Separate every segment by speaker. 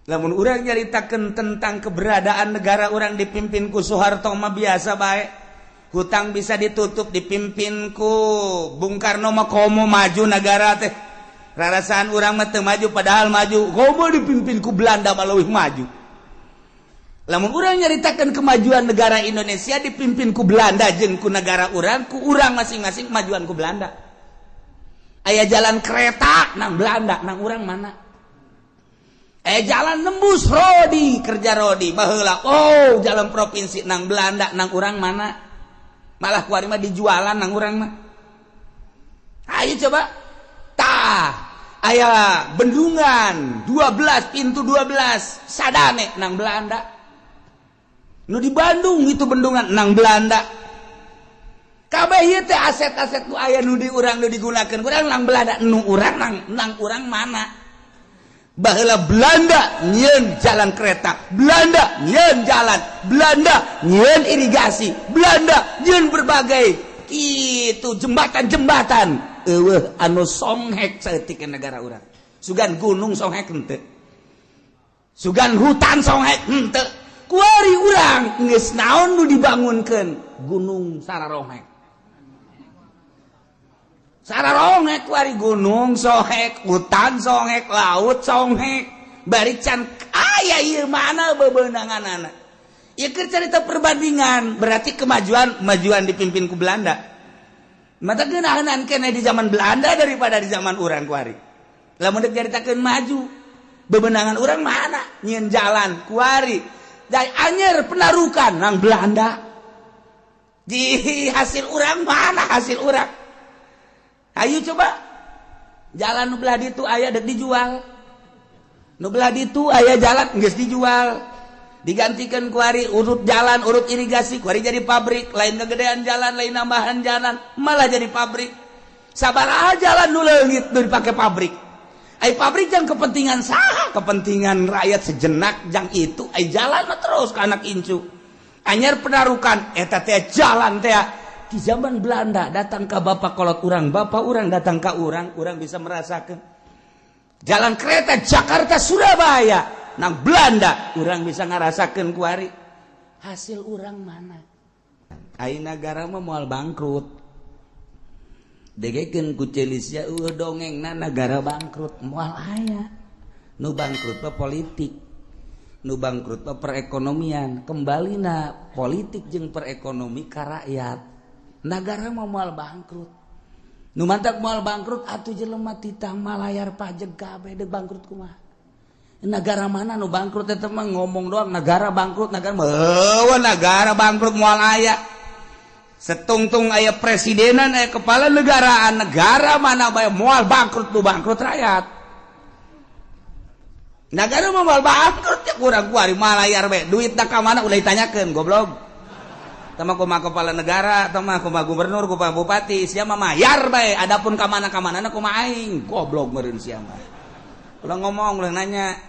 Speaker 1: Lamun urang nyaritakeun tentang keberadaan negara urang dipimpin ku Soeharto mah biasa bae. Hutang bisa ditutup dipimpin ku Bung Karno mah komo maju negara teh. Rarasaan urang mah teu maju padahal maju. Komo dipimpin ku Belanda mah leuwih maju. Lamun urang nyaritakeun kemajuan negara Indonesia dipimpin ku Belanda jeung ku negara urang, ku urang masing-masing kemajuan ku Belanda. Aya jalan kereta nang Belanda, nang urang mana? Jalan nembus Rodi, kerja Rodi baheula. Oh, jalan provinsi nang Belanda, nang urang mana? Malah kuari mah dijualan nang urang mah. Ayo coba. Tah, aya bendungan 12 pintu 12 sadane nang Belanda. Nu di Bandung itu bendungan nang Belanda. Kabeh ieu teh aset-aset nu aya nu di urang nu digunakeun urang nang Belanda, nu urang nang urang mana? Baheula Belanda nyieun jalan kereta, Belanda nyieun jalan, Belanda nyieun irigasi, Belanda nyieun berbagai kitu jembatan-jembatan eueuh anu songhek saeutik negara urang. Sugan gunung songhek henteu. Sugan hutan songhek henteu. Kuari urang geus naon nu dibangunkeun? Gunung Sararongek. Sararongek kuari gunung sohek, hutan sohek, laut sohek, bari can aya ieu mana bebeunanganana. Ieu keur carita perbandingan, berarti kemajuan dipimpin ku Belanda. Mata geunaheunaan keneh di zaman Belanda daripada di zaman urang kuari. Lamun deuk caritakeun maju, bebeunangan urang mana? Nyieun jalan kuari. Dari anyer penarukan nang Belanda. Di hasil urang mana hasil urang? Ayo coba jalan nu belah ditu aya dek dijual, nu belah ditu aya jalan geus dijual, digantikeun ku ari urut jalan urut irigasi ku ari jadi pabrik, lain kegedean jalan lain nambahan jalan malah jadi pabrik. Sabaraha jalan nu leungit nu dipake pabrik, ai pabrik jang kepentingan saha? Kepentingan rakyat sejenak jang itu ai jalan mah terus ka anak incu. Anyar penarukan eta teh jalan teh di zaman Belanda datang ke bapak kolot urang, bapak urang datang ke urang bisa merasakan jalan kereta Jakarta Surabaya nang Belanda, urang bisa ngarasakeun kuari hasil urang mana? Ai nagara mah moal bangkrut. Degekeun ku Celisya dongengna nagara bangkrut moal aya. Nu bangkrut mah politik. Nu bangkrut mah perekonomian. Kembalina politik jeung perekonomi ka rakyat. Nagara mau moal bangkrut. Nu mantap moal bangkrut atuh jelema titah malayar pajeg kabeh deuk bangkrut kumaha. Negara mana nu bangkrut eta mah ngomong doang negara bangkrut negara bangkrut moal aya. Setungtung aya presidenan aya kepala negaraan negara mana bae moal bangkrut nu bangkrut rakyat. Negara mau moal bangkrut ya kurang kuari malayar bae duitna ka mana ulah ditanyakeun goblok. Tama kumaha kepala negara, tama kumaha gubernur, kumaha bupati, sia mah mayar bae. Adapun ka mana-ka-manana kumaha aing, goblok meureun sia mah. Ulah ngomong, ulah nanya.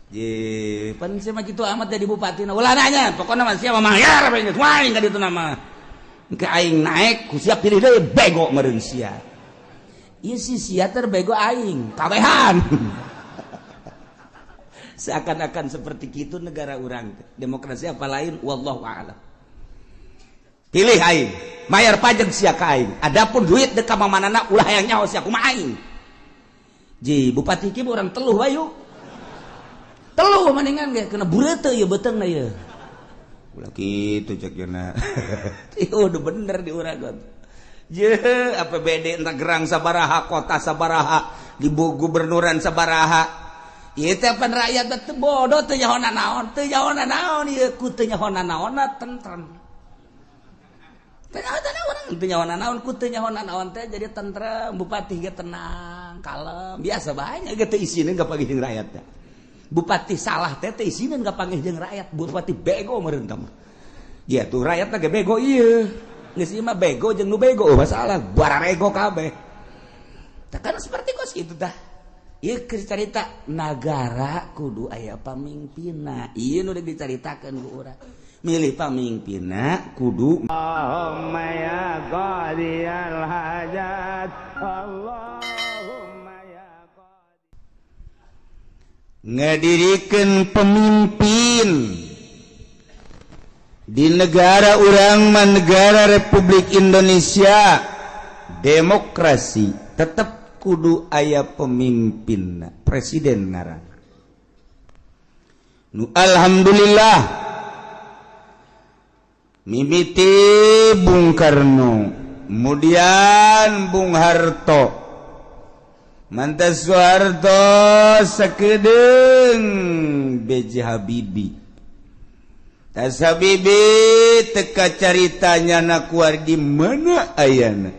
Speaker 1: Ye, pan sia mah kitu amat jadi bupatina. Ulah nanya, pokona mah sia mah mayar bae, kumaha aing ka ditu nama. Engke aing naek, ku sia pilih deui bego meureun sia. Ieu si sia teh bego aing, kabehan. Seakan-akan seperti kitu negara urang. Demokrasi apa lain wallahu a'lam. Pilih aing, mayar pajak sia ka aing. Adapun duit deuk ka mamanana ulah hayang nyaho sia kumaha aing. Ji bupati kieu urang teluh bayu. Teluh maningan ge kena bureuteu ieu beteungna ieu. Ulah kitu cek yeuna. Ieu udah bener di urang. Je APBD entah gerang sabaraha, kota sabaraha, di gubernuran sabaraha. Ieu teh pan rakyat teh bodoh teu nyahonna naon, teu nyahonna naon ieu ku teu nyahonna naonna tentrem. Naon ku teu nyahonna naon teh jadi tentrem, bupati ge tenang, kalem, biasa bae nya ge teu isieun gapangih jeung rakyat teh. Bupati salah teh teu isieun gapangih jeung rakyat, bupati bego meureun tah. Ya tuh rakyat teh ge bego ieu. Geus ieu mah bego jeung nu bego masalah, bararego kabeh. Tah kan seperti kos kitu tah. Ieu keur carita nagara kudu aya pamimpinna. Ieu nu deuk dicaritakeun ku urang. Milih pamimpinna kudu Allahumma ya qadiyal hajat Allahumma ya qadi. ngadirikan pemimpin di negara urang mah negara Republik Indonesia demokrasi tetap kudu aya pemimpin presiden ngaran nu alhamdulillah mimiti Bung Karno kemudian Bung Harto mantas Soeharto sakedeung B.J. Habibie tas Habibie teka caritanya na kuar di mana ayana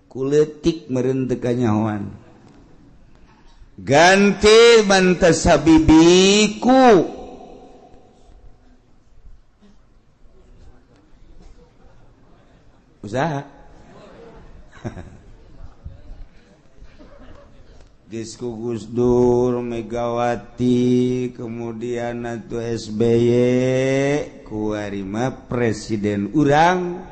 Speaker 1: kuletik meureun teu kanyahoan ganti mantas Habibie ku usaha Gus Dur, Megawati, kemudian atuh SBY, kuarima presiden urang,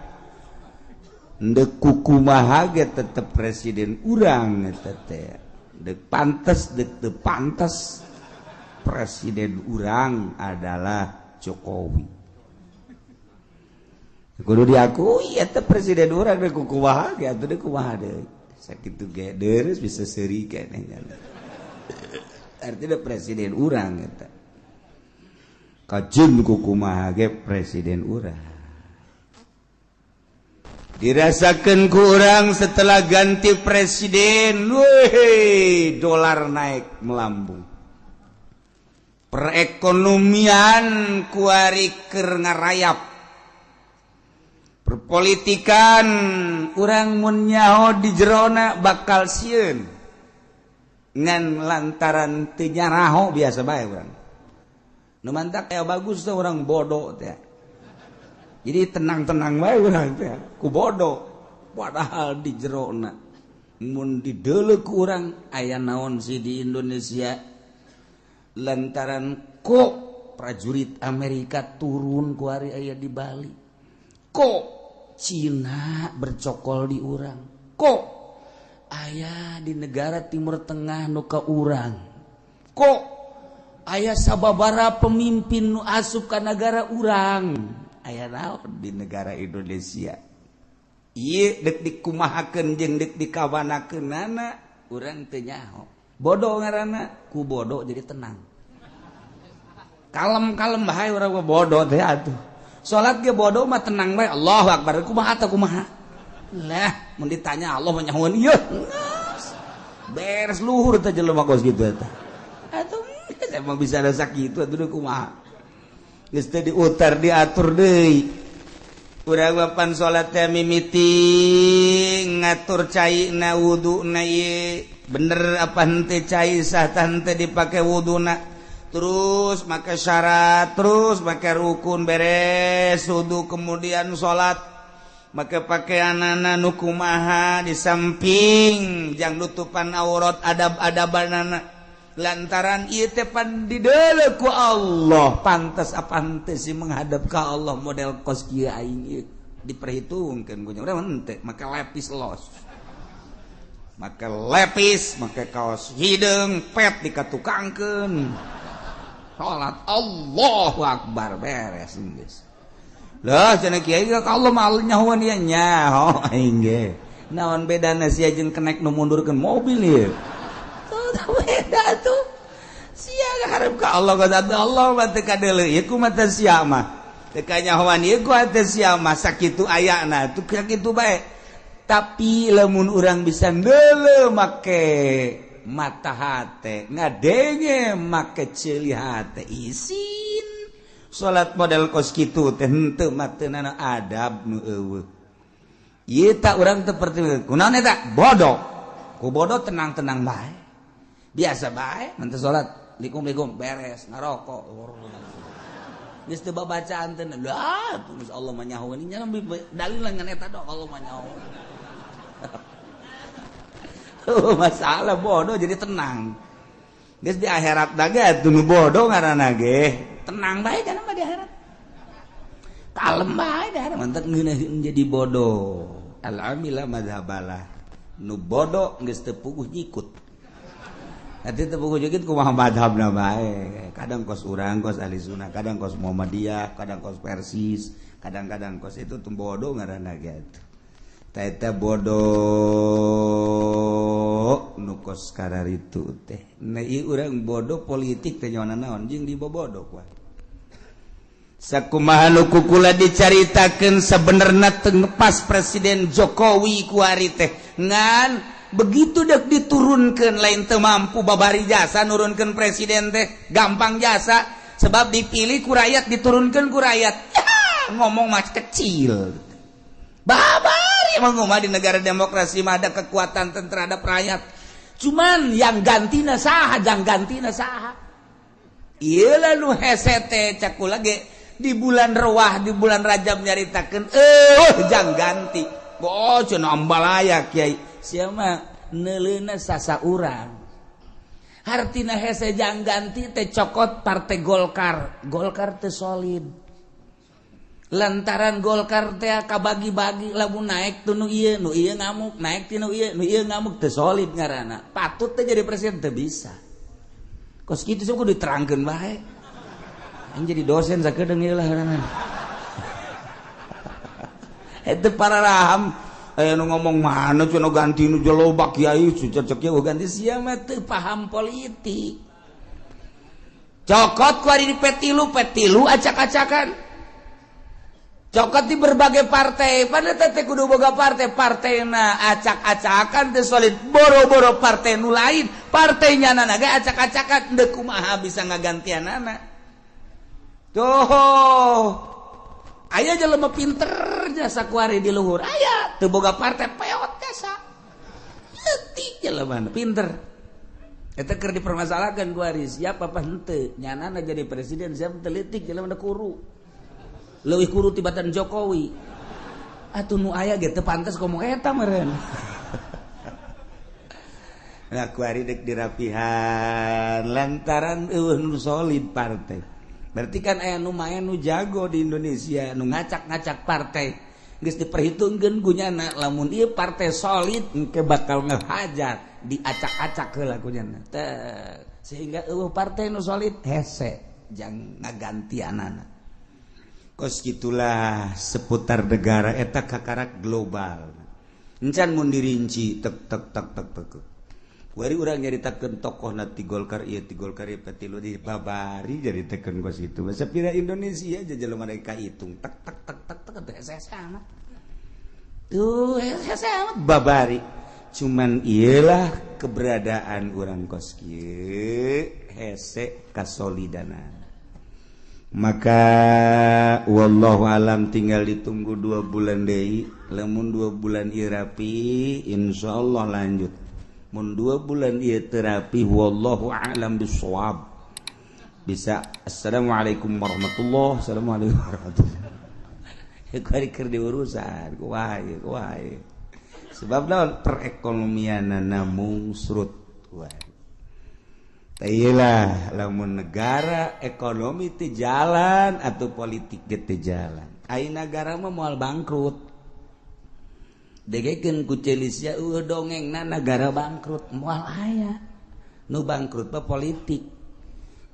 Speaker 1: ndek kukumaha ge tetep presiden urang eta teh, dek pantes dek teu pantes, presiden urang adalah Jokowi. Kudu diakui eta presiden urang dek kukumaha ge atuh dek kumaha deui. Sakitu ge deres bisa seuri keneh artinya presiden urang eta kajeun ku kumaha ge presiden urang dirasakeun ku urang setelah ganti presiden weh dolar naik melambung perekonomian kuari keur ngarayap perpolitikan urang mun nyaho di jerona bakal sieun ngan lantaran teu nyaraho biasa bae urang nu mantak aya bagus teh urang bodoh teh jadi tenang-tenang bae urang teh ku bodoh padahal di jerona mun dideuleu ku urang aya naon sih di Indonesia lantaran kok prajurit Amerika turun ku ari aya di Bali kok Cina bercokol di urang kok aya di negara Timur Tengah nu ka urang kok aya sababara pemimpin nu asup ka negara urang aya naon di negara Indonesia ieu dek dikumahakeun jeung dek dikawanakeunana urang teu nyaho bodoh ngaranna ku bodoh jadi tenang kalem-kalem bae urang bodoh teh atuh salat ge bodoh mah tenang bae Allahu Akbar kumaha tah kumaha lah mun ditanya Allah mah nyahoan ieu beres luhur teh jelema kos kitu eta atuh emang bisa ada sakitu atuh kumaha geus teh diutar diatur deui urang papan salat teh mimiti ngatur caina wuduna ieu bener apa henteu cai sah tah henteu dipake wuduna terus make syarat terus make rukun beres wudu kemudian salat make pakaianana nu kumaha di samping jang nutupan aurat adab-adabanana lantaran ieu teh pan dideuleu ku Allah pantes apa henteu sih menghadap ka Allah model kos kieu aing ieu diperhitungkeun ku urang henteu make lepis los make lepis make kaos hideung pet dikatukangkeun salat Allahu Akbar beres geus. Lah cenah kiai ka Allah mah nyahoan ieu nyaho aing ge. Naon bedana sia jeung kenek nu mundurkeun mobil ieu? Teu beda tuh. Sia ngaharep ka Allah ka Allah mah teu kadeuleu ieu kumaha teh sia mah. Teu kanyahoan ieu ku teh sia mah sakitu ayana tuh kitu bae. Tapi lamun urang bisa ndeuleu make mata hate ngadenge make ceuli hate isin salat model kos kitu teh henteu mateunana adab nu eueuh ieu tah urang teu perti kunaon eta bodoh ku bodoh tenang-tenang bae biasa bae mun teu salat likum-likum beres ngarokok geus teu babacaan teh lah geus Allah mah nyaho ini nya dalil ngan eta dok Allah mah nyaho masalah bodoh jadi tenang geus di akhirat daga atuh nu bodoh ngaranna ge tenang bae kana mah di akhirat kalem bae dah mantep ngeunaheun jadi bodoh al-amila madzhabalah nu bodoh geus teu puguh nyikut Nanti tebuku jukit kumaha madhabna bae. Kadang kos urang, kos ahli sunnah, kadang kos Muhammadiyah, kadang kos Persis, kadang-kadang kos itu tuh bodoh ngaranna gitu. Eta bodoh nu kos kararitu teh. Nah ieu urang bodoh politik teh nyawana naon jeung dibobodoh kuat. Sakumaha nu kukula dicaritakeun sabenerna teu pas Presiden Jokowi ku ari teh ngan begitu dek diturunkan lain teu mampu babari jasa nurunkan presiden teh gampang jasa sebab dipilih ku rakyat diturunkan ku rakyat ya, ngomong mas kecil babari mah di negara demokrasi mah ada kekuatan terhadap rakyat cuman yang gantina saha jang gantina saha ieu lalu hese teh cakula ge di bulan Rewah di bulan Rajab nyaritakeun jang ganti oh cenah ambalayak kiai siapa nelena sasa urang hartina hese jang ganti teh cokot partai Golkar teh solid lantaran Golkar teh kabagi-bagi lamun naik tuh nu ieu ngamuk naik ti nu ieu ngamuk teh solid ngaranna patut teh jadi presiden teh bisa kos kitu sok kudu diterangkeun bae aing jadi dosen sakedeung ieu lah ngaranna eta para raham aya nu ngomong mana cenah ganti nu jelobak kiai cecek kieu ganti sia mah teu paham politik. Cokot ku ari di petilu acak-acakan. Cokot di berbagai partai, padahal teh kudu boga partaina acak-acakan teu solid boro-boro partai nu lain, partainya nana ge acak-acakan teu kumaha bisa ngagantianana. Tuh aya jelema pinter jasa kuari di luhur aya teu boga partai peot jasa leutik jelema pinter eta keur dipermasalahkeun kuari siapa apa henteu nyanana jadi presiden siapa teu leutik jelema kuru leuwih kuru tibatan Jokowi atuh nu aya ge teu pantes ngomong eta meureun nah kuari dek dirapihan lantaran eueuh nu solid partai. Berarti kan aya nu main nu jago di Indonesia nu ngacak-ngacak partai geus diperhitungkeun gunyana lamun ieu partai solid engke bakal ngehajar diacak-acak heula gunyana sehingga eueuh partai nu solid hese jang ngagantianana kos gitulah seputar negara eta kakarak global encan mun dirinci tek Wari urang nyaritakeun tokohna ti Golkar ieu petilu di babari nyaritakeun kos kitu. Sapira Indonesia aja jelema rek kahitung tek teh hese-hese tuh hese babari. Cuman iyalah keberadaan urang kos kieu hese kasolidanan. Maka wallahu alam tinggal ditunggu 2 bulan deui. Lamun 2 bulan ieu rapi insyaallah lanjut. Mun 2 bulan ieu terapi wallahu a'lam bissawab. Bisa assalamualaikum warahmatullahi assalamualaikum warahmatullahi. Kari keur diurusan ku wae. Sebab naon perekonomianna mungsrut wae. Tailah lamun negara ekonomi teu jalan atau politik ge teu jalan. Ai negara mah moal bangkrut. Degekeun ku Celisia dongengna negara bangkrut moal aya nu bangkrut mah politik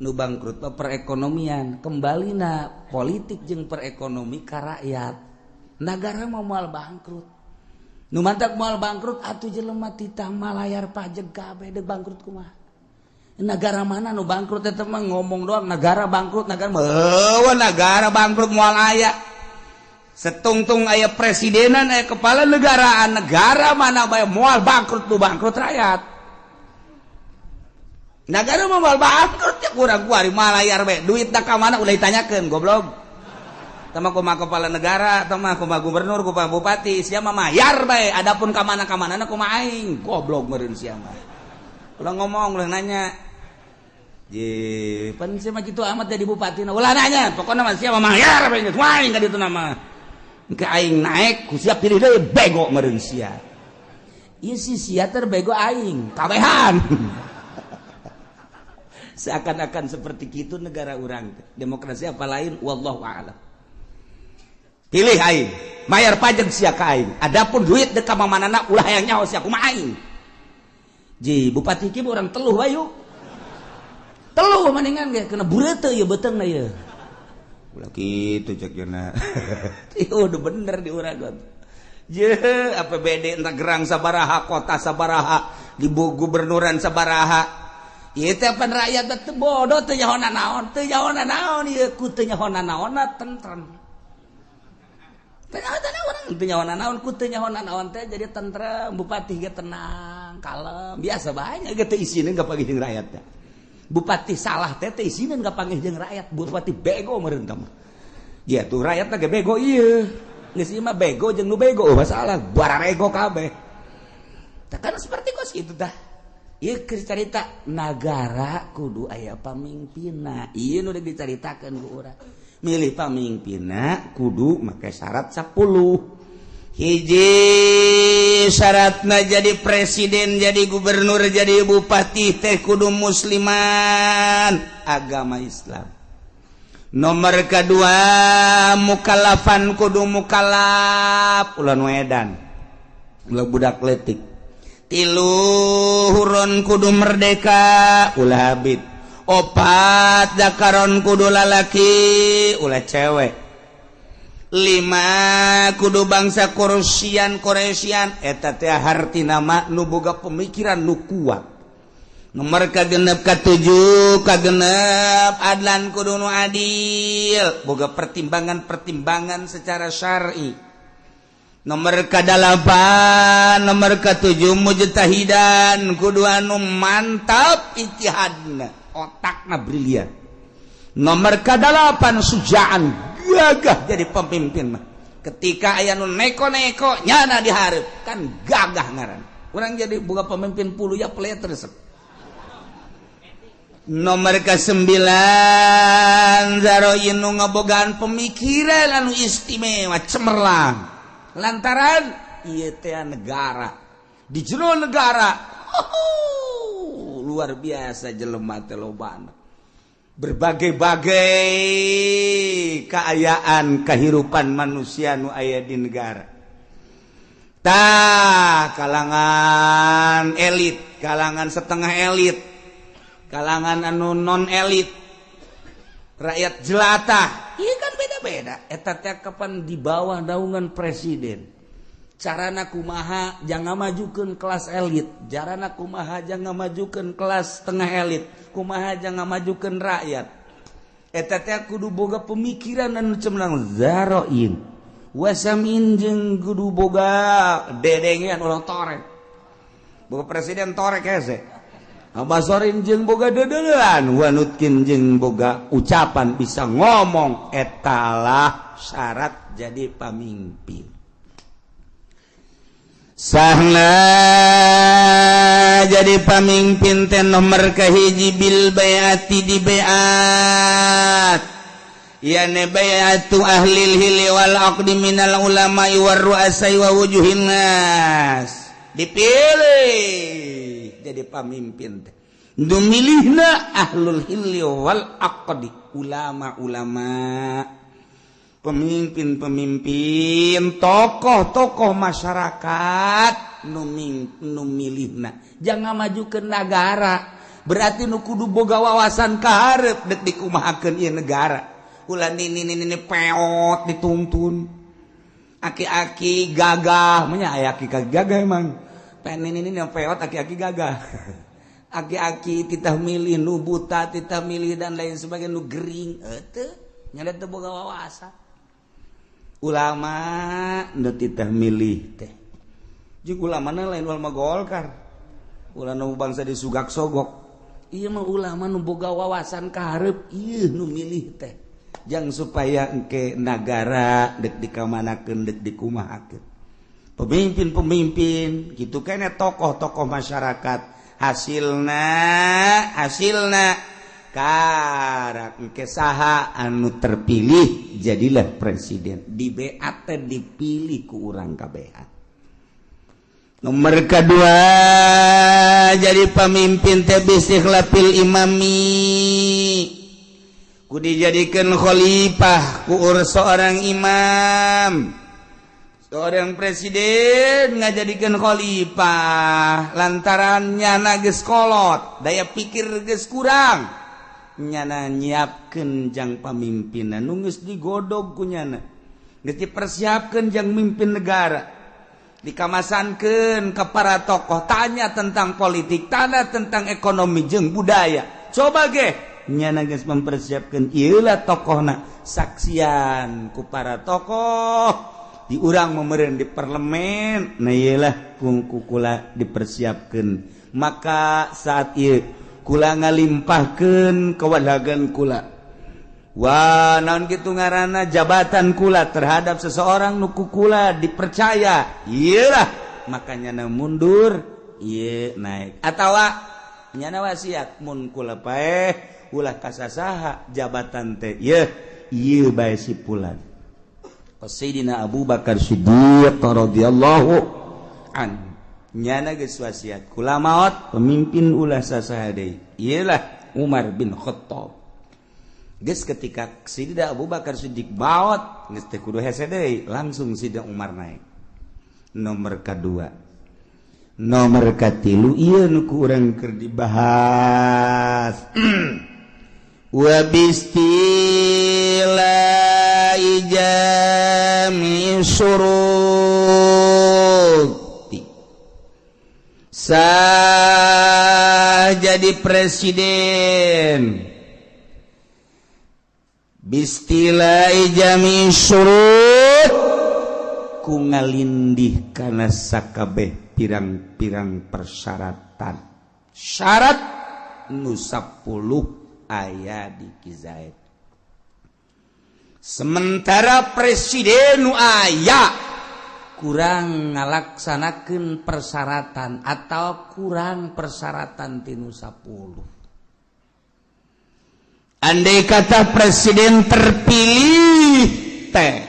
Speaker 1: nu bangkrut mah perekonomian kembalina politik jeung perekonomi ka rakyat negara mah moal bangkrut nu mantap moal bangkrut atuh jelema titah malayar pajeg kabeh deuk bangkrut kumaha negara mana nu bangkrut eta mah ngomong doang negara bangkrut negara bangkrut moal aya setungtung aya presidenan aya kepala negaraan negara mana bae moal bangkrut nu bangkrut rakyat negara moal bangkrut ya kurang kuari malayar bae duit da ka mana ulah ditanyakeun goblok tama kumaha kepala negara tama kumaha gubernur kumaha bupati sia mah mayar bae adapun ka mana-na kumaha aing goblok meureun sia mah ulah ngomong ulah nanya je pan sia mah kitu amat jadi bupatina ulah nanya pokona mah sia mah mayar bae geus wae ka ditu nama ke aing naik ku siap pilih deui bego meureun sia ieu si sia teh bego aing kabehan seakan-akan seperti itu negara urang demokrasi apa lain wallahu a'lam pilih aing mayar pajak sia ka aing adapun duit deuk ka manana ulah hayang nyaho sia kumaha aing ji bupati kieu urang teluh bayu telu maningan ge kena bureuteu ieu beteungna ieu ulah kitu cek yeuna udah bener di urang je APBD entah gerang sabaraha kota sabaraha di gubernuran sabaraha ieu teh pan rakyat teh bodoh teu nyahoana naon ieu ku teu nyahoana naonna tentrem teu nyahoana naon ku teu nyahoana naon teh jadi tentrem bupati ge tenang kalem biasa bae ge teu isinin gapagi jeung rakyat teh bupati salah teh isinin gapagi jeung rakyat bupati bego meureun ka mah ya tuh rakyat ge bego ieu geus ieu mah bego jeung nu bego masalah bararego kabeh tah kan seperti kos kitu tah ieu keur carita nagara kudu aya pamimpinna ieu nu dicaritakeun ku urang milih pamimpinna kudu make syarat 10 hiji syaratna jadi presiden jadi gubernur jadi bupati teh kudu musliman agama Islam nomor kedua mukallafan kudu mukallaf ulah edan ulah budak leutik tilu huron kudu merdeka ulah abid opat zakaron kudu lalaki ulah cewek 5 kudu bangsa Koresian eta teh hartina mah nu boga pemikiran nu kuat nomor kagenep ka7 kagenep adlan kudu nu adil boga pertimbangan secara syar'i nomor ka8 nomor ka7 mujtahidan kudu anu mantap ijtihadna otakna brilian nomor ka8 sujaan gagah jadi pemimpin mah ketika aya nu neko-neko nyana dihareup kan gagah ngaran urang jadi boga pemimpin puluh ya pleter nomor ke-9 zaroin nu ngabogaan pemikiran anu istimewa cemerlang lantaran ieu teh negara di jero negara luar biasa jelema teh lobana berbagai-bagai keayaan kehidupan manusia nu aya di negara tah kalangan elit kalangan setengah elit kalangan anu non elit rakyat jelata ieu kan beda-beda eta teh kapan di bawah naungan presiden carana kumaha jangan majukeun kelas elit carana kumaha jangan majukeun kelas tengah elit kumaha jangan majukeun rakyat eta teh kudu boga pemikiran anu cemerlang zaroin wasamin jeung kudu boga dedengean ulah torek boga presiden torek hese basorin jeung boga dedeulean wanutkin jeung boga ucapan bisa ngomong etalah syarat jadi pamimpin sahna jadi pamimpin teh nomor kahiji bil baiati di baiat yani baiatu ahlil hili wal aqdi minal ulama'i war ru'asai wa wujuhin nas dipilih jadi pamimpin teh nu milihna ahlul hilli wal aqdi ulama-ulama pemimpin-pemimpin tokoh-tokoh masyarakat nu milihna jangan maju ke negara berarti nu kudu boga wawasan kaharep dek dikumahakeun ieu negara ulah nini peot dituntun aki-aki gagah nya aya aki gagah emang ini peot aki-aki gagah aki-aki titah milih nu buta titah milih dan lain sebagainya nu gering teu nya teu boga wawasan ulama nu titah milih teh jeung ulamana lain ulama Golkar ulama bangsa disugak sogok ieu mah ulama nu boga wawasan kaharep ieu nu milih teh jang supaya engke nagara dek dikamanakeun dek dikumahakeun pemimpin-pemimpin gitu kene tokoh-tokoh masyarakat hasilna karak engke saha anu terpilih jadilah presiden di beat dipilih ku urang kabehan nomor kedua jadi pemimpin teh bistikhlafil imami ku dijadikeun khalifah ku seorang imam seorang presiden ngajadikeun khalifah lantaran nyana geus kolot daya pikir geus kurang nyana nyiapkeun jang pamimpinna nu geus digodog ku nyana geus dipersiapkeun jang mimpin negara dikamasankeun ka para tokoh tanya tentang politik tanya tentang ekonomi jeung budaya coba ge nyana geus mempersiapkeun ieu lah tokohna saksian ku para tokoh di urang memereun di parlemen nah ieu lah ku kula dipersiapkeun maka saat ieu kula ngalimpahkeun kawadagan kula wah naon kitu ngaranna jabatan kula terhadap seseorang nu ku kula dipercaya ieu lah makanya mundur ieu naik atawa nyana wasiat mun kula paeh ulah kasasaha jabatan teh ieu bae sipulan Sayyidina Abu Bakar Siddiq radhiyallahu anhu nyana geus wasiat kula maot pemimpin ulah sasaha deui ialah Umar bin Khattab geus ketika Sayyidina Abu Bakar Siddiq maot geus teh kudu hese deui langsung Sayyidina Umar naik nomor kedua nomor katilu ieu nu ku urang keur dibahas wa bistila'i jami syuruti sah jadi presiden bistila'i jami syurut ku ngalindih kana sakabeh pirang-pirang persyaratan syarat nu 10 aya di Kizaid sementara presiden nu aya kurang ngalaksanakeun persyaratan atau kurang persyaratan tinu 10 andai kata presiden terpilih teh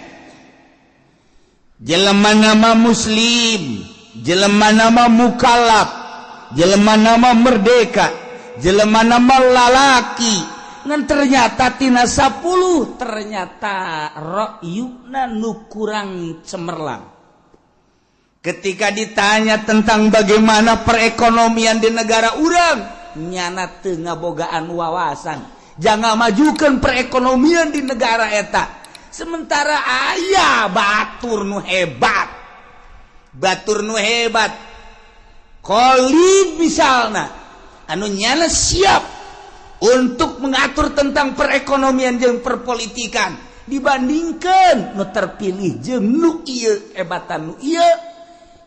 Speaker 1: jelema nama muslim jelema nama mukallaf jelema nama merdeka jelema nama lalaki ngan ternyata tina 10 ternyata ra'yuna nu kurang cemerlang ketika ditanya tentang bagaimana perekonomian di negara urang nyana teu ngabogaan wawasan jangan majukan perekonomian di negara eta sementara aya batur nu hebat Khalid misalna anu nyana siap untuk mengatur tentang perekonomian jeung perpolitikan dibandingkan nu terpilih jeung nu ieu hebatan nu ieu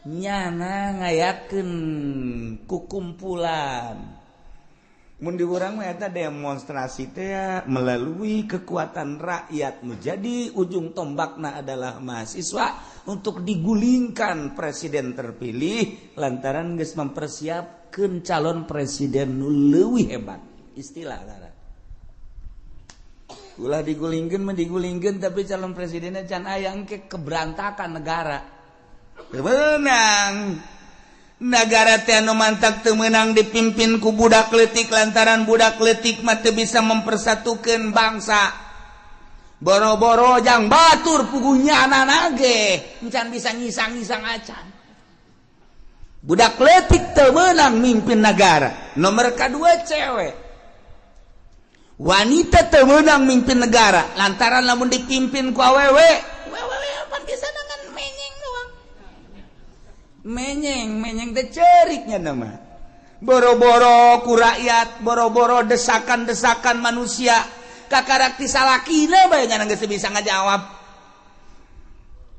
Speaker 1: nyana ngayakeun kukumpulan mun di urang mah eta demonstrasi teh melalui kekuatan rakyat nu jadi ujung tombakna adalah mahasiswa untuk digulingkan presiden terpilih lantaran geus mempersiapkeun calon presiden nu leuwih hebat istilah ngaran ulah digulingkeun mah digulingkeun tapi calon presidennya can aya engke keberantakan negara menang negara teh anu mantak teu meunang dipimpin ku budak leutik lantaran budak leutik mah teu bisa mempersatukeun bangsa boro-boro jang batur pugunyana ge encan bisa ngisang-ngisang acan budak leutik teu meunang mimpin negara nomor kedua cewek wanita teu meunang mimpin negara lantaran lamun dipimpin ku awewe pan bisa dengan menyeng doang menyeng teh ceuriknya nama boro-boro ku rakyat boro-boro desakan-desakan manusia kakarakti salakina bae nya geus bisa ngajawab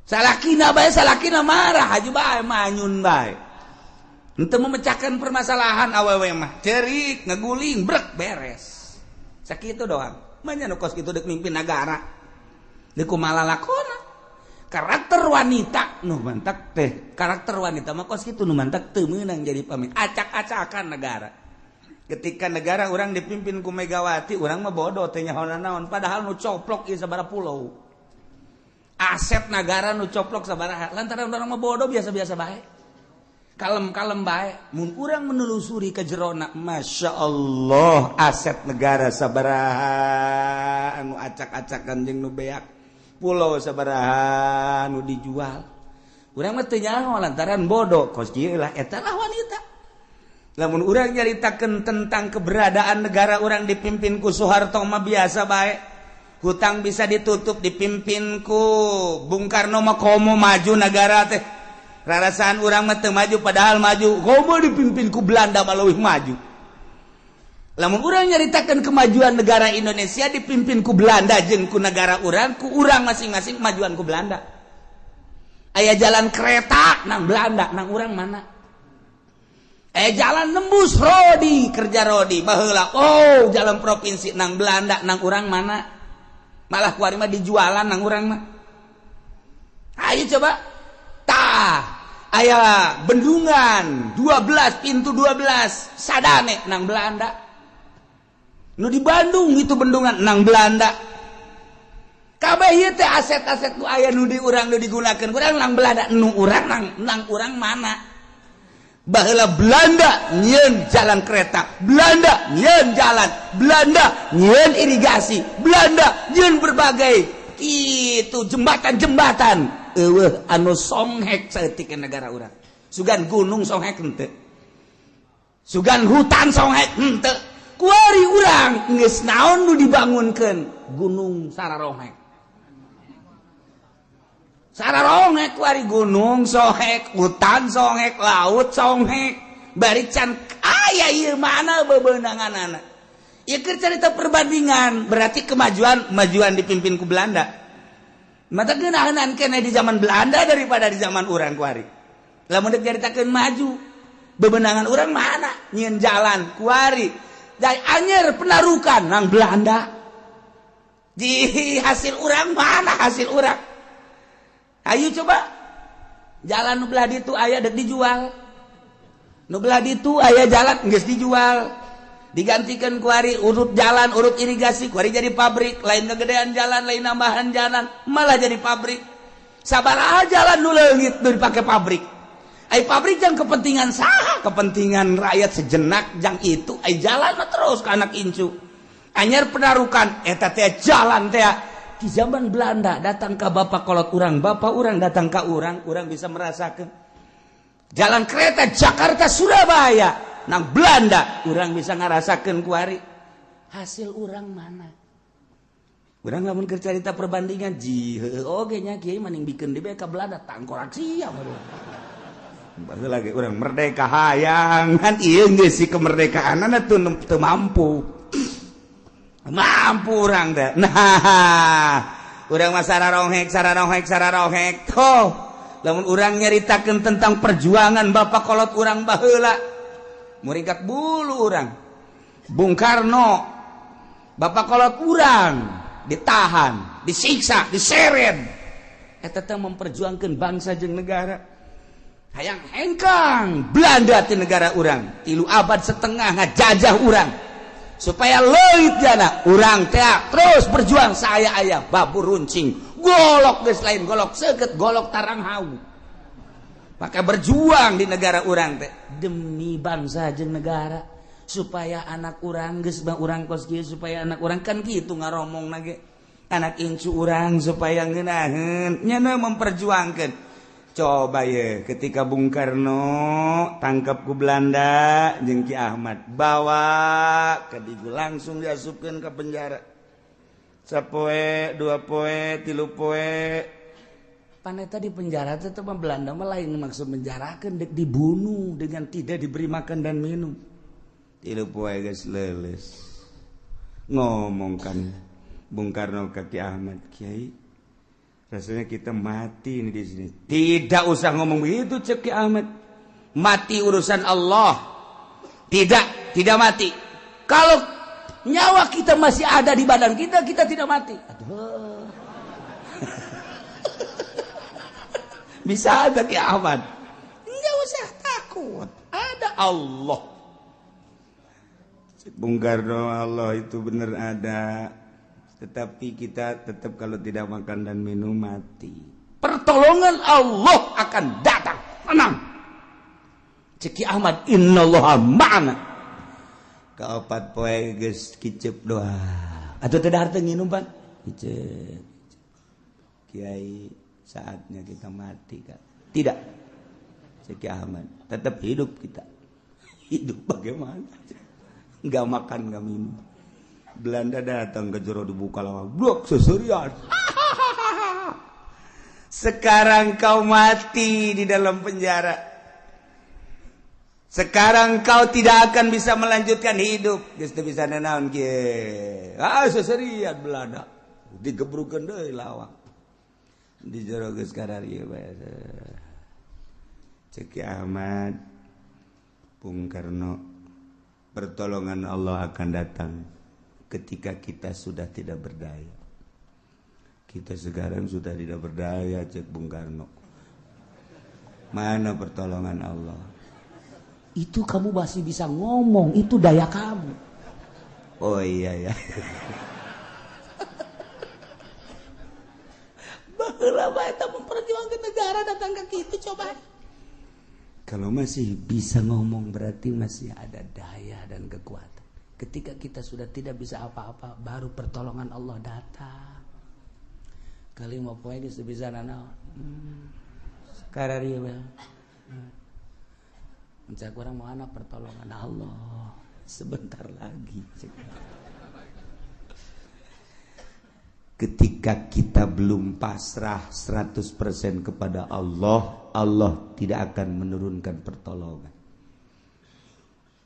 Speaker 1: salakina marah haju bae manyun bae henteu memecahkan permasalahan awewe mah ceurik ngaguling brek beres sakitu doang manya nu kos kitu deuk mimpin negara deuk kumaha lakona karakter wanita nu mantak teh karakter wanita mah kos kitu nu mantak teu meunang jadi pamimpin acak-acakan negara ketika negara orang dipimpin ku Megawati orang mah bodoh teh nyaho naon padahal nu coplok ieu sabaraha pulau aset negara nu coplok sabaraha lantaran orang mah bodoh biasa-biasa bae kalem-kalem bae mun urang menelusuri ka jerona masyaallah aset negara sabaraha anu acak-acakan jeung nu beak pulau sabaraha nu dijual urang mah teu nyaho lantaran bodoh kos kieu lah eta lah wanita Lamun urang nyaritakeun tentang keberadaan negara urang dipimpin ku Soeharto mah biasa bae. Hutang bisa ditutup dipimpin ku Bung Karno mah komo maju negara teh. Rarasaan urang mah teu maju padahal maju. Komo dipimpin ku Belanda mah leuwih maju. Lamun urang nyaritakeun kemajuan negara Indonesia dipimpin ku Belanda jeung ku negara urang, ku urang masing-masing kemajuan ku Belanda. Aya jalan kereta nang Belanda, nang urang mana? Jalan nembus Rodi, kerja Rodi baheula. Oh, jalan provinsi nang Belanda, nang urang mana? Malah kuari mah dijualan nang urang mah. Ayo coba. Tah, aya bendungan 12 pintu 12 sadane nang Belanda. Nu di Bandung itu bendungan nang Belanda. Kabeh ieu teh aset-aset nu aya nu di urang nu digunakeun urang nang Belanda, nu urang nang urang mana? Baheula Belanda nyieun jalan kereta, Belanda nyieun jalan, Belanda nyieun irigasi, Belanda nyieun berbagai kitu jembatan-jembatan eueuh anu songhek saeutik negara urang. Sugan gunung songhek henteu. Sugan hutan songhek henteu. Kuari urang geus naon nu dibangunkeun? Gunung Sararohek. Sararohek kuari gunung sohek, hutan sohek, laut sohek, bari can aya ieu mana bebeunanganana. Ieu keur carita perbandingan, berarti kemajuan dipimpin ku Belanda. Mata geunaheun keneh di zaman Belanda daripada di zaman urang kuari. Lamun dicaritakeun maju, bebeunangan urang mana? Nyieun jalan kuari. Jai anyer penarukan nang Belanda. Di hasil urang mana hasil urang? Ayo coba jalan nu belah ditu aya dek dijual. Nu belah ditu aya jalan geus dijual. Digantikeun kuari urut jalan, urut irigasi, kuari jadi pabrik, lain kegedean jalan, lain nambahan jalan, malah jadi pabrik. Sabaraha jalan nu leungit nu dipake pabrik. Ai pabrik jang kepentingan saha? Kepentingan rakyat sejenak jang itu ai jalan mah terus ka anak incu. Anyar penarukan eta teh jalan teh di zaman Belanda datang ke bapak kolot urang, bapak urang datang ke urang bisa merasakan jalan kereta Jakarta Surabaya nang Belanda, urang bisa ngarasakeun kuari hasil urang mana. Urang lamun keur carita perbandingan jih oge nya kieu maning bikeun di ka Belanda tangkorak sia baru. Baheula ge urang merdeka hayang kan ieu geus si kemerdekaanna teu mampu. Mampu orang teh. Nah, urang mah sararohek. Toh, lamun urang nyaritakeun tentang perjuangan bapak kolot urang baheula. Muringkat bulu urang. Bung Karno, bapak kolot urang ditahan, disiksa, diseret. Eta teh memperjuangkeun bangsa jeung negara. Hayang hengkang Belanda ti negara urang. 3 abad setengah ngajajah urang. Supaya leuit jana urang teh terus berjuang saya aya babur runcing golok geus lain golok seukeut golok tarang hawu maka berjuang di negara urang teh demi bangsa jeung negara supaya anak urang geus bang urang kos kieu supaya anak urang kan kitu ngaromongna ge anak incu urang supaya ngeunaheun nyana memperjuangkeun. Coba ya ketika Bung Karno tangkap ku Belanda jeung Ki Ahmad bawa ke digu langsung diasupkeun ke penjara. Sapoe, 2 poe, 3 poe. Paneta di penjara teh mah Belanda mah lain maksud menjarakeun dek dibunuh dengan tidak diberi makan dan minum. 3 poe geus leuleus. Ngomongkan Bung Karno ke Ki Ahmad, Kiai rasanya kita mati ini di sini. Tidak usah ngomong begitu cek Ki Ahmad. Mati urusan Allah. Tidak mati. Kalau nyawa kita masih ada di badan kita, kita tidak mati. Aduh. Bisa ada Ki Ahmad. Enggak usah takut. Ada Allah. Bung Karno, Allah itu benar ada. Tetapi kita tetap kalau tidak makan dan minum mati. Pertolongan Allah akan datang. Tenang. Ceki Ahmad, innallaha ma'ana. Kaopat poe geus kicep doa. Atuh teu dahar teu nginum pan? Kicep. Kiai, saatnya kita mati kan. Tidak. Ceki Ahmad, tetap hidup kita. Hidup bagaimana? Nggak makan, nggak minum. Belanda datang ke jero dibuka lawang, blok seserian. Sekarang kau mati di dalam penjara. Sekarang kau tidak akan bisa melanjutkan hidup. Geus teu bisa nanaon kieu. Seserian Belanda. Digebrukeun deui lawang. Di jero geus kararieu bae. Cek Ahmad, Bung Karno, pertolongan Allah akan datang ketika kita sudah tidak berdaya. Kita sekarang sudah tidak berdaya, cek Bung Karno. Mana pertolongan Allah? Itu kamu masih bisa ngomong, itu daya kamu. Oh iya ya. Baheula bae eta memperjuangkan negara datang ke kitu coba. Kalau masih bisa ngomong berarti masih ada daya dan kekuatan. Ketika kita sudah tidak bisa apa-apa, baru pertolongan Allah datang. Kali mau poe geus bisa nanaon. Kararieu bae. Mencak urang mau anak pertolongan Allah sebentar lagi. Ketika kita belum pasrah 100% kepada Allah, Allah tidak akan menurunkan pertolongan.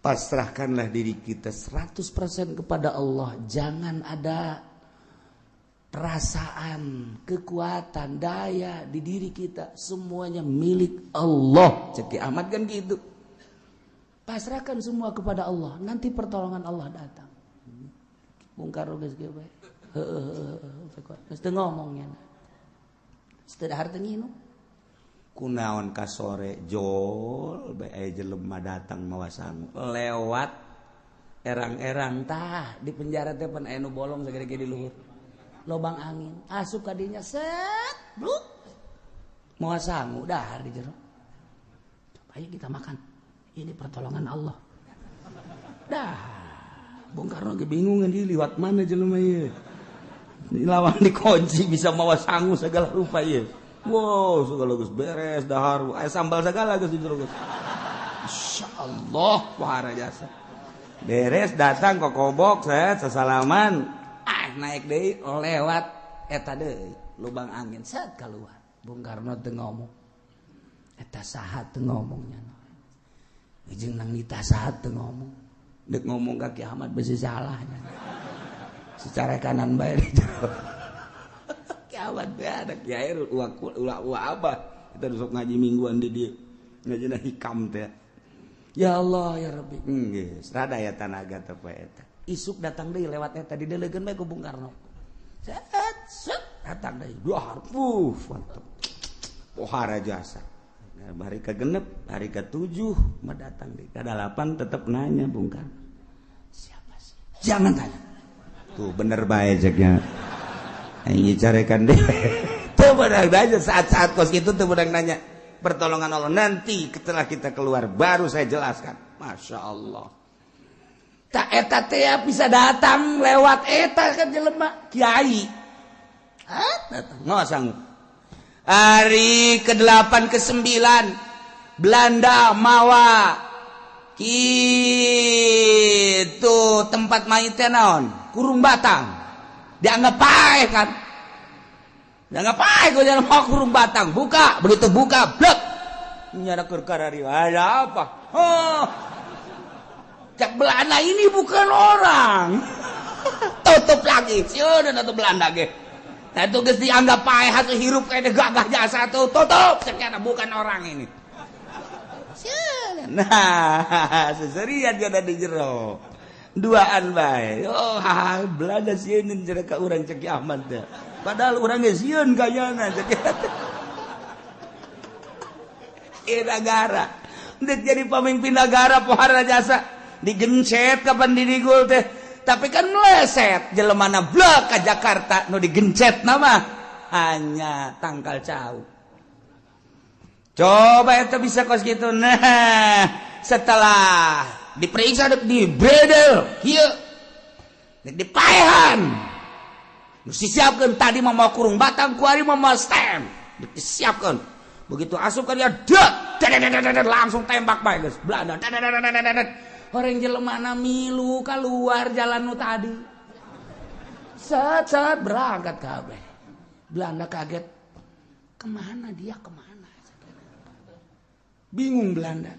Speaker 1: Pasrahkanlah diri kita 100% kepada Allah. Jangan ada perasaan, kekuatan, daya di diri kita. Semuanya milik Allah. Ceki Ahmad kan gitu. Pasrahkan semua kepada Allah. Nanti pertolongan Allah datang. Bung Karno geus kieu bae. Mesti ngomongnya. Mesti harta nginum. Kunaon ka sore jol bae jelema datang mawa sangu. Lewat erang-erang tah di penjara teh pan aya nu bolong sagede-gede di luhur. Lobang angin. Asup ka dinya set, bluk. Mawa sangu dahar di jero. Ayo kita makan. Ini pertolongan Allah. Dah. Bung Karno ge bingung di liwat mana jelema ieu. Di lawang dikunci bisa mawa sangu segala rupa ieu. Wow, segala geus beres dahar, aya sambal segala geus di jero geus. Insyaallah wahara jasa. Beres datang ke kobok set sasalaman, naik deui lewat eta deui lubang angin set keluar. Bung Karno teu ngomong. Eta saha teu ngomongnya. Jeung nang nita saha teu ngomong. Dek ngomong ka Ki Ahmad besi salahnya. Secara kanan bae di jero. Kiamat teh ada kiai ulah apa. Kita sok ngaji mingguan di dieu. Ngajina hikam teh. Ya Allah ya Rabbi. Geus rada aya tanaga teh poe eta. Isuk datang deui lewat eta didelegeun bae ku Bung Karno. Set datang deui. Duhar mantep. Pohara jasa. Nah, hari ke-6, hari ke-7 mah datang deui. Ka-8 tetep nanya Bung Karno. Siapa sih? Jangan tanya. Tuh bener bae ceknya. Aing carekan deh. Teu beunang nanya saat-saat kos kitu teu beunang nanya pertolongan Allah. Nanti setelah kita keluar baru saya jelaskan. Masya Allah. Tak eta teh bisa datang lewat eta kan jelema kiai. Datang ngosang. Hari ke-8 ke-9 Belanda mawa kitu tempat mayitnya naon Kurung Batang dianggap paeh kan dianggap paeh kok jangan mau Kurung Batang buka begitu buka blek nyara kerkarari ada apa cak Belanda ini bukan orang tutup lagi sudah tutup Belanda ge nah itu geus dianggap paeh atuh hirup kayak gagah jasa tuh tutup sekian bukan orang ini. Nah, seserian dia ada di jero. Duaan bae. Oh, Belanda sieun cenah ka urang cek Ahmad teh. Padahal urang ge sieun kayana cek. Negara. Udah jadi pemimpin negara pohara jasa digencet kapan didigul teh. Tapi kan meleset jelemana blek ka Jakarta nu digencet nama hanya tangkal cau. Coba itu bisa kos gitu. Nah, setelah diperiksa di bredel, kieu. Dipaehan. Disiapkeun tadi mah Kurung Batang, kuari mah stem. Disiapkeun. begitu asup ka dia langsung tembak bae geus Belanda. Orang jelemana milu keluar jalan nu tadi. Set berangkat kabeh. Belanda kaget. Kemana dia? Kemana? Bingung Belanda.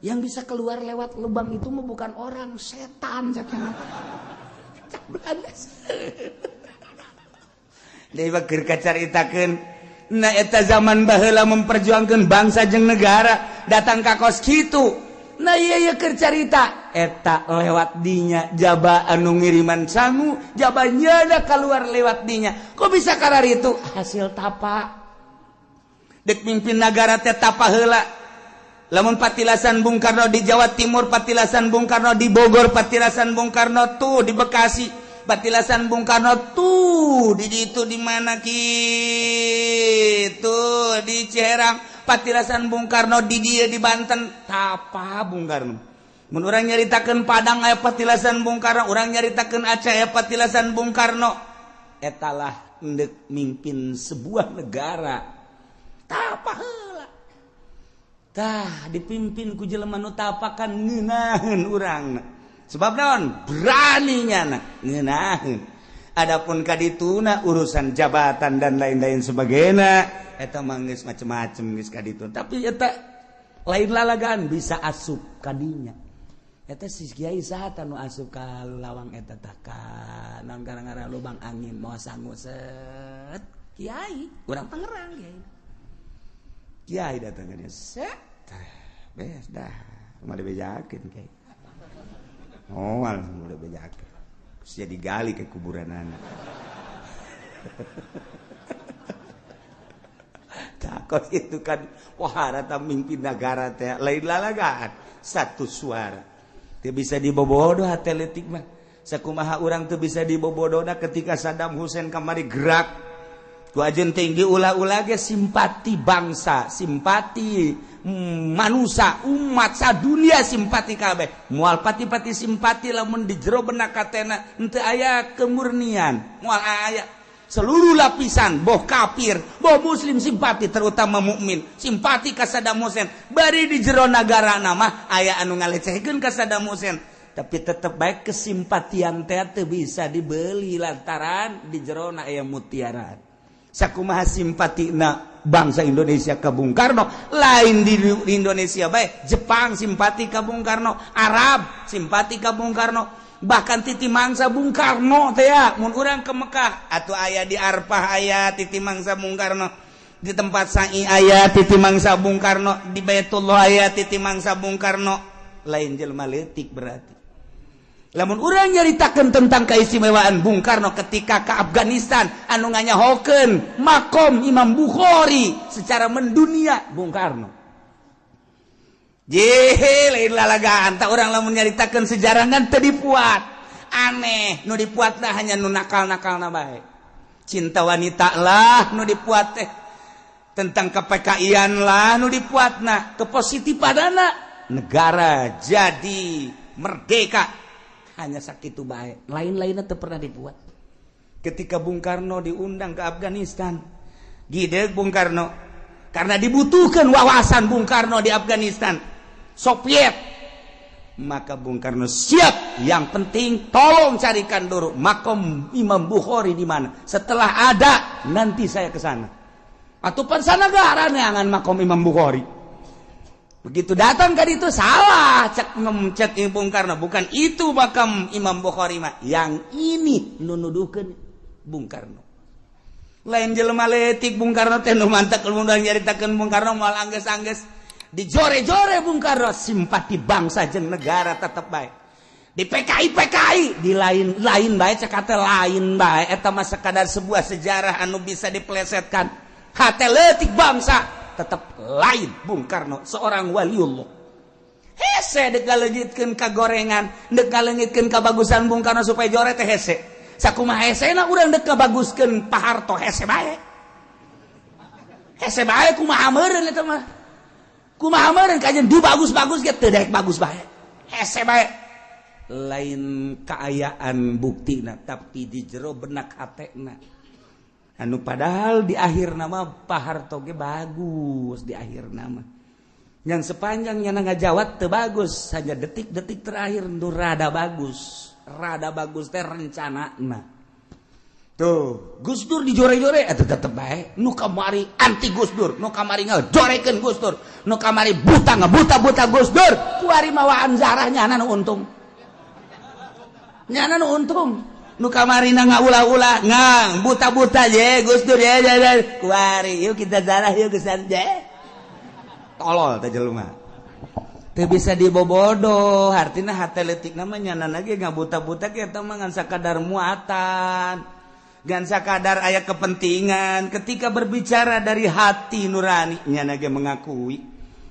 Speaker 1: Yang bisa keluar lewat lubang itu bukan orang, setan. Belanda. Deui keur kacaritakeun. Nah eta zaman baheula memperjuangkan bangsa jeung negara datang ka kos kitu. Nah iya keur carita eta lewat dinya jaba anu ngiriman sangu jabanya ada keluar lewat dinya kok bisa karar itu hasil tapa dek mimpin negara teh tapa heula lamun patilasan Bung Karno di Jawa Timur patilasan Bung Karno di Bogor patilasan Bung Karno tuh di Bekasi patilasan Bung Karno tuh di itu di mana kitu di Ciherang patilasan Bung Karno di dia di Banten tapa Bung Karno mun urang nyaritakeun Padang aya patilasan Bung Karno urang nyaritakeun Aceh aya patilasan Bung Karno etalah endek mimpin sebuah negara tapa heula tah dipimpin ku jelema nu tapakan ngeunaheun urangna sebab naon beraninya ngeunaheun adapun kadituna urusan jabatan dan lain-lain sebagainya eta mah geus macem-macem geus kaditu tapi eta lain lalagaan bisa asup kadinya eta si kiai saha nu asup ka lawang eta tah ka naon gara-gara lubang angin moal sangu set kiai urang Tangerang kiai datang ka dia set beres dah mah dibejakeun kiai moal udah bejakeun terus jadi gali ke kuburanana takut itu kan wahara mimpin negara teh lain lalagaan satu suara teu bisa dibobodoh atletik mah sakumaha urang teu bisa dibobodohna ketika Saddam Hussein kamari gerak ku ajeun tinggi ulah-ulah ge simpati bangsa simpati manusia umat sadunia simpati kabeh moal pati-pati simpati lamun di jero benak katena henteu aya kemurnian moal aya seluruh lapisan boh kafir boh muslim simpati terutama mukmin simpati ka Saddam Hussein bari di jero nagara mah aya anu ngalecehkeun ka Saddam Hussein tapi tetep baik kesimpatian teh teu bisa dibeli lantaran di jero na aya mutiara sakumaha simpatina bangsa Indonesia ka Bung Karno lain di Indonesia bae Jepang simpati ka Bung Karno Arab simpati ka Bung Karno bahkan titi mangsa Bung Karno teh ya mun urang ke Mekah atuh aya di Arfah aya titi mangsa Bung Karno di tempat Sa'i aya titi mangsa Bung Karno di Baitullah aya titi mangsa Bung Karno lain jelema leutik berarti lamun urang nyaritakeun tentang keistimewaan Bung Karno ketika ke Afghanistan anu nganyahokeun makom Imam Bukhari secara mendunia Bung Karno jehe lain lalagaan tak orang lamun nyaritakeun sejarah ngan teu dipuat aneh nu dipuatna hanya nu nakal-nakalna bae cinta wanita lah nu dipuat teh tentang KPKI-an lah nu dipuatna kepositifadana negara jadi merdeka hanya sakitu bae lain-lainna teu pernah dibuat ketika Bung Karno diundang ke Afghanistan gideg Bung Karno karena dibutuhkan wawasan Bung Karno di Afghanistan Soviet maka Bung Karno siap yang penting tolong carikan dulu makom Imam Bukhari di mana setelah ada nanti saya ke sana atuh pansanagara neangan makom Imam Bukhari begitu datang kan itu salah cek ngecet Bung Karno bukan itu makam Imam Bukhari mah yang ini nunuduhkeun Bung Karno lain jelema leutik Bung Karno teh nu mantek mun nyaritakeun Bung Karno moal anggeus-anggeus dijore-jore Bung Karno simpati bangsa jeung negara tetep bae di PKI di lain bae cek ate lain bae eta mah sekadar sebuah sejarah anu bisa diplesetkan hate leutik bangsa tetap lain Bung Karno seorang waliullah hese dek ngaleungitkeun ka gorengan dek ngaleungitkeun kabagusan Bung Karno supaya jore teh hese sakumaha hesena urang dek kabaguskeun Pak Harto hese bae kumaha meureun eta mah kumaha meureun kajen di bagus-bagus ge teu daek bagus bae hese bae lain kaayaan buktina tapi di jero benak hatena anu padahal di akhir nama Pak Harto ge bagus di akhir nama yang sepanjangnya ngajawab teu bagus saja detik-detik terakhir nu rada bagus teh rencanana tuh Gus Dur dijore-jore eta tetep bae nu kamari anti Gus Dur nu kamari ngajorekeun Gus Dur nu kamari buta Gus Dur kuari mawaan zarah nyana nu untung nu kamari ngaula-ula ngang buta je Gus Dur ya kuari yuk kita zarah yuk gesan je tolol teh jelema teu bisa dibobodoh artina hate leutik namanya nyana ge ngabuta-buta ge eta mah ngan sakadar muatan gan sakadar aya kepentingan ketika berbicara dari hati nurani nyana ge mengakui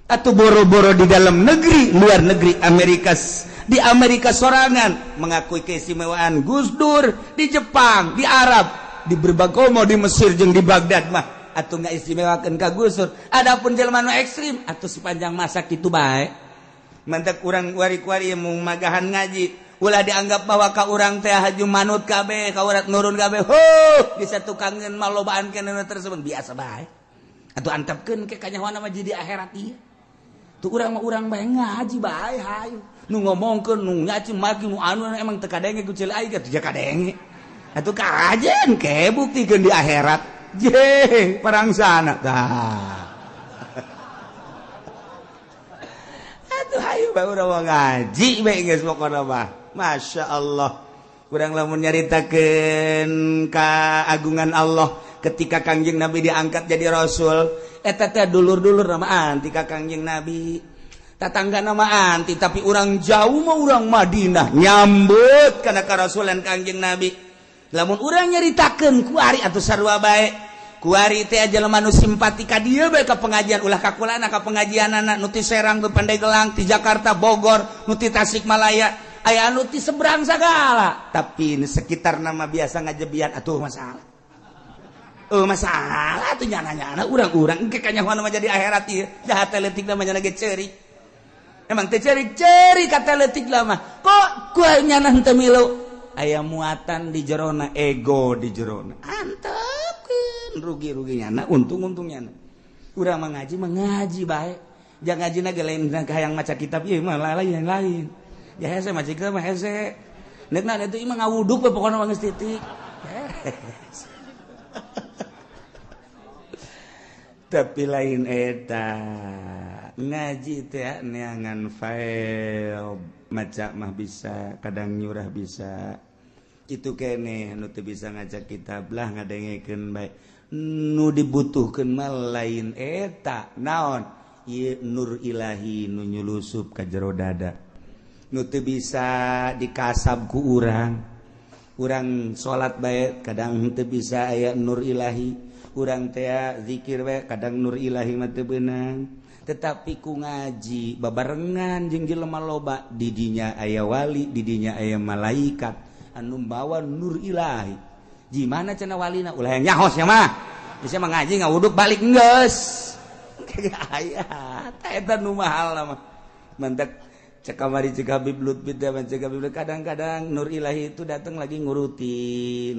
Speaker 1: atuh boro-boro di dalam negeri luar negeri di Amerika sorangan mengakui keistimewaan Gus Dur di Jepang di Arab di berbagai di Mesir jeung di Baghdad mah atuh ngaistimewakeun ka Gus Dur adapun jelema nu ekstrim atuh sepanjang masa kitu bae mantek urang kuari-kuari mung magahan ngaji ulah dianggap bahwa ka urang teh haju manut kabeh ka urang nurun kabeh bisa tukangeun malobaan kenana tersebut biasa bae atuh antepkeun ke kanyahoana mah jadi akhirat ieu tuh urang mah urang bae ngaji bae hayu nu ngomongkeun nu nyaci maki nu anu emang teu kadenge ku ceul aing teh kadenge atuh kajen ke buktikeun di akhirat je parangsana tah atuh hayu bae urang ngaji bae geus pokona mah Masya Allah kurang lamun nyaritakeun kaagungan Allah ketika Kangjeng Nabi diangkat jadi Rasul eta teh dulur-dulur nama anti ka Kangjeng Nabi tatangga nama anti tapi urang jauh mah urang Madinah nyambut kana karasulan Kangjeng Nabi lamun urang nyaritakeun kuari atuh sarua bae kuari teh jelema nu simpati ka dieu bae ka pengajian ulah kakulana ka pengajianana nu ti Serang tu Pandeglang ti Jakarta Bogor nu ti Tasikmalaya aya anu ti seberang sagala tapi di sekitar nama biasa ngajebian atuh masalah masalah atuh nyana-nyana urang-urang engke kanyahoan mah jadi akhirat ieu jahat leutik namanya ge ceuri emang teh ceuri kata leutik mah kok ku nyana henteu milu aya muatan di jerona ego di jerona antepkeun rugi-rugi nyana untung nyana urang mah ngaji bae jangan ngajina ge lain hayang maca kitab ieu mah lain ya hese macik mah hese nekna itu imah ngawuduk we pokona mah geus titik tapi lain eta ngaji teh neangan file maca mah bisa kadang nyurah bisa itu kene nu teu bisa ngaca kitab lah ngadengekeun bae nu dibutuhkeun mah lain eta naon ieu nur ilahi nu nyulusup ka jero dada nu teu bisa dikasab ku urang salat bae kadang teu bisa aya nur ilahi urang teh zikir bae kadang nur ilahi mah teu beunang tetapi ku ngaji babarengan jeung jelema loba di dinya aya wali di dinya aya malaikat anu bawa nur ilahi gimana cenah walina ulah yang nyahos nya mah bisa mah ngaji ngawuduk balik geus aya eta nu mahal mah mantek cek kamari cek Habib Lutfi kadang-kadang Nur Ilahi itu datang lagi ngurutin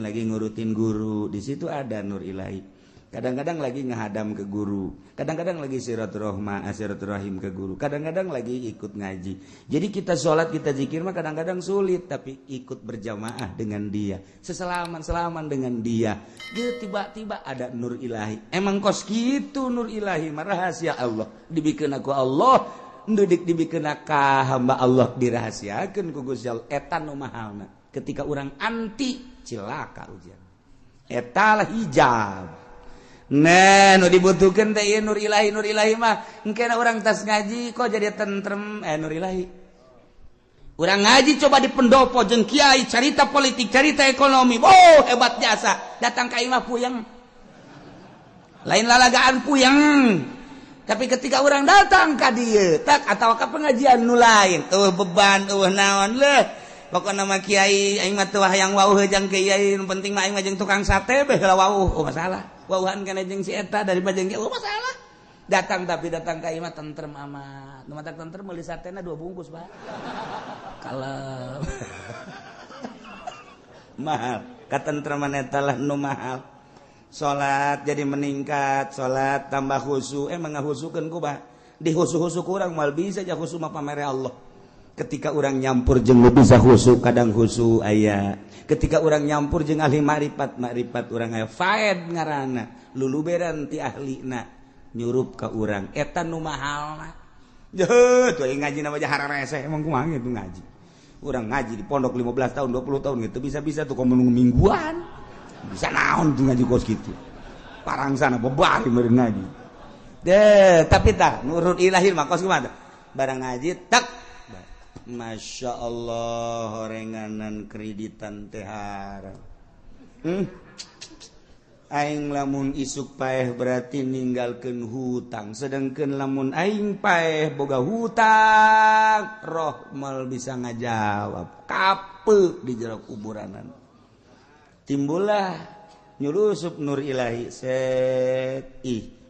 Speaker 1: guru di situ ada Nur Ilahi kadang-kadang lagi ngehadam ke guru kadang-kadang lagi silaturahim ke guru kadang-kadang lagi ikut ngaji jadi kita sholat kita zikir mah kadang-kadang sulit tapi ikut berjamaah dengan dia seselaman dengan dia tiba-tiba ada Nur Ilahi emang kos gitu Nur Ilahi mah rahasia Allah dibikeun aku Allah ndudik dibikeun ka hamba Allah dirahasiakeun ku Gusti Allah eta nu mahalna ketika urang anti cilaka ujian eta lah hijab nah nu dibutuhkeun teh nur ilahi mah engkena urang tas ngaji kok jadi tentrem nur ilahi urang ngaji coba di pendopo jeung kiai carita politik carita ekonomi hebat jasa datang ka imah puyeng lain lalagaan puyeng tapi ketika orang datang ka dieu tak atawa ka pengajian nu lain beban naon leh pokona mah kiai aing mah teu hayang wauh jeung kiai nu penting mah aing mah jeung tukang sate beh heula wauh masalah wauhan kana jeung si eta daripada jeung kiai masalah datang ka imah tentrem amat nu matak tentrem meuli satena 2 bungkus Pak kalem mahal katentreman eta lah nu mahal salat jadi meningkat, salat tambah khusyuk, emang ngahusukeun kubah di khusyuk kurang mal bisa aja khusyuk mah pamere Allah. Ketika orang nyampur jeung nu bisa khusyuk kadang khusyuk aya. Ketika orang nyampur jeung ahli makrifat urang aya faed ngaranna luluberan ti ahlina nyurup ka urang eta nu mahalna. Jeuh tuh ngaji nama jahara rese emang kumaha gitu ngaji. Urang ngaji di pondok 15 tahun 20 tahun gitu bisa-bisa tuh komo mingguan. Bisa naon tuh ngaji kos gitu. Parang sana bebari meureun ngaji. Tapi tak nurut ilahi mah kos kumaha barang ngaji tak Masya Allah horenganan kreditan tehara aing lamun isuk paeh berarti ninggalkeun hutang sedangkeun lamun aing paeh boga hutang roh mal bisa ngajawab kape di jero kuburanan timbullah nyulusup nur ilahi set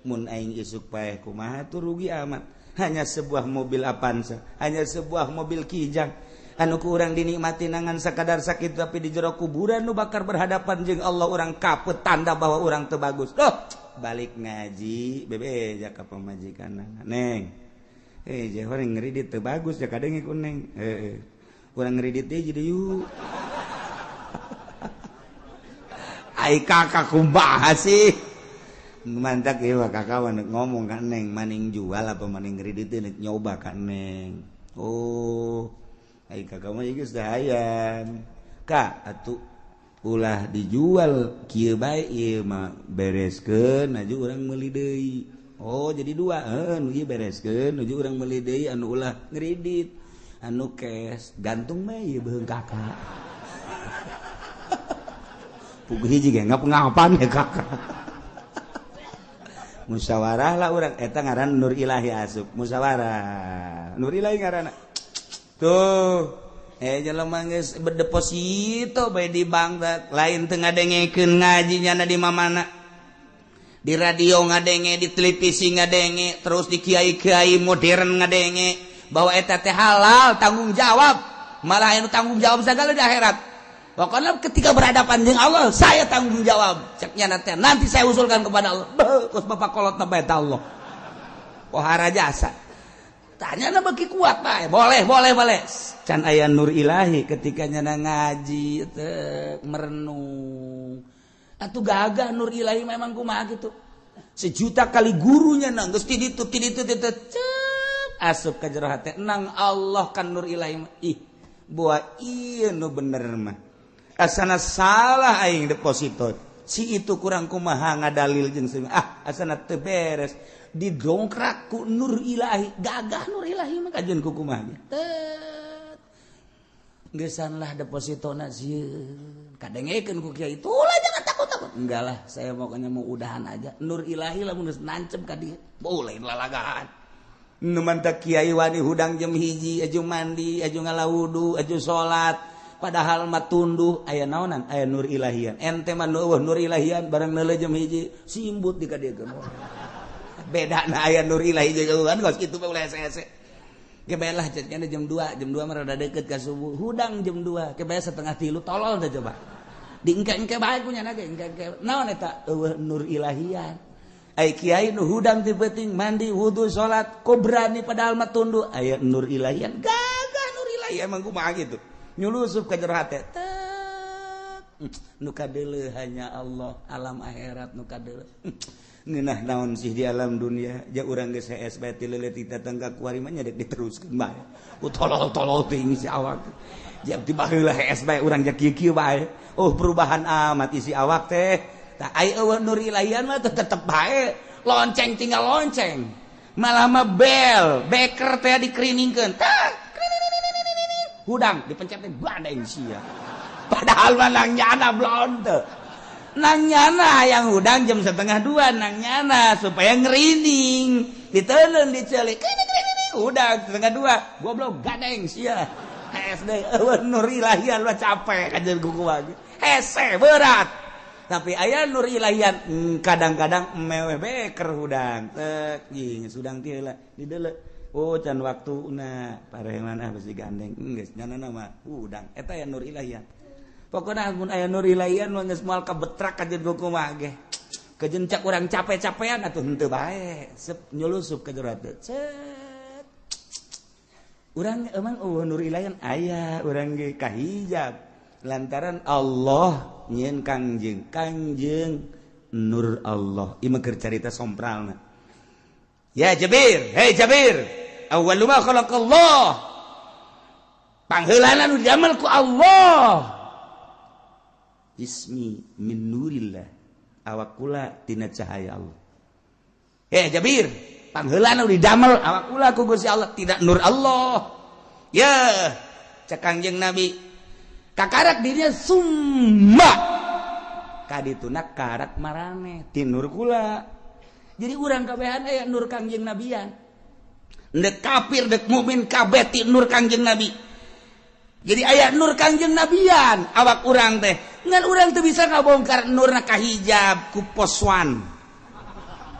Speaker 1: mun aing isuk paeh kumaha tuh rugi amat. Hanya sebuah mobil Avanza, hanya sebuah mobil Kijang anu ku urang dinikmati nangan sakadar sakit tapi di jero kuburan nu bakar berhadapan jeung Allah urang kaput tanda bahwa urang teu bagus. Doh, balik ngaji bebe ja ka pamajikanna. Neng. Jah urang ngridit teu bagus ja kadenge ku Neng. Urang ngridit teh jadi yuk. Ai kakak kumaha sih? Mantak ya kakak ngomong kan Neng maning jual apa maning kredit nyoba kan Neng. Oh ay kakak mah geus dahayan Kak atuh ulah dijual kieu bae ieu mah bereskeun aju urang meuli deui. Oh jadi dua nu ieu bereskeun aju urang meuli deui anu ulah kredit anu cash gantung mah ieu beung kakak. Puguh hiji ge ngap-ngapan ya kakak. Musyawarah lah orang eta ngaran Nur Ilahi asup musyawarah Nur Ilahi ngaranna tuh jelema geus berdeposito bae di bank lain teu ngadengekeun ngajinya di mamana di radio ngadenge di televisi ngadenge terus di kiai-kiai modern ngadenge bahwa eta teh halal tanggung jawab malah anu tanggung jawab segala di akhirat. Pokoknya ketika berhadapan dengan Allah, saya tanggung jawab. Ceknya nanti saya usulkan kepada Allah. Terus bapak kolot nabet Allah. Pohara jasa. Tanya na bagi kuat pak. Boleh. Can aya Nur Ilahi ketika nyana ngaji, merenung. Atuh gagah Nur Ilahi memang kumaha gitu. Sejuta kali gurunya nang geus tiditu asup ka jero hate. Nang Allah kan Nur Ilahi mah. Buah ieu nu bener mah. Asana salah aing deposito si itu kurang kumaha ngadalil jeung asana teu beres didongkrak ku Nur Ilahi gagah Nur Ilahi mah kajeun ku kumaha gesanlah depositona sieun kadengekeun ku kiai tulah jangan takut enggak lah saya pokoknya mau udahan aja Nur Ilahi lamun geus nancep ka dieu boleh lalagahan nu mantap kiai wani hudang jam hiji aju mandi aju ngalawudu aju salat padahal mah tunduh aya naonan aya Nur Ilahian ente mah Nur Ilahian barang neuleuh jam hiji simbut di ka dieu bedana aya Nur Ilahi jauhan geus kitu mah ulah hese-hese ge bae lah cenah jam 2 mah rada deukeut ka subuh hudang jam 2 ke bae 2:30 tolol da coba diengke-engke bae kunya na ge engke naon eta Nur Ilahian ai kiai nu hudang teu penting mandi wudu salat ko berani padahal mah tunduh aya Nur Ilahian gagah Nur Ilahian emang kumaha gitu nyulusup ka jero hate nu kadeuleu hanya Allah alam akhirat nu kadeuleu ngeunah naon sih di alam dunia ja urang geus hees bae ti leuleut tetangga kuari mah nya dek diteruskeun bae tolol-tolol teuing si awak ja ti baheula hees bae urang ja kieu-kieu bae perubahan amat isi awak teh tah ai eueuh Nur Ilahian mah tetep bae lonceng tinggal lonceng malah mah bel beker teh dikeriningkeun tah hudang dipencet teh badeng sia padahal mah nang nyana blonte nang nyana yang hudang jam 1:30 nang nyana supaya ngerining diteuleun dicelik hudang 1:30 goblok gadeng sia SD Nur Ilahian mah capek kajeun kuku lagi hese berat tapi aya Nur Ilahian kadang-kadang meweh beker hudang teh sudang teh lah di deuleu oh can waktuna pareman geus digandeng geus nyanana mah udang eta ya Nur Ilahian pokona mun aya Nur Ilahian mah geus moal kabetrak ka jeung kumaha ge kejencak orang capek-capean atuh henteu bae nyulusup ke jero teh urang emang nur ilayan aya urang ge kahijab lantaran Allah nyieun kangjeng nur Allah ieu mah keur carita sompralna ya Jabir hei Jabir awwalu ma khalaqallah pangheulana nu diamel ku Allah ismi min nurillah awak kula tina cahaya Allah. Jabir, pangheulana didamel awak kula ku Gusti Allah tidak nur Allah. Ya, cek Kangjeng Nabi. Kakarak dirinya summa. Kadituna karak marane ti nur kula. Jadi urang kabehan aya nur Kangjeng Nabian. Dek kafir dek mukmin kabeh ti nur Kangjeng Nabi. Jadi aya nur Kangjeng Nabian awak urang teh ngan urang teh bisa ngabongkar nurna kahijab ku poswan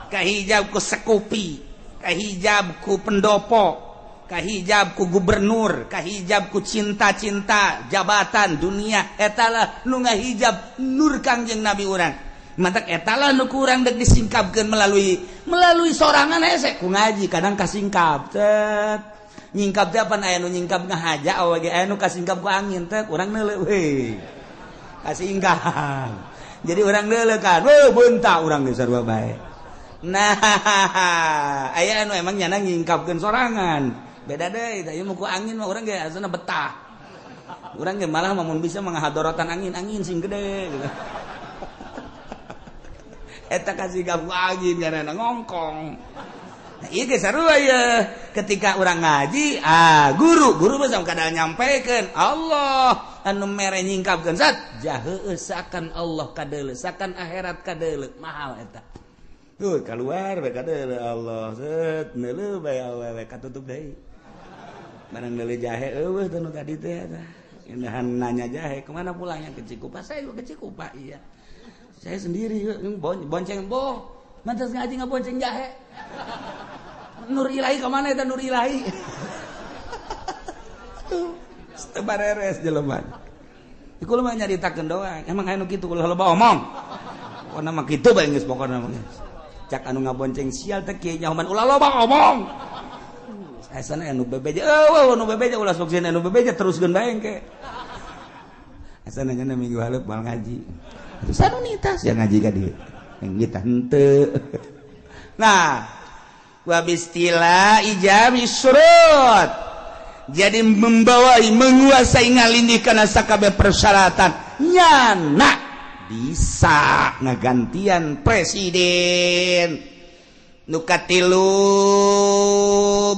Speaker 1: kahijab ku sekupi kahijab ku pendopo kahijab ku gubernur kahijab ku cinta-cinta jabatan dunia etalah nu ngahijab nur Kangjeng Nabi urang matak etalah nu ku urang dek disingkapkeun melalui sorangan hese ku ngaji kadang kasingkap tet nyingkap teh apa aya nu nyingkap ngahaja awe ge aya nu kasingkap ku angin teh urang neuleuh we kasingkap jadi urang neuleuh kan beunta urang ge sarua bae nah aya anu emang nyana nyingkapkeun sorangan beda deui tah ieu mah ku angin mah urang ge asana betah urang ge malah mun bisa mangahadorotan angin sing gede gitu eta kasingkap ku angin karena ngongkong. Iya ge sarua ya ketika orang ngaji guru mah kadang nyampaikeun Allah anu mere nyingkapkeun zat jaheueusakan Allah kadeuleu sakan akhirat kadeuleu mahal eta keluar bae kadeuleu Allah set neuleuh bae awewe katutup deui barang neuleuh jahe eueuh teh nu tadi teh eta indahan nanya jahe kemana pulangnya ke Cikupa saya ke Cikupa iya saya sendiri bonceng mantas ngaji ngabonceng jahe nur ilahi kemana itu nur ilahi tebareres jelema iku mah nyaritakeun doang emang anu kitu kulo loba omong pokona mah kitu bae geus pokona mah cak anu ngabonceng sial teh kieu nyahoman ulah loba omong asana anu bebeja anu bebeja ulah sok sieun anu bebeja teruskeun bae engke asana nya minggu haleup moal ngaji terus anu nitas ya ngaji ka dieu ngita henteu nah wabistilah ijabi surut jadi membawai menguasai ngalindih kana sakabeh persyaratan nyana bisa ngagantian presiden nu katilu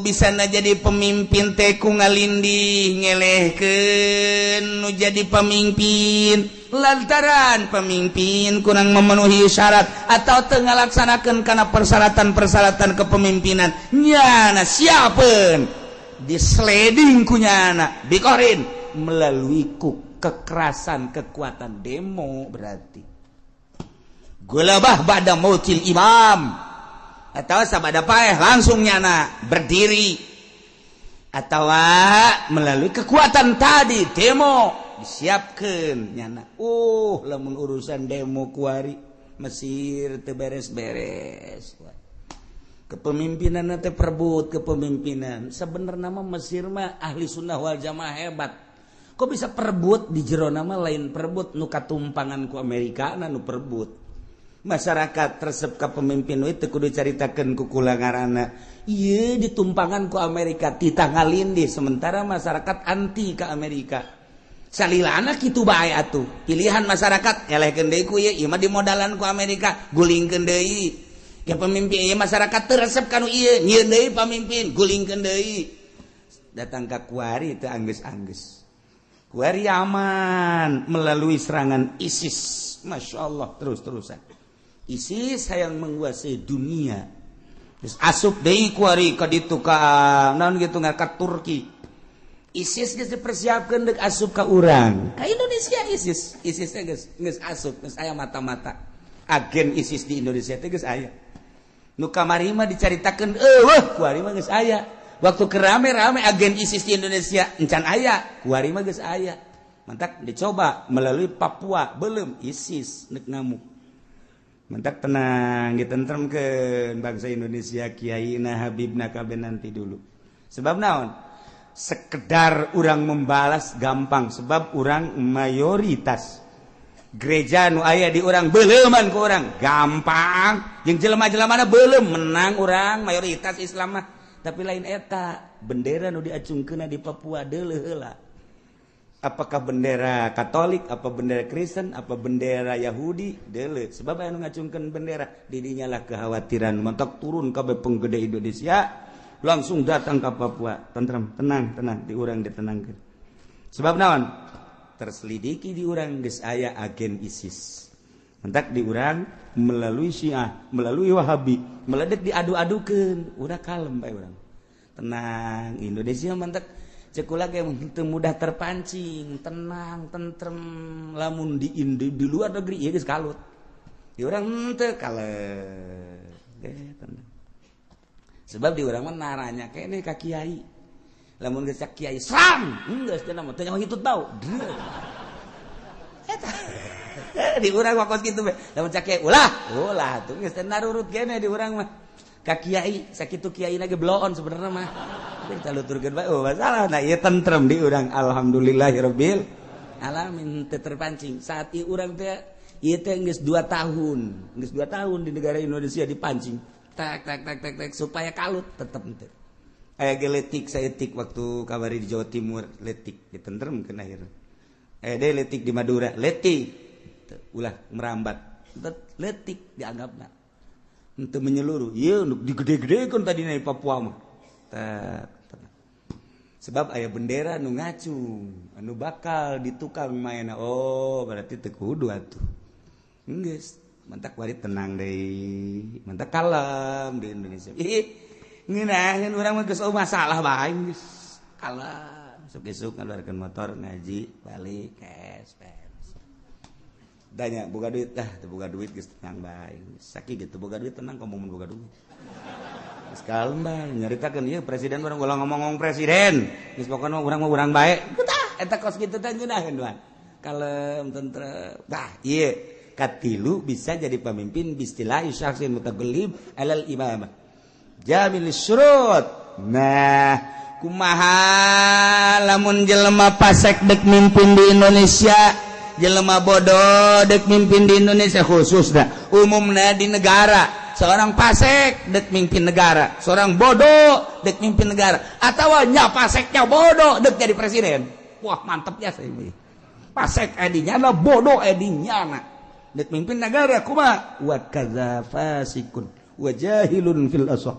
Speaker 1: bisa jadi pemimpin teh ku ngalindih ngelehkeun nu jadi pemimpin lantaran pemimpin kurang memenuhi syarat atau teu ngalaksanakeun kana persyaratan-persyaratan kepemimpinan nyana siapeun disleding ku nyana bikorin melalui kekerasan kekuatan demo berarti gulabah ba'da mautil imam atau sabada paeh langsung nyana berdiri atau melalui kekuatan tadi demo disiapkeun nyana lamun urusan demo kuari Mesir teu beres-beres kepemimpinan teh perebut kepemimpinan sebenarnya mah Mesir mah ahli sunnah wal jamaah hebat kok bisa perebut di jero nama lain perebut nu katumpangan ku Amerika nu perebut masyarakat resep ka pemimpin itu kudu caritakeun ku kula ngaranna ieu ditumpangan ku Amerika titangalindih sementara masyarakat anti ka Amerika salilana kitu bae atuh pilihan masyarakat elehkeun deui ku ieu mah dimodalan ku Amerika gulingkeun deui ya pemimpin ieu masyarakat teu resep kanu ieu nyieun deui pamimpin gulingkeun deui datang ka kuari teu anggeus-anggeus kuari aman melalui serangan ISIS masyaallah terus-terusan ISIS hayang menguasai dunia terus asup deui kuari ka ditu ka naon kitu ka Turki ISIS geus dipersiapkeun deuk asup ka urang. Ka Indonesia ISIS teh geus asup, geus aya mata-mata. Agen ISIS di Indonesia teh geus aya. Nu kamari mah dicaritakeun eueuh, kuari mah geus aya. Waktu kerame-rame agen ISIS di Indonesia encan aya, kuari mah geus aya. Mantak dicoba melalui Papua, belum ISIS neuk ngamuk. mentak tenang ditentremkeun bangsa Indonesia kiaina habibna kabeh nanti dulu sebab naon sekedar orang membalas gampang sebab orang mayoritas gereja nu aya di orang beleuman ku orang gampang jeung jelema-jelemana belum menang orang mayoritas Islam mah tapi lain eta bendera nu diacungkeunna di Papua deuleuh heula apakah bendera Katolik apa bendera Kristen apa bendera Yahudi deuleuh sebab aya nu ngacungkeun bendera di dinya lah kekhawatiran mentok turun kabeh penggede Indonesia langsung datang ke Papua tenang di urang ditenangkeun sebab naon terselidiki di urang geus aya agen ISIS mentak di urang melalui Syiah melalui Wahabi meledek diadu-adukeun udah kalem bae urang tenang Indonesia mentak cek ulah ge teu mudah terpancing tenang tentrem lamun di luar negeri ieu geus kalut di urang teu kalem tenang sebab di urang mah naranya kene ka kiai lamun geus kiai serang geus teh mah teu nyawa hitut tau eta di urang wakos kitu we lamun cak kiai ulah tuh geus teh narurut kene di urang mah ka kiai sakitu kiaina ge bloon sebenarnya mah kita luturkeun bae masalah nah ieu tentrem di urang alhamdulillahirabbil alamin teu terpancing saat ieu urang teh ieu teh geus 2 tahun di negara Indonesia dipancing tak supaya kalut tetap ente aya ge letik saeutik waktu kabari di Jawa Timur letik ditentremkeun akhirna aya deui letik di Madura letik ulah merambat letik dianggapna henteu menyeluruh ieu nu digede-gedekeun tadina di Papua mah sebab aya bendera nu ngacung anu bakal ditukar maena oh berarti teu kudu atuh geus mantak warit tenang deh mantak kalem di Indonesia ngeunaheun urang mah geus masalah bae geus kalem sok-sok ngaluarkeun motor ngaji balik kes danya boga duit teu boga duit geus tenang bae sakitu gitu boga duit tenang ngomong boga duit geus kalem bae nyaritakeun ieu presiden urang ulah ngomong presiden geus pokona urang mah urang bae eta kos kitu teh ngeunaheun doang kalem tentrem ieu katilu bisa jadi pemimpin bistilah syaksin mutagallib alal imamah jamil syurut nah kumaha lamun jelema pasek dek mimpin di Indonesia jelema bodoh dek mimpin di Indonesia khususna umumna di negara seorang pasek dek mimpin negara seorang bodoh dek mimpin negara atawa nya paseknya bodoh dek jadi presiden wah mantepnya saya ini pasek edinya na bodoh edinya na dek mimpin negara kumaha wa kadza fasikun wa jahilun fil asaq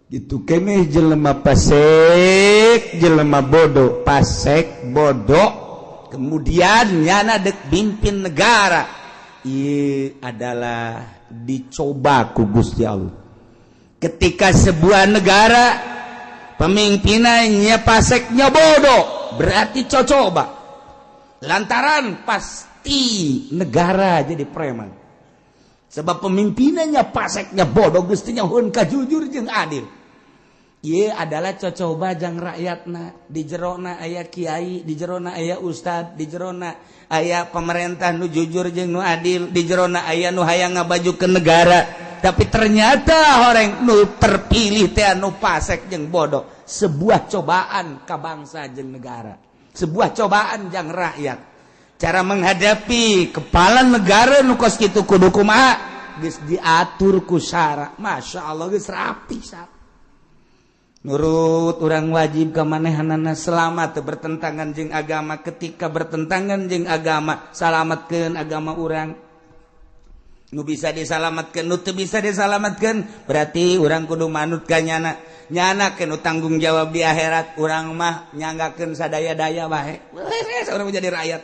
Speaker 1: gitu keneh jelema pasek jelema bodoh pasek bodoh kemudian nyana dek mimpin negara ieu adalah dicoba ku Gusti Allah ketika sebuah negara pemimpinannya paseknya bodoh berarti coba lantaran pasti negara jadi preman sebab pemimpinannya paseknya bodoh gustinya hun kajujur jeung adil ieu adalah cocoba jang rakyatna di jerona aya kiai di jerona aya ustad di jerona aya pemerintah nu jujur jeung nu adil di jerona aya nu hayang ngabajukeun negara tapi ternyata orang nu terpilih teh anu pasek jeung bodoh sebuah cobaan ka bangsa jeung negara sebuah cobaan jang rakyat cara menghadapi kepala negara nu kos kitu kudu kumaha geus diatur ku syara masyaallah geus rapi sak nurut urang wajib ka manehanana selamat bertentangan jeung agama ketika bertentangan jeung agama salamatkeun agama urang nu bisa disalamatkeun nu teu bisa disalamatkeun berarti urang kudu manut ka nyana keun tanggung jawab di akhirat urang mah nyanggakeun sadaya-daya bae urang jadi rakyat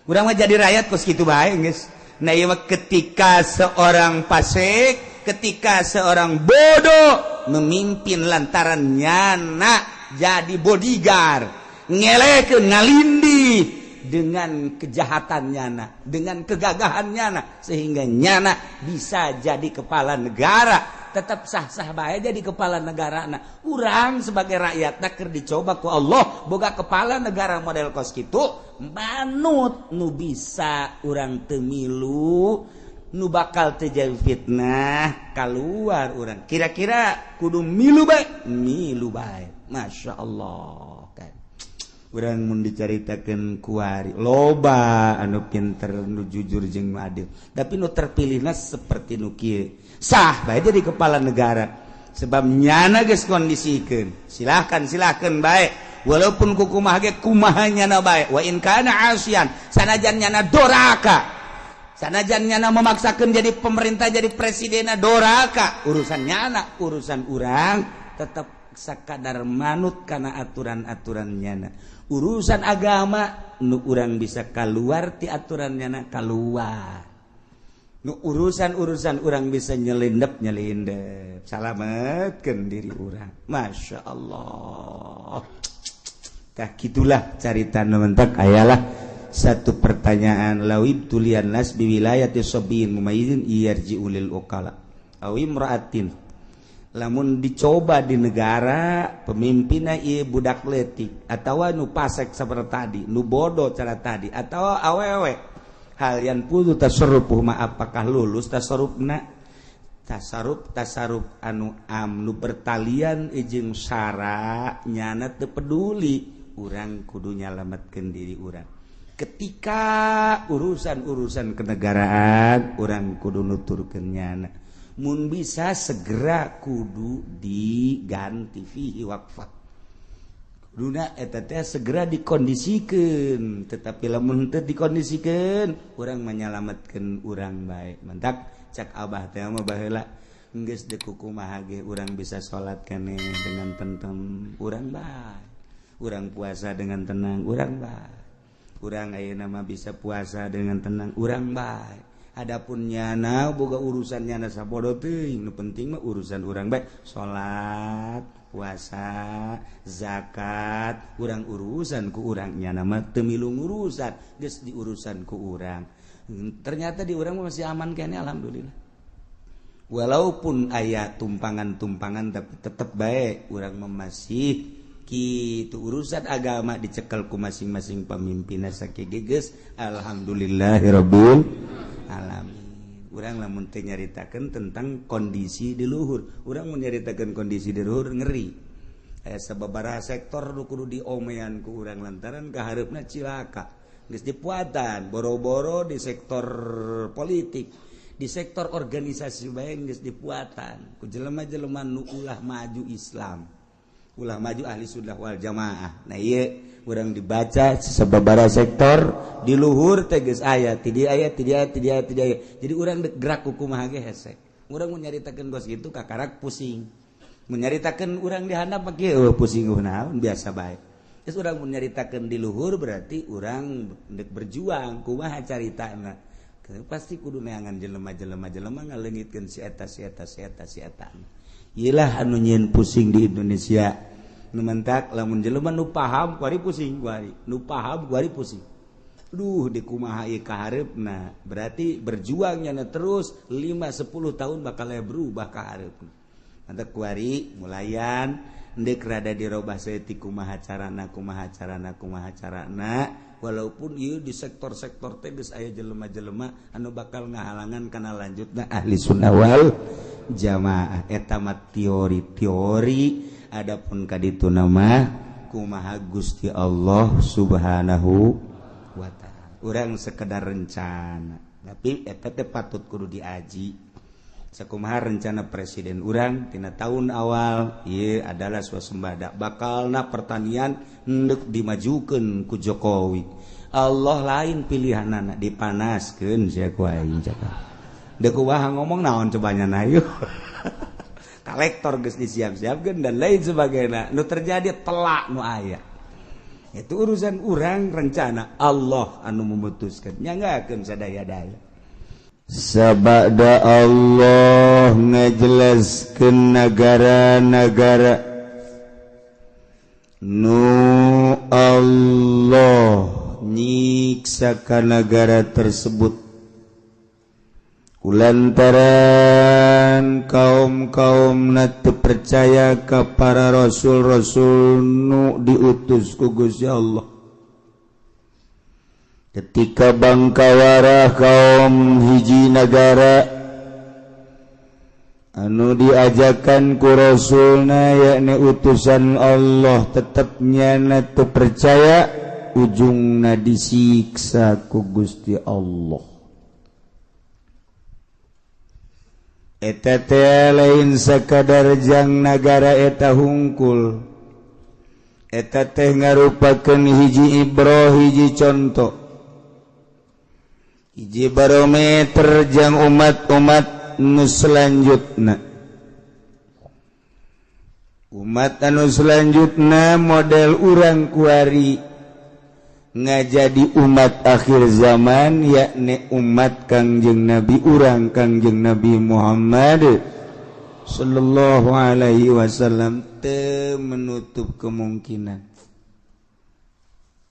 Speaker 1: urang mah jadi rakyat kos kitu bae geus nah ieu ketika seorang fasik ketika seorang bodoh memimpin lantaran nyana jadi bodyguard ngelekeun ngalindi dengan kejahatan nyana dengan kegagahan nyana sehingga nyana bisa jadi kepala negara tetap sah-sah bae jadi kepala negara nah urang sebagai rakyat keur dicoba ku Allah boga kepala negara model kos kitu manut nu bisa urang teu milu nu bakal terjadi fitnah keluar orang kira-kira kudu milu baik Masya Allah kan orang mun dicaritakeun kuari loba anu pinter nu jujur jeung nu adil tapi nu terpilihna seperti nu kieu sah bae jadi kepala negara sebab nyana geus kondisikeun silahkan baik walaupun kukumaha ge kumaha nyana bae wa in kana asian sanajan nyana doraka sanajan nyana memaksakeun jadi pemerintah jadi presiden doraka urusan nyana urusan urang tetap sakadar manut kana aturan-aturan nyana urusan agama nu urang bisa keluar ti aturan nyana keluar nu urusan urang bisa nyelindep salametkeun diri urang Masya Allah tah kitulah carita nu mentek ayalah satu pertanyaan lawib tulian nas biwilayati sabiin mumayyizin yarji'u lil uqala aw imra'atin lamun dicoba di negara pemimpinna ieu budak leutik atawa nu pasek saperti tadi nu bodoh cara tadi atawa awewe hal yang putu tasarruf apakah lulus tasarrufna tasarruf anu nu bertalian jeung syara nyana teu peduli urang kudu nyalametkeun diri urang ketika urusan kenegaraan urang kudu nuturkeun nyana mun bisa segera kudu diganti fihi waqfah kuduna eta teh segera dikondisikeun tetapi lamun teu dikondisikeun urang menyalametkeun urang bae mentak cak abah teh mah baheula geus deuk kumaha ge urang bisa salat keneh dengan tentrem urang bae urang puasa dengan tenang urang bae urang ayeuna mah bisa puasa dengan tenang urang bae adapun nyana boga urusan nyana sabodo teuing nu penting mah urusan urang bae salat puasa zakat urang urusan ku urang nyana mah teu milu urusan geus diurusan ku urang ternyata di urang masih aman keneh alhamdulillah walaupun aya tumpangan-tumpangan tapi tetep bae urang mah masih kitu urusan agama dicekel ku masing-masing pemimpinna sakege geus alhamdulillahirabbil alamin urang lamun teu nyaritakeun tentang kondisi di luhur urang mun nyaritakeun kondisi di luhur ngeri aya sababaraha sektor nu kudu diomean ku urang lantaran kahareupna cilaka geus dipuatan boro-boro di sektor politik di sektor organisasi bae geus dipuatan ku jelema-jelema nu ulah maju Islam ulah maju ahli sunnah wal jamaah nah ieu urang dibaca sababaraha sektor di luhur teh geus aya ti dieu aya jadi urang gerak kumaha ge hese urang mun nyaritakeun gos kitu kakarak pusing mun nyaritakeun urang di handap mah kieu pusing naon biasa bae geus urang mun nyaritakeun di luhur berarti urang deuk berjuang kumaha caritana pasti kudu neangan jelema-jelema ngaleungitkeun si eta iyalah anu nyieun pusing di Indonesia nu mentak lamun jelema nu paham kuari pusing kuari nu paham kuari pusing duh di kumaha ieu kahareupna berarti berjuangnya terus 5-10 tahun bakal berubah kahareupna mantap kuari mulayan endek rada dirobah saeutik kumaha carana walaupun ieu di sektor-sektor teh geus aya jelema-jelema anu bakal ngahalangan kana lanjutna ahli sunnah wal jamaah eta mah teori adapun kaditu nama kumaha Gusti Allah Subhanahu wa taala urang sekedar rencana tapi eta teh patut kudu diaji sakumaha rencana presiden urang tina tahun awal ieu adalah swasembada bakalna pertanian hendak dimajukeun ku Jokowi Allah lain pilihanana dipanaskeun sia ku aing cakap deuk wah ngomong naon cobanya ayo kolektor geus disiap-siapkeun dan lain sebagainya nu terjadi telak nu aya itu urusan urang rencana Allah anu memutuskeun nyanggakeun sadaya-daya sabada Allah ngajelaskeun negara-negara nu Allah nyiksa ka negara tersebut kulantaran kaum-kaum teu percaya ka para rasul-rasul nu diutus ku Gusti Allah
Speaker 2: ketika bangkawarah kaum hiji negara anu diajakan ku rasulna yakni utusan Allah tetep nyana teu percaya ujungna disiksa ku Gusti Allah. Eta teh lain sakadar jang nagara eta hungkul, eta teh ngarupakeun hiji ibrah hiji contoh, hiji barometer jang umat-umat nu selanjutna. Umat anu selanjutna model urang kuari ngajadi umat akhir zaman yakni umat Kangjeng Nabi urang Kangjeng Nabi Muhammad sallallahu alaihi wasallam teu menutup kemungkinan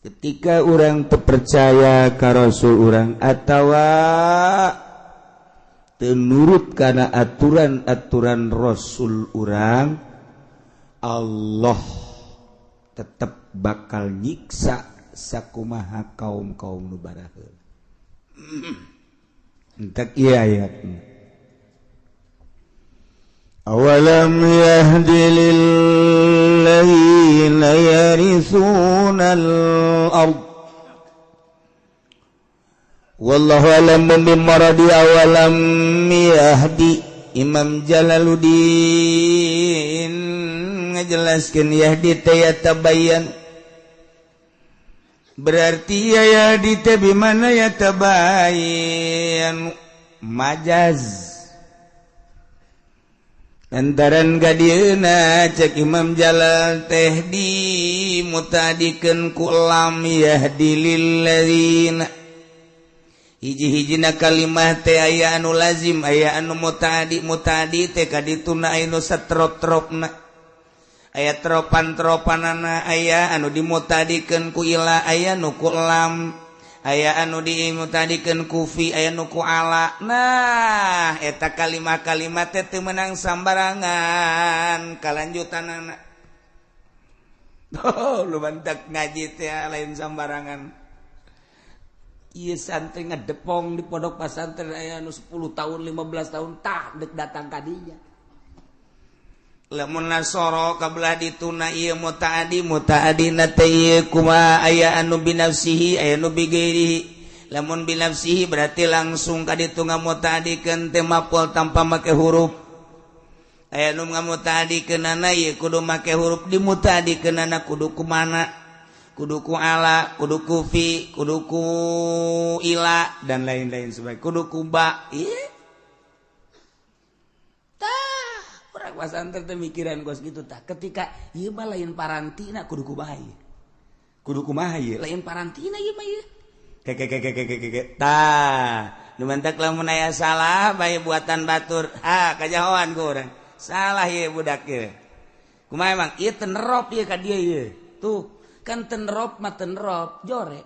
Speaker 2: ketika urang teu percaya ka rasul urang atawa teu nurut kana aturan-aturan rasul urang, Allah tetap bakal nyiksa sakumaha kaum-kaum nu baraheun. Entek ieu ayatna. Awalam yahdi lil ladzina yaritsunal ard wallahu alam bimaradi awalam yahdi Imam Jalaluddin ngajelaskeun yahdi teh tabayyan berarti ya di tebi mana ya tabayan majaz antaran gadieuna cek Imam Jalal teh di mutadikeun ku lam yahdi lil ladzina hiji-hijina kalimah teh aya anu lazim aya anu mutadi teh kadituna anu satrop-tropna aya tropan-tropanana aya anu dimutadikeun ku ila aya nu ku lam aya anu dimutadikeun ku fi aya nu ku ala. Nah eta kalimat-kalimat teh teu meunang sambarangan kalanjutanana. Oh lu bantak ngaji teh lain sambarangan. Ieu santri ngadepong di pondok pasantren aya anu 10 tahun 15 tahun tah deuk datang ka dinya. Lamun nasoro kabelah dituna ieu mutaadina teh ieu kumaha aya anu binafsihi aya anu bigairihi. Lamun binafsihi berarti langsung ka ditu ngamutaadikeun teh maf'ul tanpa make huruf. Aya anu ngamutaadikeunana ieu kudu make huruf dimutaadikeunana kudu kumana? Kudu ku ala, kudu ku fi, kudu ku ila dan lain-lain sebagainya. Kudu ku ba. Ieu pasantren teh mikiran gos gitu tah ketika ieu mah lain parantina kudu kumaha ieu kudu kumaha ieu lain parantina ieu mah ieu tah nu mantak lamun aya salah bae buatan batur kajahoan ku urang salah ieu budak ieu kumaha emang ieu teu nerop ieu ka dieu ieu tuh kan teu nerop mah teu nerop jore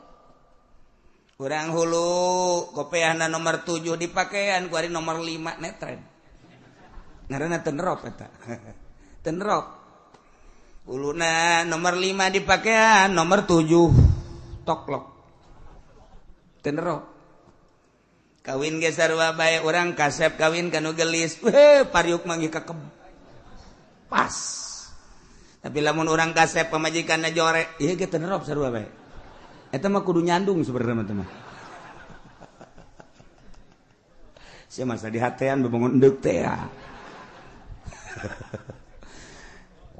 Speaker 2: urang hulu kopeahna nomor 7 dipakean ku ari nomor 5 netren ngaranna tenerop eta. Tenerop. Uluna nomor 5 dipakean, nomor 7 toklok. Tenerop. Kawin ge sarua bae urang kasep kawin kanu gelis. Pariuk manggi kakeb. Pas. Tapi lamun urang kasep pamajikanna jore, ieu ge tenerop sarua bae. Eta mah kudu nyandung sebenarnya teh mah. Sia masa di hatean bebangun endeup teh ya.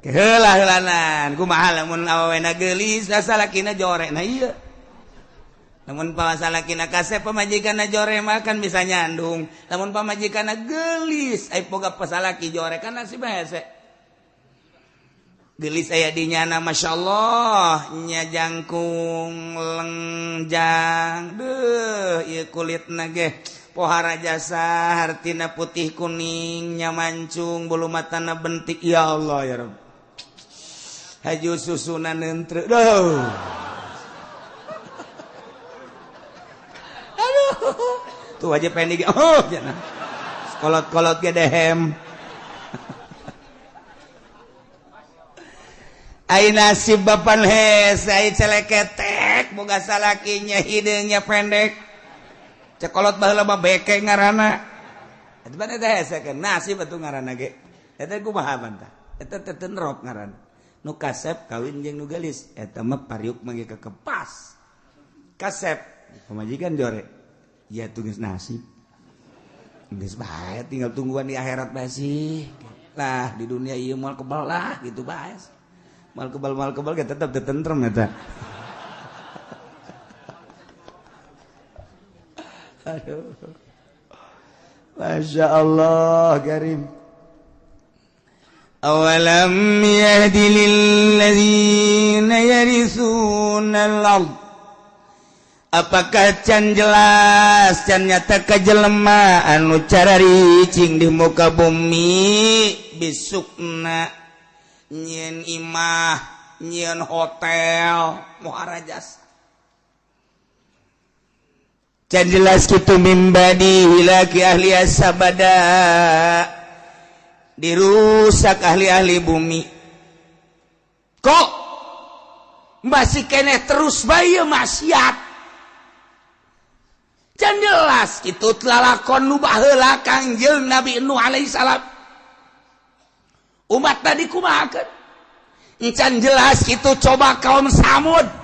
Speaker 2: Heula-heulanan kumaha lamun awawena geulis asa lakina jore nah ieu lamun pasalakina kasep pamajikanna jore mah kan bisa nyandung lamun pamajikanna geulis ai boga pasalaki jore kan nasib hese geulis aya dinyana masyaallah nya jangkung lengjang deuh ieu kulitna ge pohara jasa hartina putih kuning nyamancung bulu matana bentik ya Allah ya Rabb haju susuna neuntreu aduh tuh aja pengen oh jangan kolot-kolot ge dehem ai nasib bapan hese ai celeketek pesek boga salakinya hidungnya pendek cekolot baheula mah beke ngaranna eta mah teh hese kan nasib atuh ngaranna ge eta kumaha bantah eta teh tenrok ngaranna nu kasep kawin jeung nu gelis eta mah pariuk mah kekepas kasep pamajikan jore ya tugas nasib geus bae tinggal tungguan di akhirat bae sih lah di dunia ieu moal kebal lah gitu bae mal kebal ge tetep teu tentrem eta aduh Masya Allah karim awalam yahdi lilladzina yarithuna al-ard apakah can jelas can nyata ka jelema anu cara ricing di muka bumi bisukna nyieun imah nyieun hotel muharajas can jelas kitu mimbadi hilaki ahli asabada dirusak ahli-ahli bumi kok masih keneh terus bae maksiat can jelas kitu lalakon nu baheula Kangjeng Nabi Nuh alaihi salam umat tadi kumahakeun can jelas kitu coba kaum Samud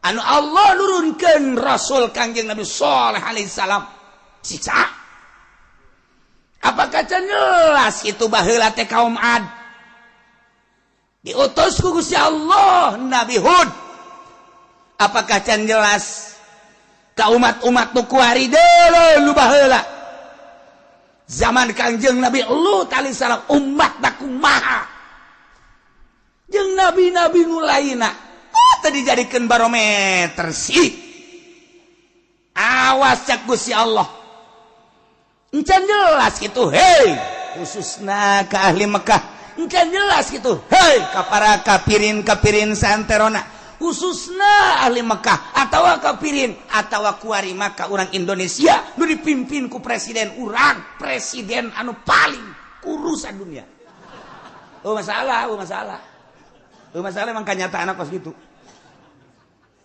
Speaker 2: anu Allah nurunkeun Rasul Kangjeng Nabi Shalih alaihi salam siksa apakah can jelas kitu baheula teh kaum Ad diutus ku Gusti Allah Nabi Hud apakah can jelas ka umat-umat nu kuari deuleu nu baheula zaman Kangjeng Nabi Lut alaihi salam umat da kumaha jeung nabi-nabi nu lainna tadi dijadikeun barometer sih awas cak Gusti Allah encan jelas gitu hei khususna ka ahli Mekah encan jelas gitu hei ka para kapirin santerona khususna ahli Mekah atawa kapirin atawa kuari maka orang Indonesia nu dipimpin ku presiden anu paling kurusan dunia masalah emang kenyataan kos gitu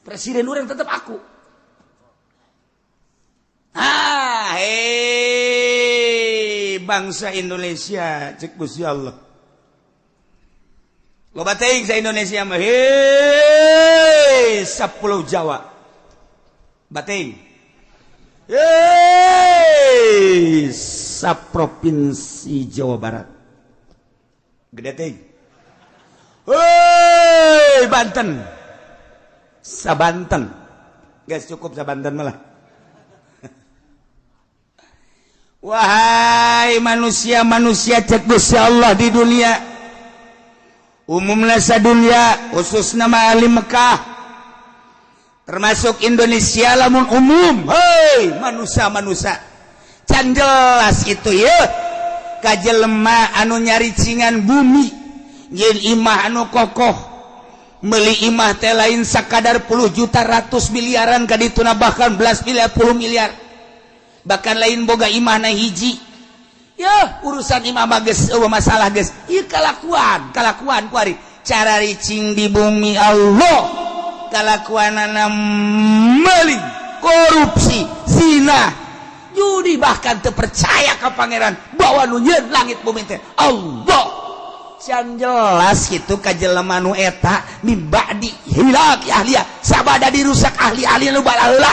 Speaker 2: presiden orang tetap aku hei bangsa Indonesia cek Gusti Allah loba teuing sa Indonesia mah hei 10 Jawa bating hei saprovinsi Jawa Barat gede teuing hei Banten Sabanten guys cukup Sabanten malah wahai manusia cek Gusti Allah di dunia umumna sadunya khusus nama ahli Mekah termasuk Indonesia lamun umum hei manusia can jelas itu ya kajelema anu nyari cingan bumi nyeun imah anu kokoh meuli imah teh lain sakadar puluh juta ratus miliaran ka dituna bahkan belas miliar 10 miliar bahkan lain boga imah na hiji ya urusan imah mah geus masalah geus ieu kalakuan kuari cara ricing di bumi Allah kalakuanana meuli korupsi zina judi bahkan teu percaya ka pangeran bahwa nu nyieun langit bumi teh Allah can jelas gitu ka jelema nu eta mibadi hilak ahliya sabada dirusak ahli-ahli nu balaheula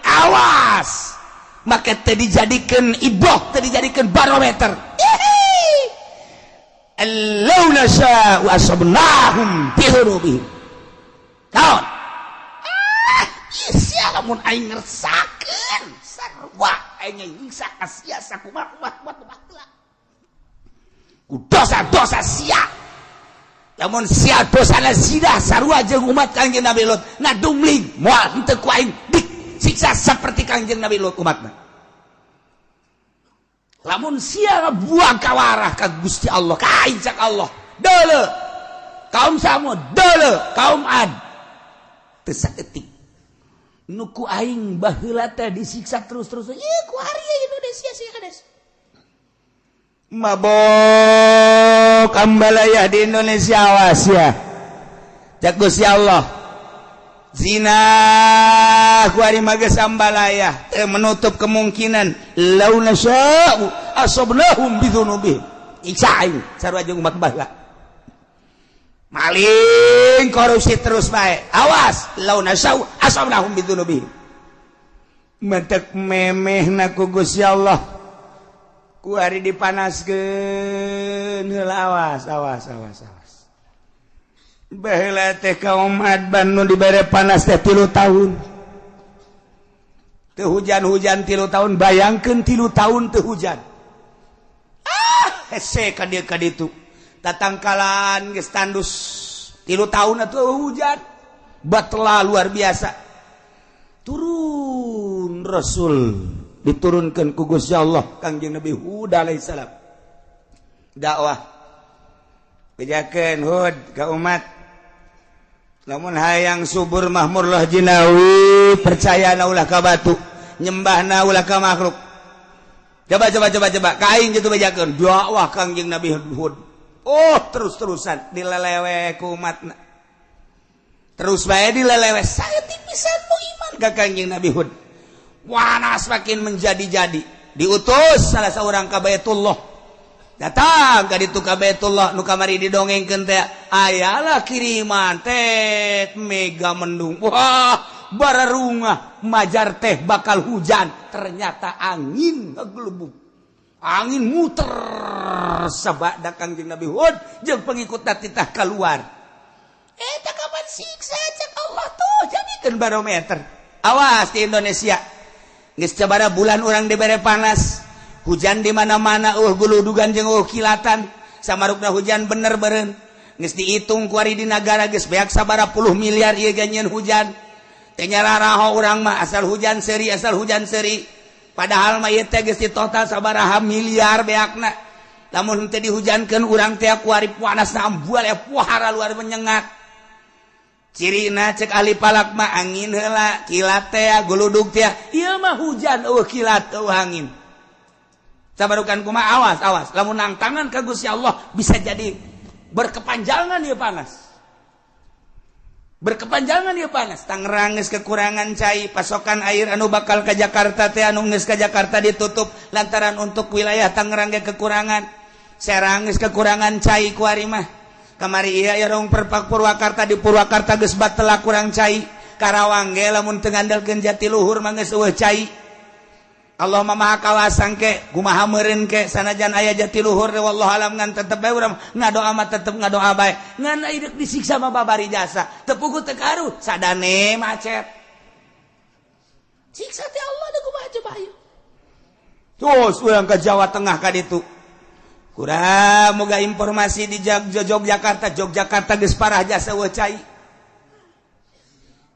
Speaker 2: awas maka teu dijadikeun iboh teu dijadikeun barometer allau nasa'u asabnahum bihurubihim naon sia lamun aing ngersakeun sarua aing nyiksa ka sia sakumaha dosa-dosa sia lamun sia dosana zina sarua jeung umat Kangjeng Nabi Lut ngadumling moal henteu ku aing disiksa seperti Kangjeng Nabi Lut umatna lamun sia buang kawarah ka Gusti Allah ka aing cak Allah deuleu kaum Samud deuleu kaum Ad teu saeutik nu ku aing baheula teh disiksa terus-terus ieu ku hari Indonesia sia kades mabok ambalaya di Indonesia awas ya cak Gusti Allah zina kuari magesambalaya menutup kemungkinan launa sya'u asabnahum bidzunubihim isaing sarua jeung umat bala maling korupsi terus bae awas launa sya'u asabnahum bidzunubihim mentek memehna ku Gusti Allah kuari dipanaskeun heula awas baheula teh kaum adban nu dibere panas teh 3 tahun teu hujan 3 tahun bayangkeun 3 tahun teu hujan hese ka dieu ka ditu tatangkalan geus tandus 3 tahun atuh hujan batla luar biasa turun rasul diturunkeun ku Gusti Allah Kangjeng Nabi Hud alaihissalam dakwah bejakeun Hud ka umat lamun hayang subur mahmur lah jinawi percaya na ulah ka batu nyembah na ulah ka makhluk coba kaing gitu bejakeun dakwah Kangjeng Nabi Hud terus-terusan dilelewe ku umatna terus bae dilelewe saeutik pisan mu iman ka Kangjeng Nabi Hud wanas makin menjadi-jadi diutus salah seorang ka Baitullah datang ka ditu ka Baitullah nu kamari didongengkeun teh ayalah kiriman teh mega mendung wah bararungah majar teh bakal hujan ternyata angin ngeglebuk angin muter sabada Kangjeng Nabi Hud jeung pengikutna titah keluar eta kapan siksa cek Allah tuh jadikeun barometer awas di Indonesia geus sabaraha bulan urang dibere panas hujan di mana-mana guludugan jeung kilatan samarukna hujan bener beureun geus diitung ku ari di nagara geus beak sabaraha puluh miliar ieu ganyeun hujan teh nyararaho urang mah asal hujan seuri padahal mah ieu teh geus ditotal sabaraha miliar beakna lamun teu dihujankeun urang teh ku ari panasna ambual pohara luar menyengat cirina cek ahli palak mah angin heula kilat teh guludug teh ieu mah hujan kilat angin sabarukan kumaha awas lamun nang tangan ka Gusti Allah bisa jadi berkepanjangan ieu panas Tangerang geus kekurangan cai pasokan air anu bakal ka Jakarta teh anu geus ka Jakarta ditutup lantaran untuk wilayah Tangerang ge kekurangan Serang geus kekurangan cai ku ari mah kamari ieu rong Purwakarta di Purwakarta geus batela kurang cai Karawang ge lamun teu ngandalkeun Jatiluhur mah geus eueuh cai Allah maha kawasan ke kumaha meureun ke sanajan aya Jatiluhur wallahu alam ngan tetep bae urang ngadoa mah tetep ngadoa bae ngan ieu disiksa mah babari jasa teu puguh teu karu sadane macet siksa teh Allah da kumaha coba ayo terus urang ka Jawa Tengah ka ditu kurang moga informasi di Yogyakarta geus parah jasa eueuh cai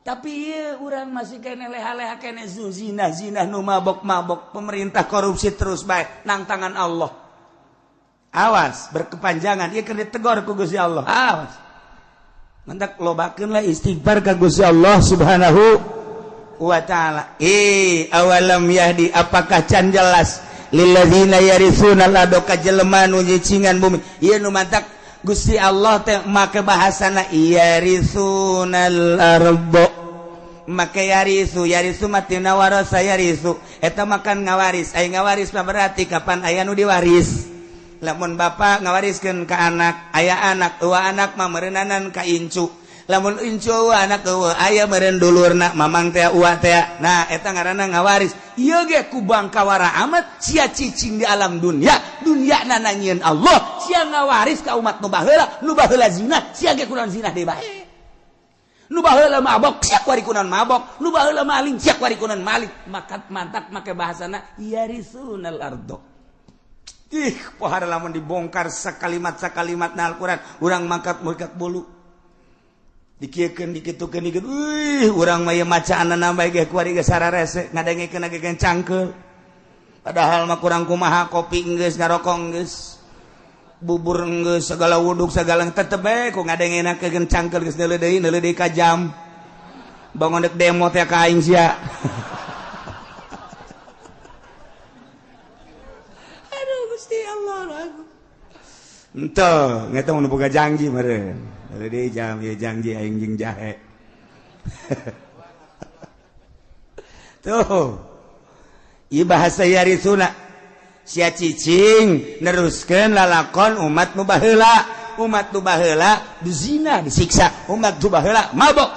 Speaker 2: tapi ieu urang masih kene leha-leha kene zina nu mabok pemerintah korupsi terus bae nang tangan Allah awas berkepanjangan ieu keur ditegor ku Gusti Allah awas mentak lobakeun lah istighfar ka Gusti Allah subhanahu wa taala awalam yahdi apakah can jelas lilladzina yarithuna al-ardo ka jelema nu nyicingan bumi ieu nu mantak Gusti Allah teh make bahasana yarithunal ardo make yarisu matina warasa yarisu eta makan ngawaris aya ngawaris mah berarti kapan aya nu diwaris lamun bapa ngawariskeun ka anak aya anak eueuh anak mah meureunanan ka incu lamun incu eueuh anak eueuh aya meureun dulurna mamang teh uwa teh nah eta ngaranna ngawaris ieu ge ku bangkawara amat sia cicing di alam dunia na nangieun Allah sia ngawaris ka umat nu baheula zina sia ge kunaon zina deui bae nu baheula mabok sia kuari kunaon mabok nu baheula maling sia kuari kunaon maling mantap make bahasana yarisunal ardo pohara lamun dibongkar sakalimat na Al-Qur'an urang mangkat bulu dikiekeun dikitukeun urang mah ieu macaanna bae ge kuari ge sararese ngadengikeun ge cangkeul padahal mah kurang kumaha kopi geus ngarokok geus bubur geus segala wuduk segala tetep bae ku ngadengenakeun cangkeul geus neuleuh deui ka jam bangun dek demo teh ka aing sia aduh Gusti Allah lagu ento ngeta mun boga janji meureun neuleuh deui jam ieu janji aing jeung jahe
Speaker 1: tuh ieu bahasa Yarisuna sia cicing neruskeun lalakon umat nu baheula dizina disiksa umat nu baheula mabok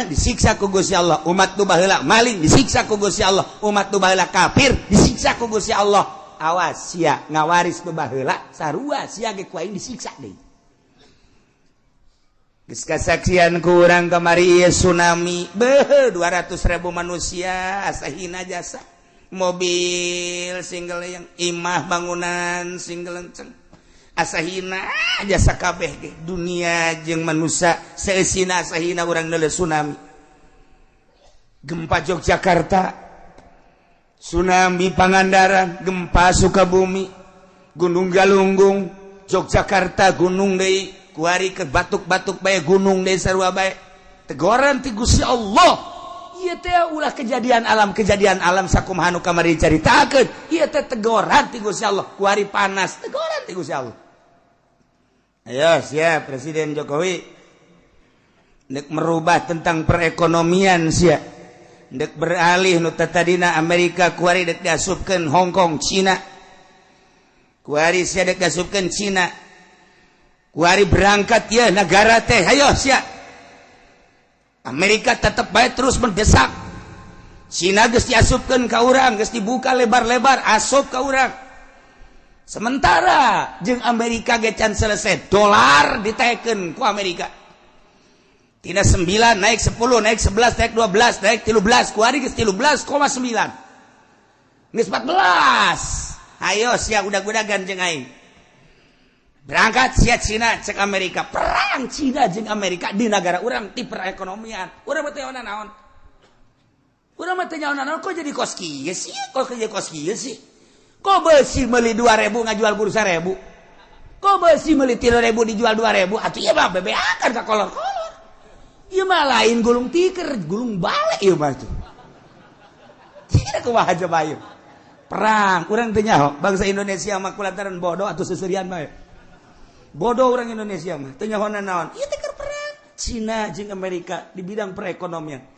Speaker 1: disiksa ku Gusti Allah umat nu baheula maling disiksa ku Gusti Allah umat nu baheula kafir disiksa ku Gusti Allah awas sia ngawaris nu baheula sarua sia ge ku aing disiksa deui geus kasaksian ku urang kamari tsunami 200.000 manusia asahina jasa mobil single yang imah bangunan single lenceng asahina jasa kabeh ge dunia jeung manusia seusina asahina urang neuleuh tsunami gempa Yogyakarta tsunami Pangandaran gempa Sukabumi Gunung Galunggung Yogyakarta gunung deui kuari ke batuk-batuk bae gunung deui sarua bae teguran ti Gusti Allah ieu teh ulah kejadian alam sakumaha nu kamari dicaritakeun ieu teh teguran ti Gusti Allah kuari panas teguran ti Gusti Allah. Ayo sia Presiden Jokowi nek merubah tentang perekonomian sia nek beralih nu tadina Amerika kuari dek diasupkeun Hong Kong Cina kuari sia dek diasupkeun Cina kuari berangkat ya negara teh ayo sia Amerika tetap baik terus mendesak Cina geus diasupkeun ka urang geus dibuka lebar-lebar asup ka urang sementara jeung Amerika ge can selesai dolar ditaekeun ku Amerika tina 9 naik 10 naik 11 naik 12 naik 13 kuari geus 13,9 geus 14 ayo sia udag-udagan jeung aing berangkat sia Cina cek Amerika perang Cina jeung Amerika di negara urang ti perekonomian urang teh naon urang teh naon kok jadi kos kieu sih kok jadi kos kieu sih kok beusi meuli 2.000 ngajual guru 1.000 kok beusi meuli 3.000 dijual 2.000 atuh ieu mah bebeakan ka kolor-kolor ieu mah lain gulung tiker gulung bale ieu mah tuh tidak kumaha coba ieu perang urang teh nyaho bangsa Indonesia mah kulantaran bodoh atuh seserian bae bodoh orang Indonesia mah teu nyahoana naon ieu teh keur perang Cina jeung Amerika di bidang perekonomian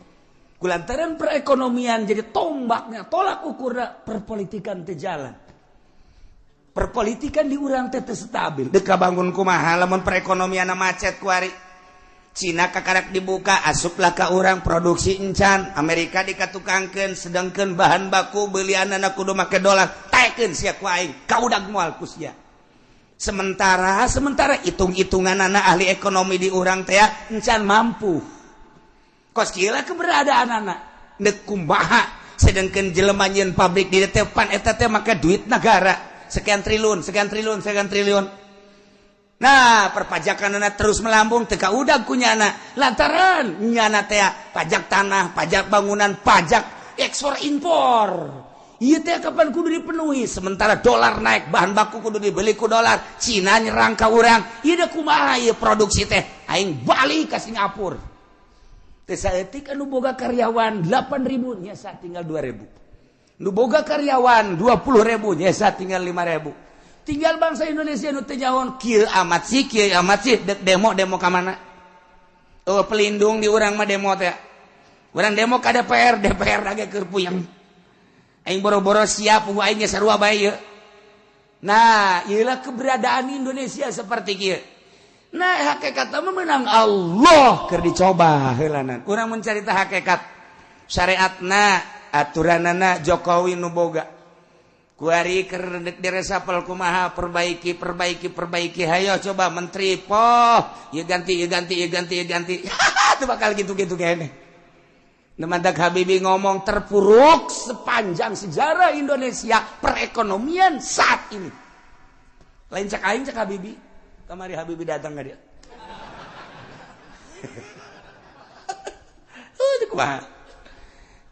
Speaker 1: kulantaran perekonomian jadi tombaknya tolak ukurna perpolitikan teh jalan perpolitikan di urang teh teu stabil deuk kabangun kumaha lamun perekonomian macet kuari Cina kakarak dibuka asuplah ka urang produksi encan Amerika dikatukangkeun sedangkeun bahan baku beulianana kudu make dolar taekeun sia ku aing kaudag moal ku sia sementara hitung-hitungan anak ahli ekonomi di urang teh encan mampu kos kieu keberadaan anak nek kumaha sedangkeun jelema nyeun pabrik di depan eta teh make duit negara sekian triliun nah perpajakanna terus melambung teu kaudag ku nyana lantaran nyana teh pajak tanah pajak bangunan pajak ekspor impor ieu teh kapan kudu dipenuhi sementara dolar naik bahan baku kudu dibeli ku dolar Cina nyerang ka urang ieu da kumaha ieu produksi teh aing balik ka Singapura teh saeutik anu boga karyawan 8.000 nyesa tinggal 2.000 nu boga karyawan 20.000 nyesa tinggal 5.000 tinggal bangsa Indonesia nu teu nyaon kieu amat sih dek demo ka mana oh pelindung di urang mah demo teh urang demo ka DPR lagi keur puyeng aing boro-boro siap aing ge sarua bae ieu. Nah, ieulah keberadaan Indonesia seperti kieu. Nah, hakikatna menang Allah keur dicoba heulanan. Urang mencarita hakikat syariatna, aturanana Jokowi nu boga. Kuari keur diresapel kumaha perbaiki hayo coba menteri poh ieu ganti teu bakal gitu-gitu kene. Nemadak Habibie ngomong terpuruk sepanjang sejarah Indonesia perekonomian saat ini. Lain cek aing cek Habibie. Kamari Habibie datang ka dia.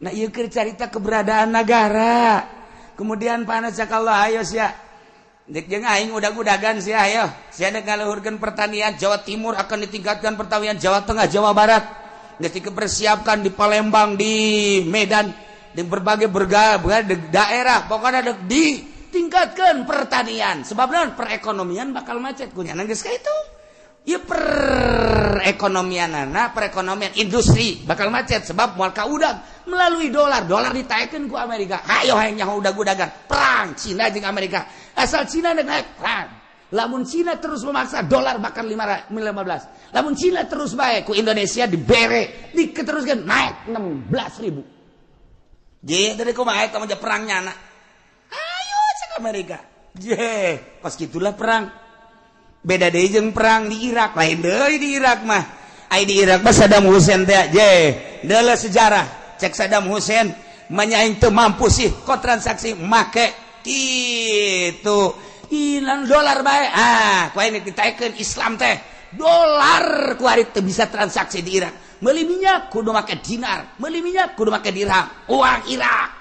Speaker 1: Nah ieu keur carita keberadaan negara. Kemudian panas cak Allah ayo sia. Dek jeung aing udag-udagan sia ayo. Sia dek ngaluhurkeun pertanian Jawa Timur akan ditingkatkan pertanian Jawa Tengah, Jawa Barat. Ketika persiapkan di Palembang, di Medan, di berbagai daerah, pokoknya ditingkatkan pertanian. Sebabnya perekonomian bakal macet. Kunyana geus ka itu. perekonomian industri bakal macet sebab moal kaudang melalui dolar ditaikeun ku Amerika. Hayo hayang nyaho udag-udagan perang Cina jeung Amerika. Asal Cina naik perang. Lamun Cina terus memaksa dolar bakal 15. Lamun Cina terus bae ku Indonesia dibere diketeruskeun naik 16.000. Jadi dari kumaha eta mah perang nyana. Ayo cek Amerika. Pas gitulah perang. Beda deui jeung perang di Irak, lain deui di Irak mah. Ai di Irak mah Saddam Hussein teh deuleu sejarah. Cek Saddam Hussein manyaing teu mampu sih ko transaksi make kitu. Hilang dolar bae. Ku ini ditaikeun Islam teh. Dolar ku ari teu bisa transaksi di Irak. Meuli minyak kudu make dinar, meuli minyak kudu make dirham. Uang Irak.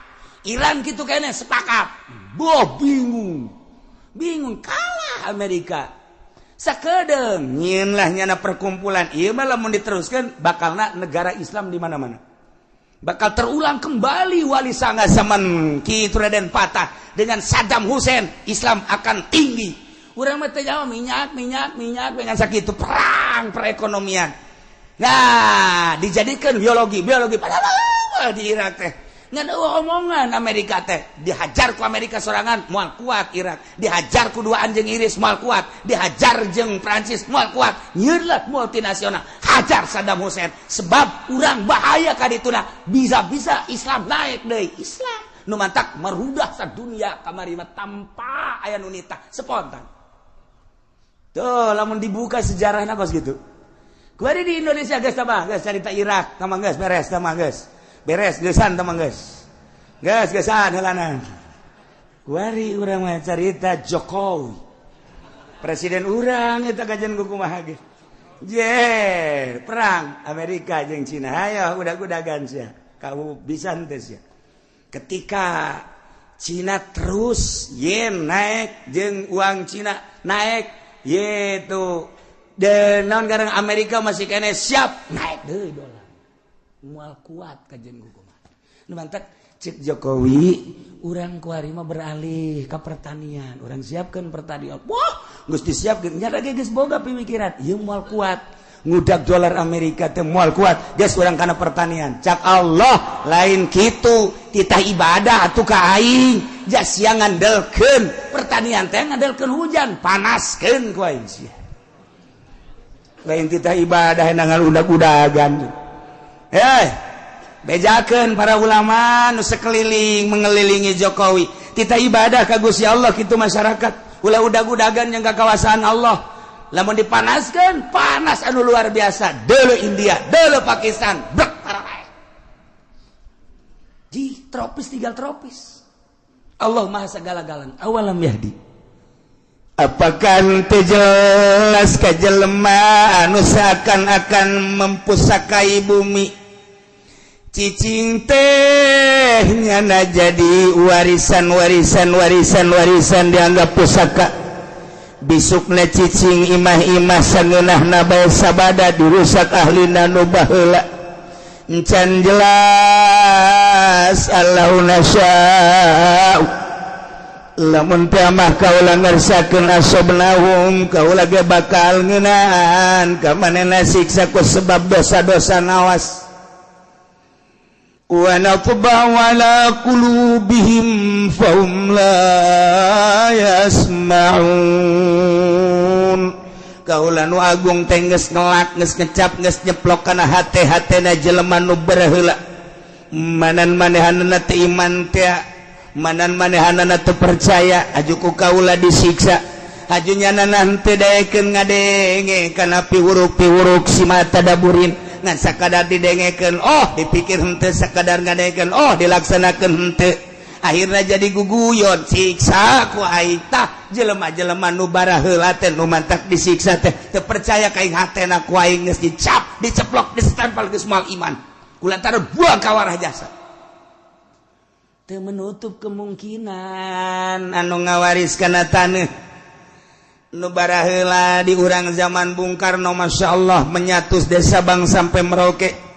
Speaker 1: Iran kitu kene sepakat. Bingung kalah Amerika. Sakedeng nyin lah nyana perkumpulan ieu mah lamun diteruskeun bakalna negara Islam di mana-mana. Bakal terulang kembali wali sanga zaman kitu Raden Patah dengan Saddam Hussein, Islam akan tinggi. Urang mah teh nyawa minyak dengan sakitu perang perekonomian. Nah, dijadikan biologi padahal di Irak teh ngan omongan Amerika teh dihajar ku Amerika sorangan moal kuat Irak, dihajar ku dua anjing Inggris moal kuat, dihajar jeung Prancis moal kuat, nyeulah multinasional hajar Saddam Hussein sebab urang bahaya ka dituna bisa-bisa Islam naik deui. Islam nu mantak merudah sadunya kamari mah tanpa aya nu nitah spontan. Tuh lamun dibuka sejarahna kos gitu. Kuari di Indonesia geus tamah geus carita Irak tamah geus beres tamah geus. Beres geusan teman guys. Geusan heulana. Kuari urang mah carita Jokowi. Presiden urang eta kajen kumaha ge. Perang Amerika jeung Cina. Hayo udag-udagan sia. Kamu bisa henteu sia. Ketika Cina terus yen naik jeung uang Cina naik yaitu dan naon garang Amerika masih kene siap naik deui dolar. Mual kuat kajen kumaha. Nu mantak cik Jokowi urang kuari mah beralih ka pertanian. Urang siapkeun pertanian. Wah, geus disiapkeun nya lagi geus boga pemikiran. Ieu moal kuat. Ngudag dolar Amerika teh moal kuat. Geus urang kana pertanian. Cak Allah lain kitu titah ibadah atuh ka aing. Jas sia ngandelkeun pertanian teh ngandelkeun hujan, panaskeun ku aing sia. Lain titah ibadah enang udag-udagan. Bejakeun para ulama nu sekeliling mengelilingi Jokowi. Tita ibadah ka Gusti Allah kitu masyarakat. Ulah udag-udagan yang ka kawasan Allah. Lamun dipanaskeun, panas anu luar biasa. Deuleu India, deuleu Pakistan, brek parah. Di tropis tinggal tropis. Allah Maha segala-galana. Awalam yahdi. Apakah teu jelas ka jelema anu seakan-akan mempusakai bumi? Cicing teh nyana jadi warisan dianggap pusaka. Bisukna cicing imah-imah sangeunahna bae sabada dirusak ahlina nu baheula. Encan jelas Allahuna sya'u. Lamun teh mah kaula ngersakeun asobnahum kaula ge bakal ngeunaan ka manehna siksa ku sebab dosa-dosa nawas. Wa natba'u ala qulubihim fahum la yasma'un. Kaula nu agung teh geus ngelak geus ngecap geus nyeplok kana hate-hatena jelema nu berheula. Manan manehanna teu iman teh, manan manehanna teu percaya, aju ku kaula disiksa. Aju nyanana henteu daekeun ngadenge kana piwuruk-piwuruk si mata daburin. Ngan sakadar didengekeun dipikir henteu, sakadar ngadengekeun dilaksanakeun henteu. Akhirna jadi guguyon siksa ku aing tah jelema-jelema nu baraheula teh nu mantak disiksa teh teu percaya ka aing hatena ku aing geus dicap diceplok distempel geus moal iman kulantaran buang kawarah jasa. Teu menutup kemungkinan anu ngawariskeun taneuh nu baraheula di urang zaman Bung Karno, Masya Allah menyatus desa Bang sampai Merauke.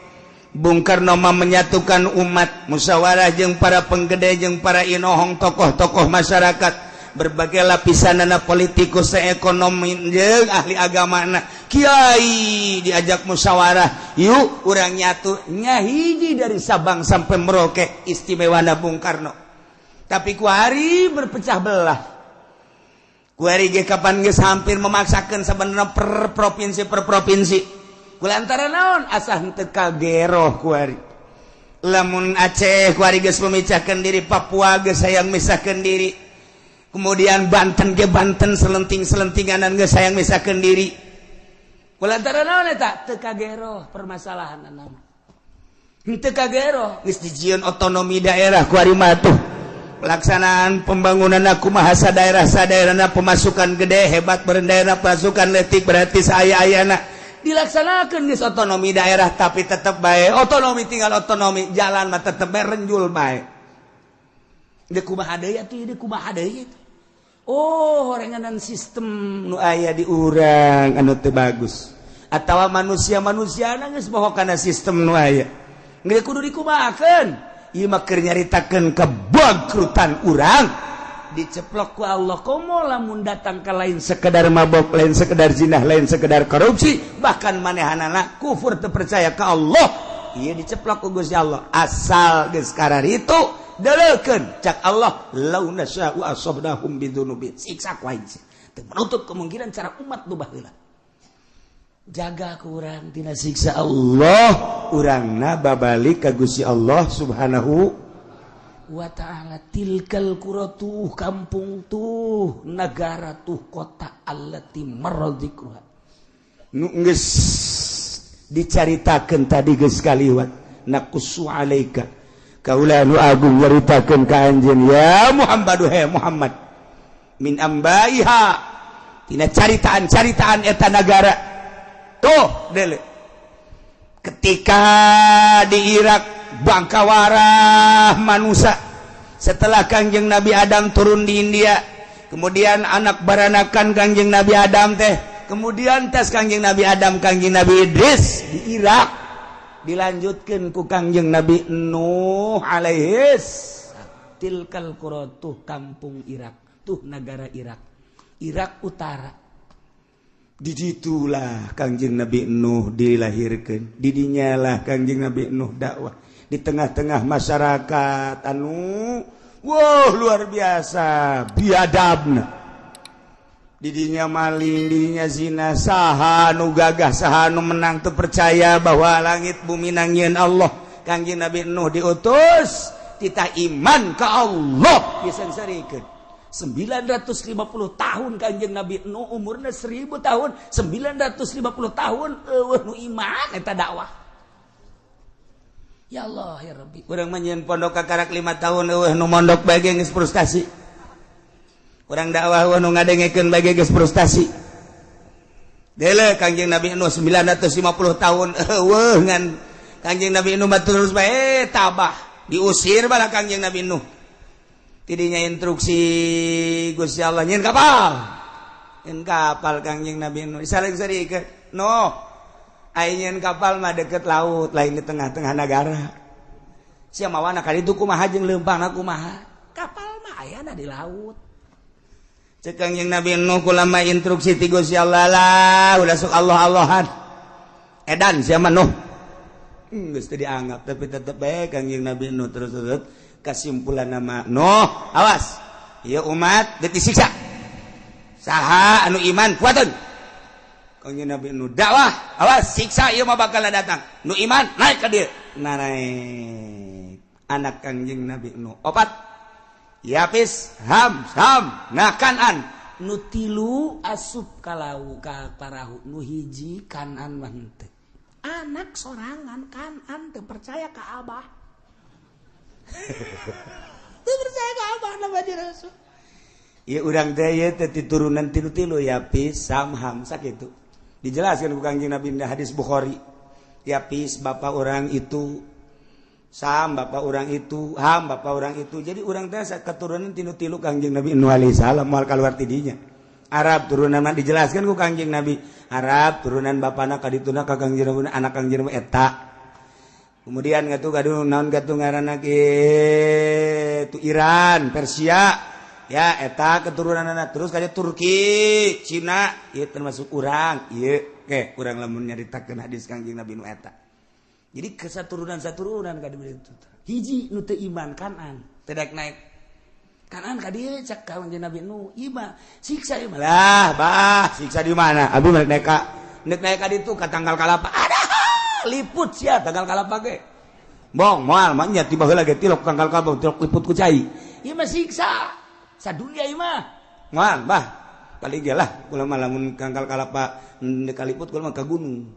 Speaker 1: Bung Karno menyatukan umat, musyawarah jeung para penggede jeung para inohong tokoh-tokoh masyarakat, berbagai lapisan politikus, ekonomi jeung ahli agamana. Kyai diajak musyawarah, yuk urang nyatu nyahiji dari Sabang sampai Merauke istimewana Bung Karno. Tapi ku hari berpecah belah. Ku hari ge kapan geus hampir memaksakeun sabenerna per provinsi. Kulantaran naon asah teu kageroh ku hari. Lamun Aceh ku hari geus memecahkeun diri, Papua geus hayang misahkeun diri. Kemudian Banten ge Banten selenting-selentinganan geus hayang misahkeun diri. Kulantaran naon eta? Teu kagero permasalahanna. Teu kagero geus dijieun otonomi daerah ku ari mah tuh. Pelaksanaan pembangunan kumaha sadaerah-sadaerahna pemasukan gede hebat berendaerah pasukan letik berarti saaya-ayana dilaksanakeun geus otonomi daerah tapi tetep bae otonomi tinggal otonomi jalan mah tetep bae renjul bae. Deuk kumaha deui atuh deuk kumaha deui. Oh, horenganan sistem nu aya di urang anu teu bagus. Atawa manusia-manusiana geus boho kana sistem nu aya. Geus kudu dikumahakeun. Ieu mah keur nyaritakeun kebangkrutan urang. Diceplok ku Allah komo lamun datang ka lain sekedar mabok, lain sekedar zinah, lain sekedar korupsi, bahkan manehanana kufur teu percaya ka Allah. Ieu diceplok ku Gusti Allah. Asal geus kararitu dalekeun cak Allah law nasya'u asabnahum bidzunubin siksa ku aing teu menutup kemungkinan cara umat nu baheula jaga ku urang tina siksa Allah urangna babalik ka Gusti Allah subhanahu wa ta'ala. Tilkal quratu kampung tuh negara tuh kota allati maradzikruha nu geus dicaritakeun tadi geus kaliwat naqussu alaika kaulah nu agung nyaritakeun ka anjeun ya Muhammad Muhammad min ambaiha tina caritaan-caritaan eta nagara tuh dele ketika di Irak bangkawarah manusia setelah Kangjeng Nabi Adam turun di India kemudian anak baranakan Kangjeng Nabi Adam teh kemudian tes Kangjeng Nabi Adam Kangjeng Nabi Idris di Irak dilanjutkan ku Kangjeng Nabi Nuh alaihis. Tilkal qura tuh kampung Irak tuh negara Irak utara. Di situlah Kangjeng Nabi Nuh dilahirkan, didinya lah Kangjeng Nabi Nuh dakwah di tengah-tengah masyarakat anu luar biasa biadabna. Didinya maling, didinya zina, saha nu gagah, saha nu menang teu percaya bahwa langit bumi nangieun Allah. Kangjeng Nabi Nuh diutus titah iman ka Allah disangsarikeun. 950 tahun Kangjeng Nabi Nuh umurna 1000 tahun, 950 tahun eueuh nu iman eta dakwah. Ya Allah ya Rabbi. Urang mah nyeun pondok kakarak 5 tahun eueuh nu mondok bae geus frustasi. Orang dakwah nu ngadengekeun bage geus frustasi. Deule Kangjeng Nabi Nuh 950 tahun eueuh ngan Kangjeng Nabi Nuh terus bae tabah diusir bala Kangjeng Nabi Nuh. Tidinya instruksi Gusti Allah nyeun kapal. Nyeun kapal Kangjeng Nabi Nuh. Saling-sarikeun. No. Ai nyeun kapal mah deket laut, lain di tengah-tengah negara. Sia mawana ka ditu kumaha jeung leumpangna kumaha? Kapal mah ayana di laut. Cek Kangjeng Nabi Nuh kulama instruksi ti Gusti Allah lah udah sok Allah-Allahan edan siapa Nuh geus teu dianggap tapi tetep bae Kangjeng Nabi Nuh terus kesimpulan nama Nuh awas ieu umat geus disiksa saha anu iman kuateun Kangjeng Nabi Nuh dakwah awas siksa ieu mah bakal datang nu iman naik ka dieu naik anak Kangjeng Nabi Nuh opat Yapis, Ham, nah Kanan nutilu asup kalau ka parahu nu hiji Kanan mah henteu. Anak sorangan Kanan teu percaya ka Abah. Teu percaya ka Abah nama di Rasul. Ieu urang teh ieu teh turunan tilu-tilu Yapis, Ham sakitu. Dijelaskan ku Kangjeng Nabi di hadis Bukhari. Yapis bapak orang itu Sam bapak orang itu, Ham bapak orang itu. Jadi orang teh keturunan tilu-tilu Kangjeng Nabi Nuh alaihi salam moal kaluar ti dinya. Arab turunan dijelaskan ku Kangjeng Nabi. Arab turunan bapana ka dituna ka Kangjeng Nabi anak Kangjeng Nabi eta. Kemudian ngatu gaduh naon gatu ngaranna ge tu Iran, Persia.
Speaker 2: ya eta keturunan anak terus kayak Turki Cina ya termasuk urang iya oke urang lamun nyaritakeun hadis Kangjeng Nabi nu eta jadi kesaturunan kadi itu hiji nu teu iman Kanan tedek naik Kanan kadieu cak Kangjeng Nabi nu iman siksa ieu lah bah siksa di mana abi naik ka ditu ka tanggal kalapa ada liput sia tanggal kalapa ge bong moal mah nya tiba heula ge tilok tanggal kalapa tilok liput ku cai ieu mah siksa sadunia ieu mah moal bah paling ge lah kula mah lamun tanggal kalapa kaliput kula mah ka gunung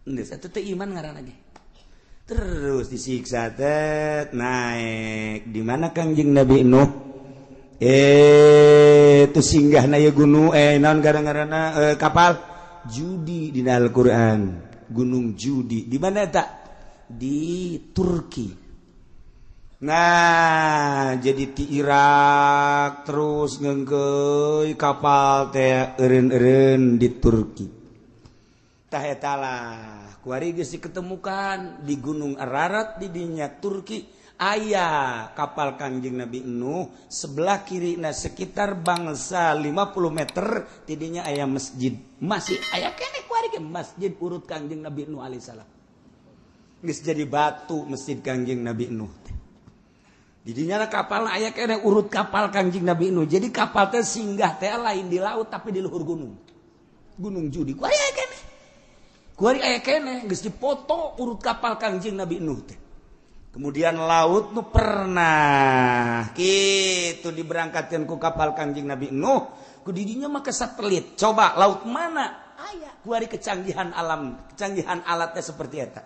Speaker 2: geus atuh teu iman ngaranna ge terus disiksa teh naik di mana Kangjeng Nabi Nuh tu singgahna ye gunung naon gara-garana kapal judi di Al-Qur'an gunung judi di mana eta di Turki nah jadi di Irak terus ngeungkeun kapal teh eureun-eureun di Turki tah eta lah kuari geus diketemukan di Gunung Ararat di dinya Turki aya kapal Kangjeng Nabi Nuh sebelah kirina sekitar bangsa 50 meter di dinya aya masjid masih aya keneh kuari ge masjid urut Kangjeng Nabi Nuh alaihi salam geus jadi batu masjid Kangjeng Nabi Nuh di dinya kapal aya keneh urut kapal Kangjeng Nabi Nuh jadi kapal teh singgah teh lain di laut tapi di luhur gunung judi kuari aya keneh kuari aya keneh geus dipoto urut kapal Kangjeng Nabi Nuh teh. Kemudian laut nu pernah kitu diberangkatkeun ku kapal Kangjeng Nabi Nuh ku didinya mah ke satelit. Coba laut mana? Aya kuari kecanggihan alatnya seperti eta.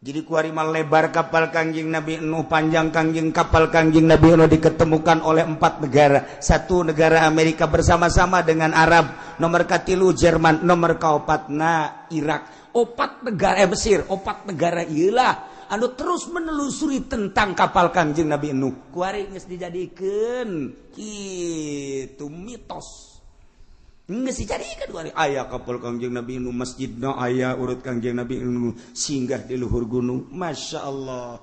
Speaker 2: Jadi kuari mah lebar kapal Kangjeng Nabi Nuh, panjang kapal Kangjeng Nabi Nuh diketemukan oleh 4 negara. 1 negara Amerika bersama-sama dengan Arab, nomor katilu Jerman, nomor kaopatna Irak. 4 negara Mesir, 4 negara ieulah anu terus menelusuri tentang kapal Kangjeng Nabi Nuh. Kuari geus dijadikeun kitu mitos. Geus dijadikeun kuari aya kapal Kangjeng Nabi Nuh, masjidna aya urut Kangjeng Nabi Nuh singgah di luhur gunung. Masyaallah.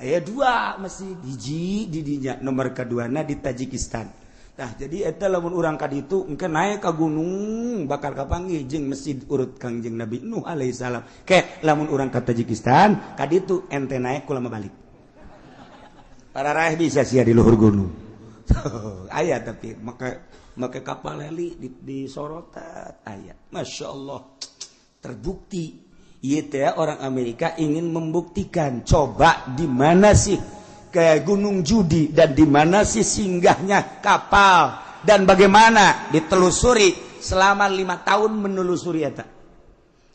Speaker 2: Aya 2 masjid, hiji di dinya, nomor kaduana di Tajikistan. Nah, jadi eta lamun urang ka ditu engke naik ka gunung bakal kapanggih jeung masjid urut Kangjeng Nabi Nuh alaihi salam. Ke lamun urang ka Tajikistan ka ditu ente naik kula mah balik. Para raih bisa sia di luhur gunung. Aya tapi make kapal heli di sorotan aya. Masyaallah. Terbukti ieu teh orang Amerika ingin membuktikan coba di mana sih ke gunung judi dan di mana sih singgahnya kapal dan bagaimana ditelusuri selama 5 tahun menelusuri eta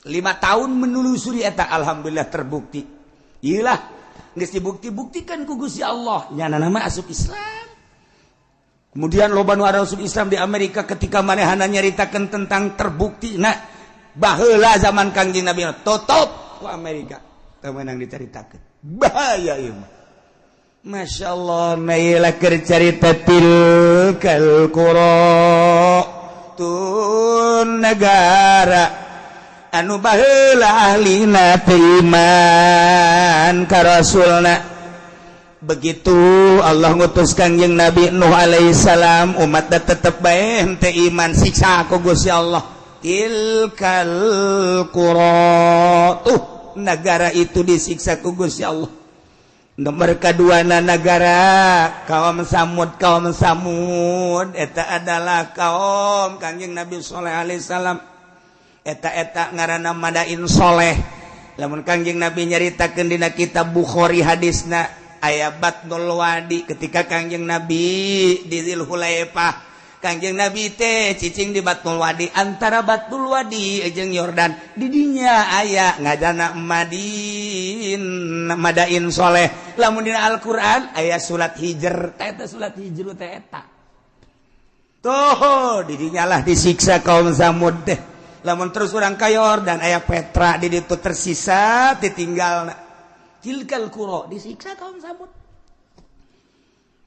Speaker 2: 5 tahun menelusuri eta alhamdulillah terbukti iyalah geus dibukti-buktikan ku Gusti Allah nyana nama asup Islam kemudian loba nu asup Islam di Amerika ketika manehana nyaritakeun tentang terbukti nah baheula zaman Kangjeng Nabi tutup ku Amerika teu meunang dicaritakeun bahaya ieu mah Masya Allah nailah cerita tilkal qura tun negara anu baheula ahlina iman ka rasulna begitu Allah ngutus Kangjeng Nabi Nuh alaihi salam umatna tetep bae henteu iman siksa ku Gusti Allah tilkal qura negara itu disiksa ku Gusti Allah. Nomor kaduana negara kaum Samud eta adalah kaum Kangjeng Nabi Shalih alaihi salam eta ngaranna Madain Soleh lamun Kangjeng Nabi nyaritakeun dina kitab Bukhari hadisna aya Batnul Wadi ketika Kangjeng Nabi di Zulhulaifah Kangjeng Nabi teh cicing di Batnul Wadi antara Batnul Wadi jeung Yordan di dinya aya ngajana Madain Soleh lamun dina Al-Qur'an aya surat Hijr eta surat Hijr teh eta tuh di dinya lah disiksa kaum Samud teh lamun terus urang ka Yordan aya Petra di ditu tersisa ditinggalna tilkal qura disiksa kaum Samud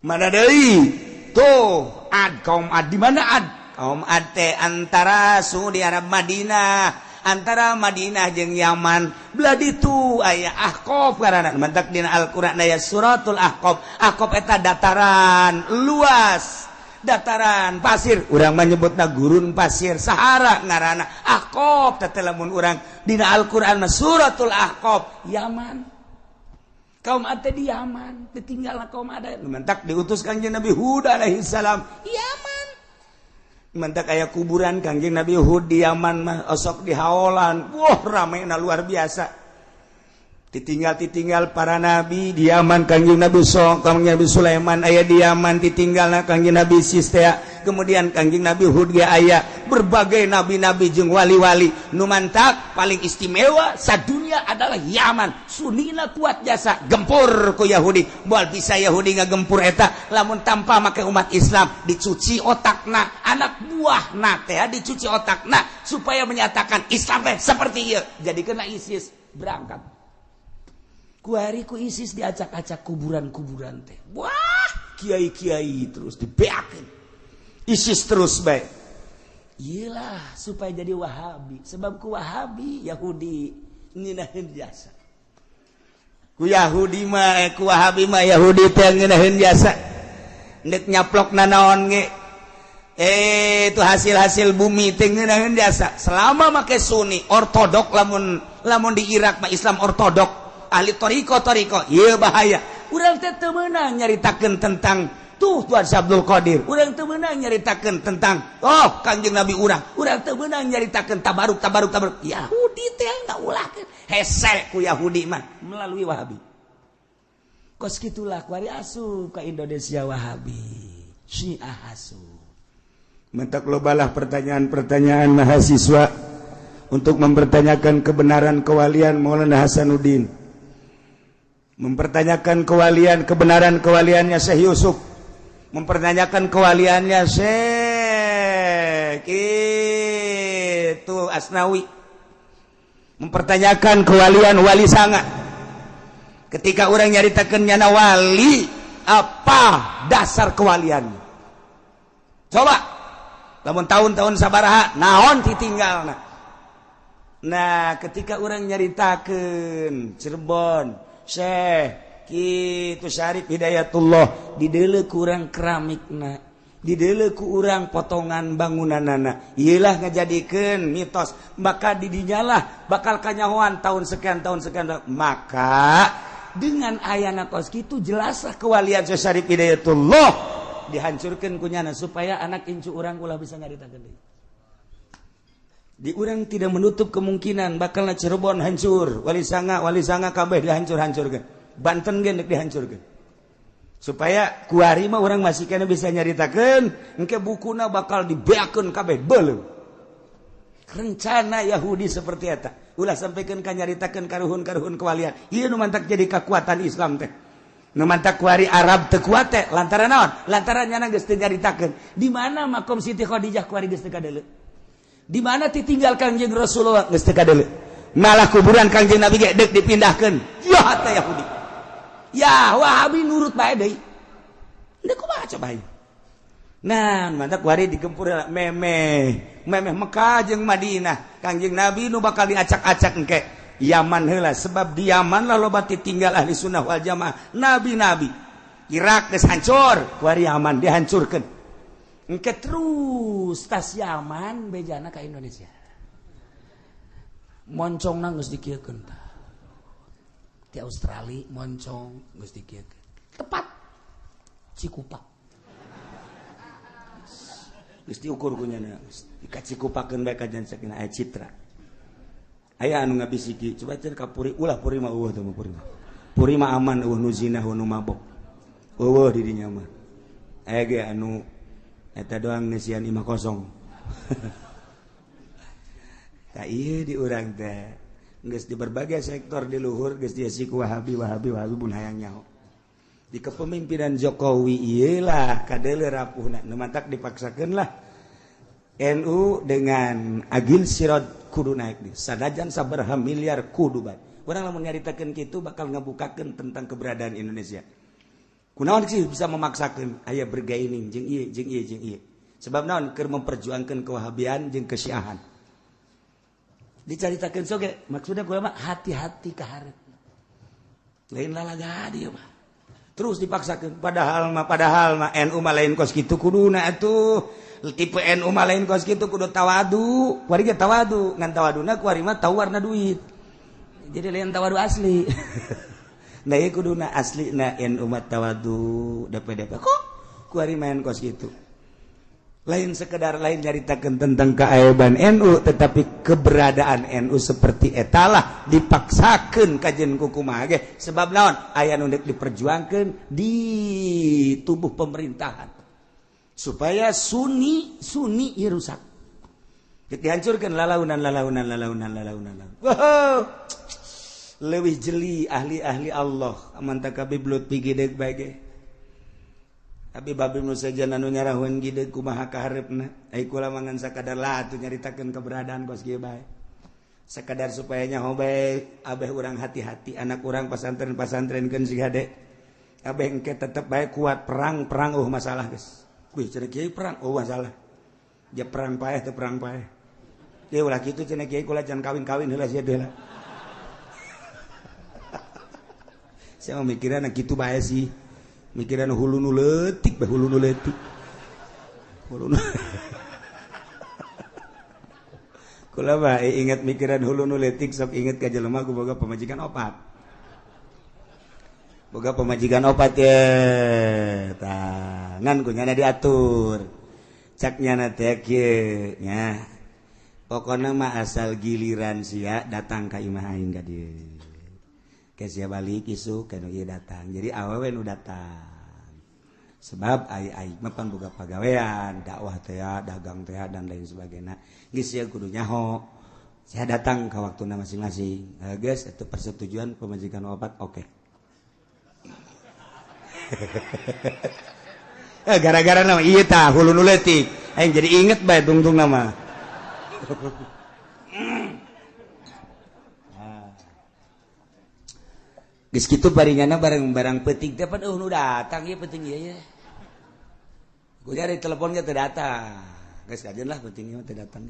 Speaker 2: mana deui tuh Ad kaum Ad di mana Ad kaum Ad teh antara suhu di Arab Madinah antara Madinah jeung Yaman belah ditu aya Ahqaf karana mentak dina Al-Qur'an aya suratul Ahqaf. Ahqaf eta dataran luas, dataran pasir, urang menyebutna gurun pasir Sahara ngaranna Ahqaf. Teh lamun urang dina Al-Qur'an suratul Ahqaf Yaman. Kaum Ad di Yaman, ditinggalna kaum Ad. Mentak diutus Kangjeng Nabi Hud alaihi salam Yaman. Mentak aya kuburan Kangjeng Nabi Hud di Yaman mah osok di haolan. Wah, ramena luar biasa. Ditinggal para nabi di Yaman. Kangjeng Nabi Kangjeng Nabi Sulaiman aya di Yaman, ditinggalna Kangjeng Nabi Sistea. Kemudian Kangjeng Nabi Hud ge aya berbagai nabi-nabi jeung wali-wali. Nu mantak paling istimewa sadunya adalah Yaman. Sunina kuat jasa gempur ku Yahudi. Moal bisa Yahudi ngagempur eta lamun tanpa make umat Islam dicuci otakna, anak buahna teh dicuci otakna supaya menyatakan Islam teh seperti ieu. Jadi kena ISIS berangkat. Kuari ku ISIS diacak-acak kuburan-kuburan teh. Wah, kiai-kiai terus dibeakeun. ISIS terus baik. Iyalah supaya jadi Wahabi. Sebab ku Wahabi Yahudi ngeunaheun jasa. Ku Yahudi mah ku Wahabi mah Yahudi teh ngeunaheun jasa. Nek nyaplokna naon ge itu hasil-hasil bumi teh ngeunaheun jasa. Selama make Sunni ortodok lamun di Irak mah Islam ortodok. Ahli toriko iya bahaya. Urang teh teu meunang nyaritakeun tentang tuh Tuan Abdul Qadir. Urang teu meunang nyaritakeun tentang Kangjeng Nabi urang teu meunang nyaritakeun tabaruk. Yahudi teh ngaulahkeun hese ku Yahudi mah melalui Wahabi. Kos kitulah kuari asup ka Indonesia Wahabi Syiah asup. Mentak lobalah pertanyaan-pertanyaan mahasiswa untuk mempertanyakan kebenaran kewalian Maulana Hasanuddin. Mempertanyakan kebenaran kewaliannya Syekh Yusuf, mempertanyakan kewaliannya Syekh itu Asnawi, mempertanyakan kewalian Wali Sanga. Ketika orang nyaritakeun nyana wali, apa dasar kewaliannya? Coba, lamun tahun-tahun sabaraha naon ditinggalna. Nah, ketika orang nyaritakeun Cirebon Syekh kitu Syarif Hidayatullah dideuleu ku urang keramikna, dideuleu ku urang potongan bangunanana. Ieulah ngajadikeun mitos maka didinyalah bakal kanyahoan tahun sekian. Maka dengan ayana kos kitu jelaslah kewalian Syekh Syarif Hidayatullah dihancurkeun ku nyana supaya anak incu urang ulah bisa ngaritakeun deui. Di urang tidak menutup kemungkinan bakalna Cirebon hancur, Wali Sanga kabeh dihancur-hancurkeun. Banten ge dihancurkeun. Supaya kuari mah urang masih kana bisa nyaritakeun, engke bukuna bakal dibeakeun kabeh beuleuh. Rencana Yahudi seperti eta. Ulah sampaikeun ka nyaritakeun karuhun-karuhun kewalian. Ieu nu mantak jadi kekuatan Islam teh. Nu mantak kuari Arab teu kuat teh lantaran naon? Lantaran nyana geus teu nyaritakeun. Di mana makom Siti Khadijah kuari geus teu kadeuleu? Di mana ditinggal Kangjeng Rasulullah geus teu kadeuleu. Malah kuburan Kangjeng Nabi ge deuk dipindahkeun. Ya teh Yahudi. Ya Wahabi nurut bae deui. Ini kumaha coba ieu? Nah, mantap kuari digempur memeh Mekah jeung Madinah. Kangjeng Nabi nu bakal diacak-acak engke Yaman heula sebab di Yaman lah loba ditinggal ahli sunnah wal jamaah nabi-nabi. Irak geus hancur, kuari Yaman dihancurkeun. Engke terus tas Yaman bejana ka Indonesia. Moncongna geus dikieukeun tah. Ti Australia moncong geus dikieukeun. Tepat Cikupa. Geus diukur ku nyana. Dikacikupakeun bae ka janceun aya citra. Aya anu ngabisiki, coba cenah ka Puri, ulah Puri mah eueuh teh mah Puri mah. Puri mah aman eueuh nu zina, eueuh nu mabok. Eueuh di dinya mah. Aya ge anu eta doang nesian 50. Ka ieu di urang teh geus di berbagai sektor di luhur geus diisi ku Wahabi pun hayang nyaho. Di kepemimpinan Jokowi ieulah kadeuleu rapuhna nu mantak dipaksakeun lah NU dengan Agil Sirot kudu naik di sadajan sabaraha miliar kudu bae. Urang lamun nyaritakeun kitu bakal ngabukakeun tentang keberadaan Indonesia. Kunaon sih bisa memaksakan aya bergaining jeung ieu. Sebab naon keur memperjuangkeun kewahabian jeung kesyiahan.
Speaker 1: dicaritakeun soge maksudna kumaha hati-hati ka hareup lain lalaga dia mah terus dipaksakeun padahal mah NU mah lain kos kitu kuduna atuh tipe NU mah lain kos kitu kudu tawadu kuari ge tawadu ngan tawaduna kuari mah tawarna duit jadi lain tawadu asli nah ieu kuduna aslina NU mah tawadu DP kok kuari main kos kitu lain sekedar lain nyaritakeun tentang keaiban NU tetapi keberadaan NU seperti etalah dipaksakeun kajen kumaha ge sebab naon aya nu diperjuangkeun di tubuh pemerintahan supaya sunni ieu rusak dihancurkeun lalaunan wow leuwih jeli ahli-ahli Allah aman takabi blut pigideg bae tapi babi nu saja anu nyarahun gide kumaha ka hareupna ai kula mangan sakadar lah atuh nyaritakeun keberadaan kos kieu bae sakadar supaya nyaho bae abeh urang hati-hati anak urang pasantren-pasantrenkeun si hade abeh engke tetep bae kuat perang masalah geus wih cenah kieu perang masalah ja perang paeh teu perang paeh ieu ulah kitu cenah kieu kula can kawin-kawin heula sia deula saya mikiran kitu bae sih mikiran hulu nu leutik kula mah ingat mikiran hulu nu leutik sok inget ka jelema ku boga pamajikan opat ya tangan ku nyana diatur cak nyana teh kieu nya pokona mah asal giliran sia datang ka imah aing ka dieu sia balik isuk kana ieu datang jadi awewe nu datang sebab ai mah pan boga pagawean dakwah teh dagang teh dan lain sebagainya geus sia kudu nyaho sia datang ka waktuna masing-masing geus itu persetujuan pemajikan opat oke gara-gara nama ieu tah hulu nu leutik aing jadi inget bae tungtung nama geus kitu paringana barang-barang penting teh pan nu datang ieu penting ieu ya. Ku nyari telepon ge teu datang. Geus kajeun lah penting ieu teu datang.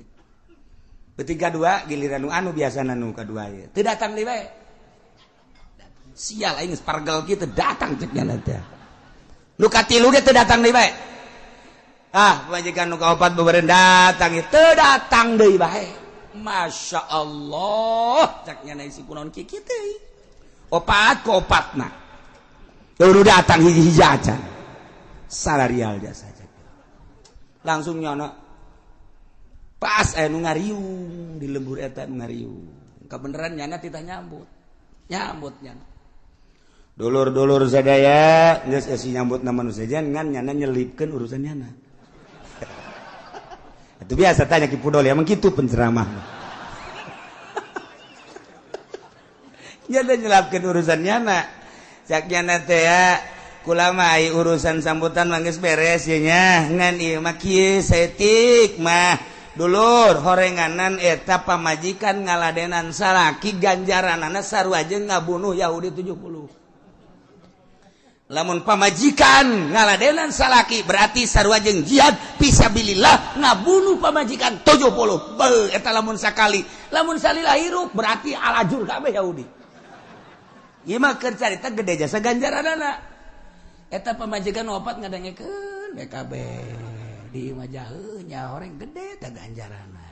Speaker 1: Penting kadua giliran nu anu biasana nu kadua ieu. Teu datang deui bae. Sial aing geus pargel kieu teu datang cek nya teh. Nu katilu ge teu datang deui bae. Pamajikan nu kaopat bebereun datang ieu teu datang deui bae. Masya Allah cek nya isi kunaon kieu teh. Opat nak udah datang hiji-hiji aja salarial jasa aja langsung nyono pas nu ngariung di lembur eta nu ngariung kebeneran nyana titah nyambut nyana dulur-dulur sadaya geus esi nyambut na manusia ngan nyana nyelipkeun urusan nyana itu biasa tanya ki pudol emang kitu penceramah nyana nyelapkeun urusan nyana cak nyana teh kula mah urusan sambutan mah geus beres ye nya ngan ieu mah kieu saeutik mah dulur horenganan eta pamajikan ngaladenan salaki ganjaranana sarua jeung ngabunuh Yahudi 70 lamun pamajikan ngaladenan salaki berarti sarua jeung jihad fisabilillah ngabunuh pamajikan 70 beuh eta lamun sakali lamun salila hirup berarti alajur kabeh Yahudi. Ieu mah keur carita gede jasa ganjaranana. Eta pamajikan opat ngadengekeun BKB di Majaheun nya horeng gede tah ganjaranna.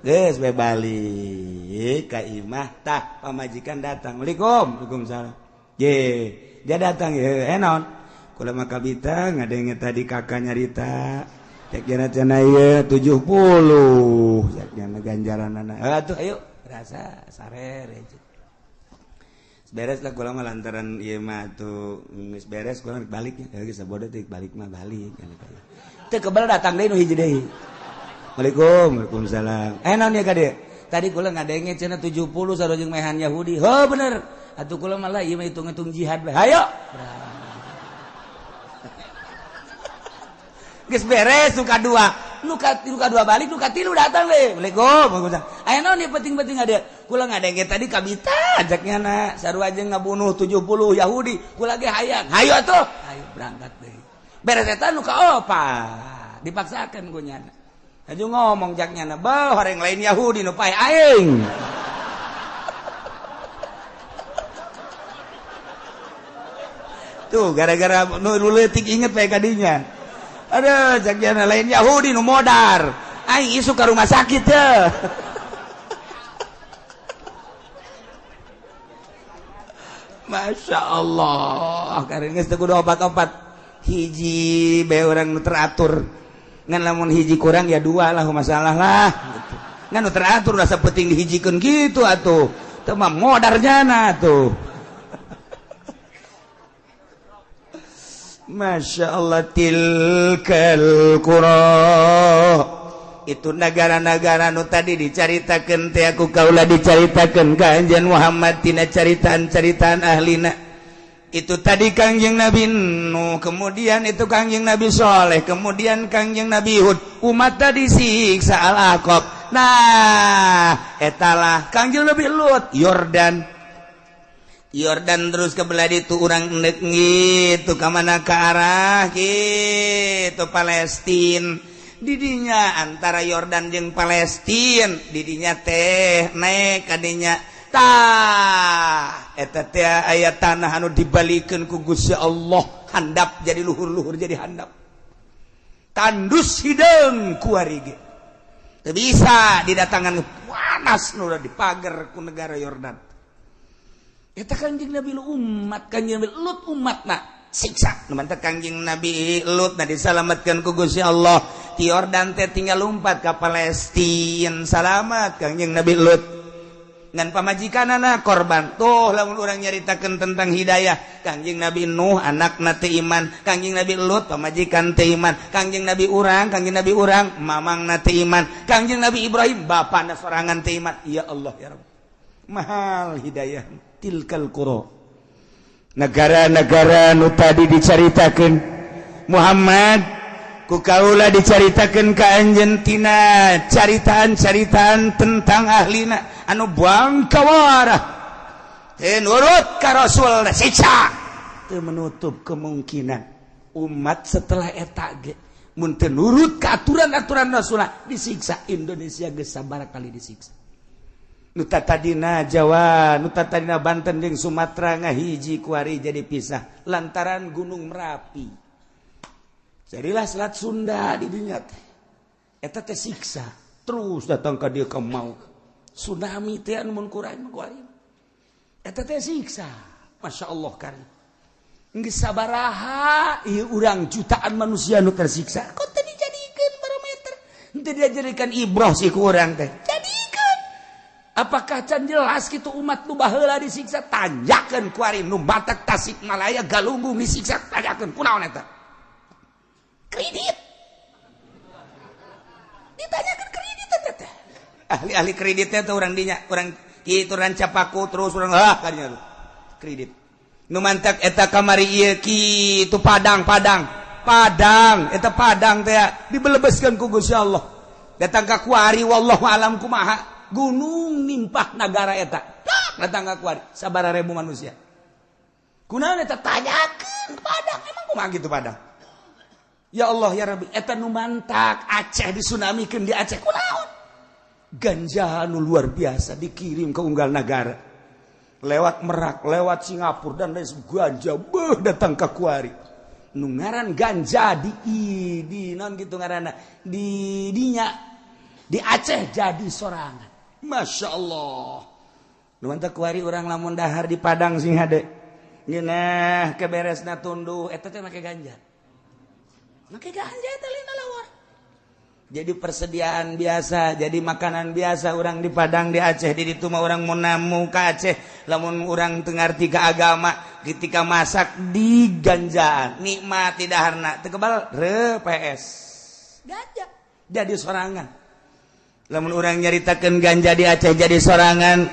Speaker 1: Geus we balik ka imah tah pamajikan datang. Assalamualaikum. Waalaikumsalam. Dia datang ye. Naon? Kula mah kabita ngadenge tadi kakak nyarita. Cek cenah ieu 70. Cek cenah ganjaranana. Atuh ayo rasa sarere. Beres lah kula mah lantaran ieu mah tuh geus beres kula balik ya geus sabodo teh balik mah balik teu kebal datang deui nu hiji deui. Waalaikumsalam. Naon ya kade tadi kula ngadenge cenah 70 sarua jeung mehan Yahudi heuh bener atuh kula mah lah ieu mah hitung-hitung jihad bae hayo geus beres nu kadua nu kadua balik nu katilu datang deh. Waalaikumsalam. Aya naon ieu penting-penting ada. Kula ngadenge tadi kabita ajaknya na sarua jeung ngabunuh 70 Yahudi. Kula ge hayang. Hayu atuh. Hayu berangkat deui. Beres eta nu kaopat. Dipaksakeun ku nyana. aju ngomong jaknya na bah orang lain Yahudi nu pae aing tuh gara-gara nu leutik inget pae kadinya aduh jaknya lain Yahudi nu modar aing isu ka rumah sakit teh Masya Allah karena geus teu kudu opat-opat hiji bae urang nu teratur ngan lamun hiji kurang ya dua lah masalah lah gitu. Ngan nu teratur rasa penting dihijikeun gitu atuh teu mah modarnya na tuh Masya Allah tilkal qura itu negara-negara nu tadi dicaritakeun teh aku kaula dicaritakeun ka anjeun Muhammad tina caritaan-caritaan ahlina itu tadi Kangjeng Nabi Nuh kemudian itu Kangjeng Nabi Saleh kemudian Kangjeng Nabi Hud umat tadi siksa Al-Aqab nah etalah Kangjeng Nabi Lut Yordan terus kebelah itu urang endek gitu ka mana ka arah gitu Palestina didinya antara Yordan jeung Palestina didinya teh naik kadinya tah eta teh aya tanah anu dibalikeun ku Gusti Allah handap jadi luhur-luhur jadi handap tandus hideung ku ari ge teu bisa didatangan panas nu dipager ku negara Yordan eta Kanjeng Nabi umat Kanjeng Nabi Lut umatna siksa numantek Kanjeng Nabi Lut na disalamatkeun ku Gusti Allah ti Yordan teh tinggal lompat ka Palestina salamat Kanjeng Nabi Lut ngan pamajikanana korban tuh lamun urang nyaritakeun tentang hidayah Kanjeng Nabi Nuh anakna teu iman Kanjeng Nabi Lut pamajikan teu iman Kanjeng Nabi urang mamangna teu iman Kanjeng Nabi Ibrahim bapana sorangan teu iman ya Allah ya Rabb mahal hidayah tilkal qura negara-negara nu tadi dicaritakeun Muhammad ku kaula dicaritakeun ka anjeun tina caritaan-caritaan tentang ahlina anu bangkawarah teu nurut ka Rasul siksa teu menutup kemungkinan umat setelah eta ge mun teu nurut ka aturan-aturan Rasulullah disiksa Indonesia geus sabaraha kali disiksa nu tadina Jawa nu tadina Banten jeung Sumatera ngahiji kuari jadi pisah lantaran Gunung Merapi jadilah Selat Sunda di dinya teh eta teh siksa terus datang ka dieu ka mau tsunami teh anu mun kuari eta teh siksa Masya Allah karim geus sabaraha ieu urang jutaan manusia nu tersiksa kok teu dijadikeun barometer teu dijadikan ibrah si ku urang teh apakah can jelas gitu umat nu baheula disiksa tanjakeun ku ari nu Batak Tasikmalaya Galunggung disiksa tanjakeun kunaon eta kredit ditanyakeun kredit eta teh ahli kreditnya teh urang dinya urang kitu rancapaku terus urang kadinya kredit nu mantak eta kamari ieu kitu Padang eta Padang teh dibelebeskeun ku Gusti Allah datang ka kuari wallahu alam kumaha gunung nimpah negara eta datang ka kuari sabaraha ribu manusia kunaon eta tanyakeun Padang emang kumaha gitu Padang ya Allah ya Rabbi eta nu mantak Aceh disunamikeun di Aceh kunaon ganja anu luar biasa dikirim ke unggal negara lewat Merak lewat Singapura dan lain ganja beuh datang ka kuari nu ngaran ganja di non gitu ngaranna di dinya di Aceh jadi sorangan Masya Allah nu mantap kuari urang lamun dahar di Padang sing hade ngeunah keberesna tunduh eta teh make ganja eta lain lawar jadi persediaan biasa jadi makanan biasa urang di Padang di Aceh di ditu mah urang mun namu ka Aceh lamun urang teu ngarti ka agama ketika masak di ganjaan nikmat di daharna teu kebal PS ganja jadi sorangan lamun urang nyaritakeun ganja di Aceh jadi sorangan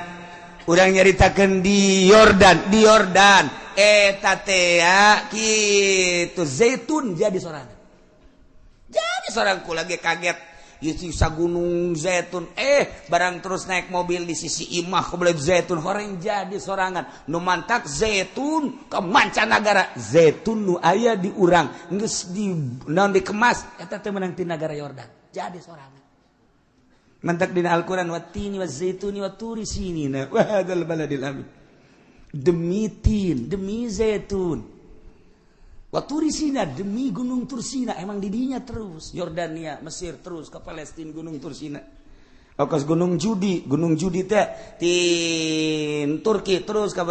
Speaker 1: urang nyaritakeun di Yordan eta teh kitu zaitun jadi sorangan jadi sorangku lagi kaget
Speaker 2: sisa gunung Zaitun barang terus naik mobil di sisi imah kebelah Zaitun horeng jadi sorangan nu mantak Zaitun ke mancanagara Zaitun nu aya di urang geus di naon dikemas eta teh menang ti nagara Yordan jadi sorangan mantak dina Al-Qur'an watini wazaituni waturi sinina wa hadzal baladil amin demi tin demi zaitun Waturi Sina demi Gunung Tursina emang didinya terus Yordania Mesir terus ke Palestina Gunung Tursina okas Gunung Judi teh di Turki terus ke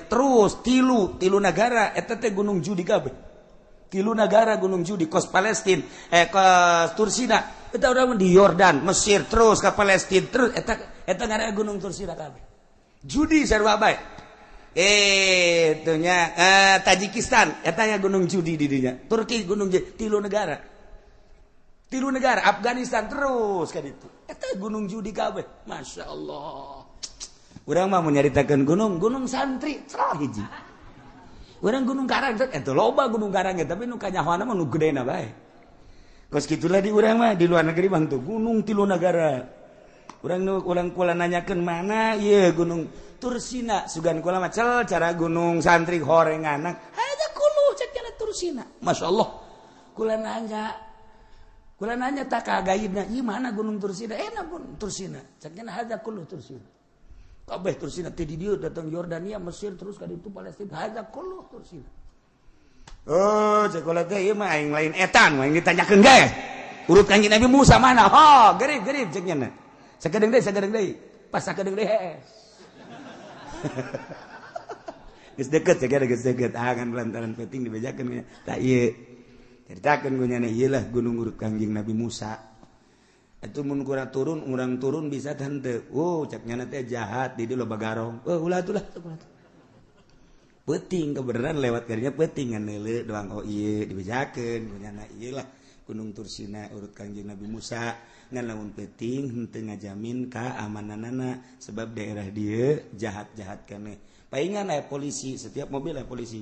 Speaker 2: terus tilu negara eta teh Gunung Judi kabeh tilu negara Gunung Judi kos Palestina ke Tursina eta urang di Yordan Mesir terus ke Palestina terus eta ngaranna Gunung Tursina kabeh Judi sarua bae itunya Tajikistan etanya Gunung Judi di dinya Turki Gunung Judi tilu negara Afghanistan terus kan itu eta Gunung Judi kabeh Masya Allah urang mah mau nyaritakeun gunung santri cerah hiji urang Gunung Karang eta loba Gunung Karang tapi nu kanyahoana mah nu gedena bae kos kitulah di urang mah di luar negeri bang tuh gunung tilu negara urang kula nanyakeun mana ieu Gunung Tursina sugan kula macel cara gunung santri horenganan ada kulu cekna Tursina Masya Allah kula nanya tak kagaibna ieu mana gunung Tursina gunung Tursina cekna ada kulu Tursina kabeh Tursina teh di dieu datang Yordania Mesir terus ka ditu Palestina ada kulu Tursina cek kula teh ieu mah aing lain etan aing ditanyakeun gae urut Kanjeng Nabi Musa mana gerib cekna sakedeung deui pas sakedeung deui geus deket kan lantaran penting dibejakeun tah ieu ceritakeun gu nyana ieu lah gunung urut Kanjeng Nabi Musa atuh mun kurang turun bisa tante cek nyana teh jahat di dieu loba garong ulah peuting kebenaran lewat kadinya peuting ngan neuleuh doang ieu dibejakeun gu nyana ieu lah gunung Tursina urut Kanjeng Nabi Musa ngan lamun peuting henteu ngajamin keamananana sebab daerah dieu jahat-jahat keneh paingan aya polisi setiap mobil aya polisi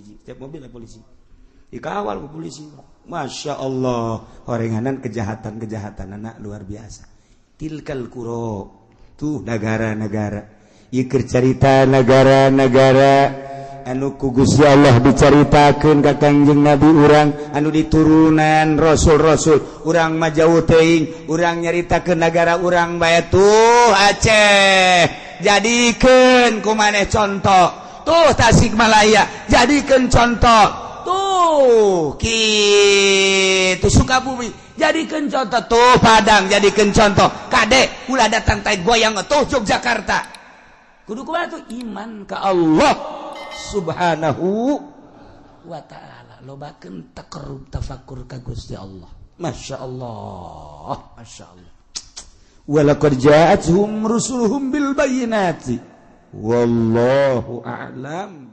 Speaker 2: dikawal ku polisi Masya Allah horenganan kejahatan-kejahatanana luar biasa tilkal qura tuh negara-negara ieu keur carita negara-negara anu ku Gusti Allah dicaritakeun ka Kanjeng Nabi urang anu diturunan rasul-rasul urang mah jauh teuing urang nyaritakeun negara urang bae tuh Aceh jadikeun ku maneh contoh tuh Tasikmalaya jadikeun contoh tuh kitu Sukabumi jadikeun contoh tuh Padang jadikeun contoh kade ulah datang tai goyang tuh Yogyakarta kudu kumaha tuh iman ka Allah Subhanahu wa ta'ala lobakeun taqarrub tafakkur ka Gusti Allah Masya Allah wa laqad ja'atuhum rusuluhum bil bayyinati wallahu a'lam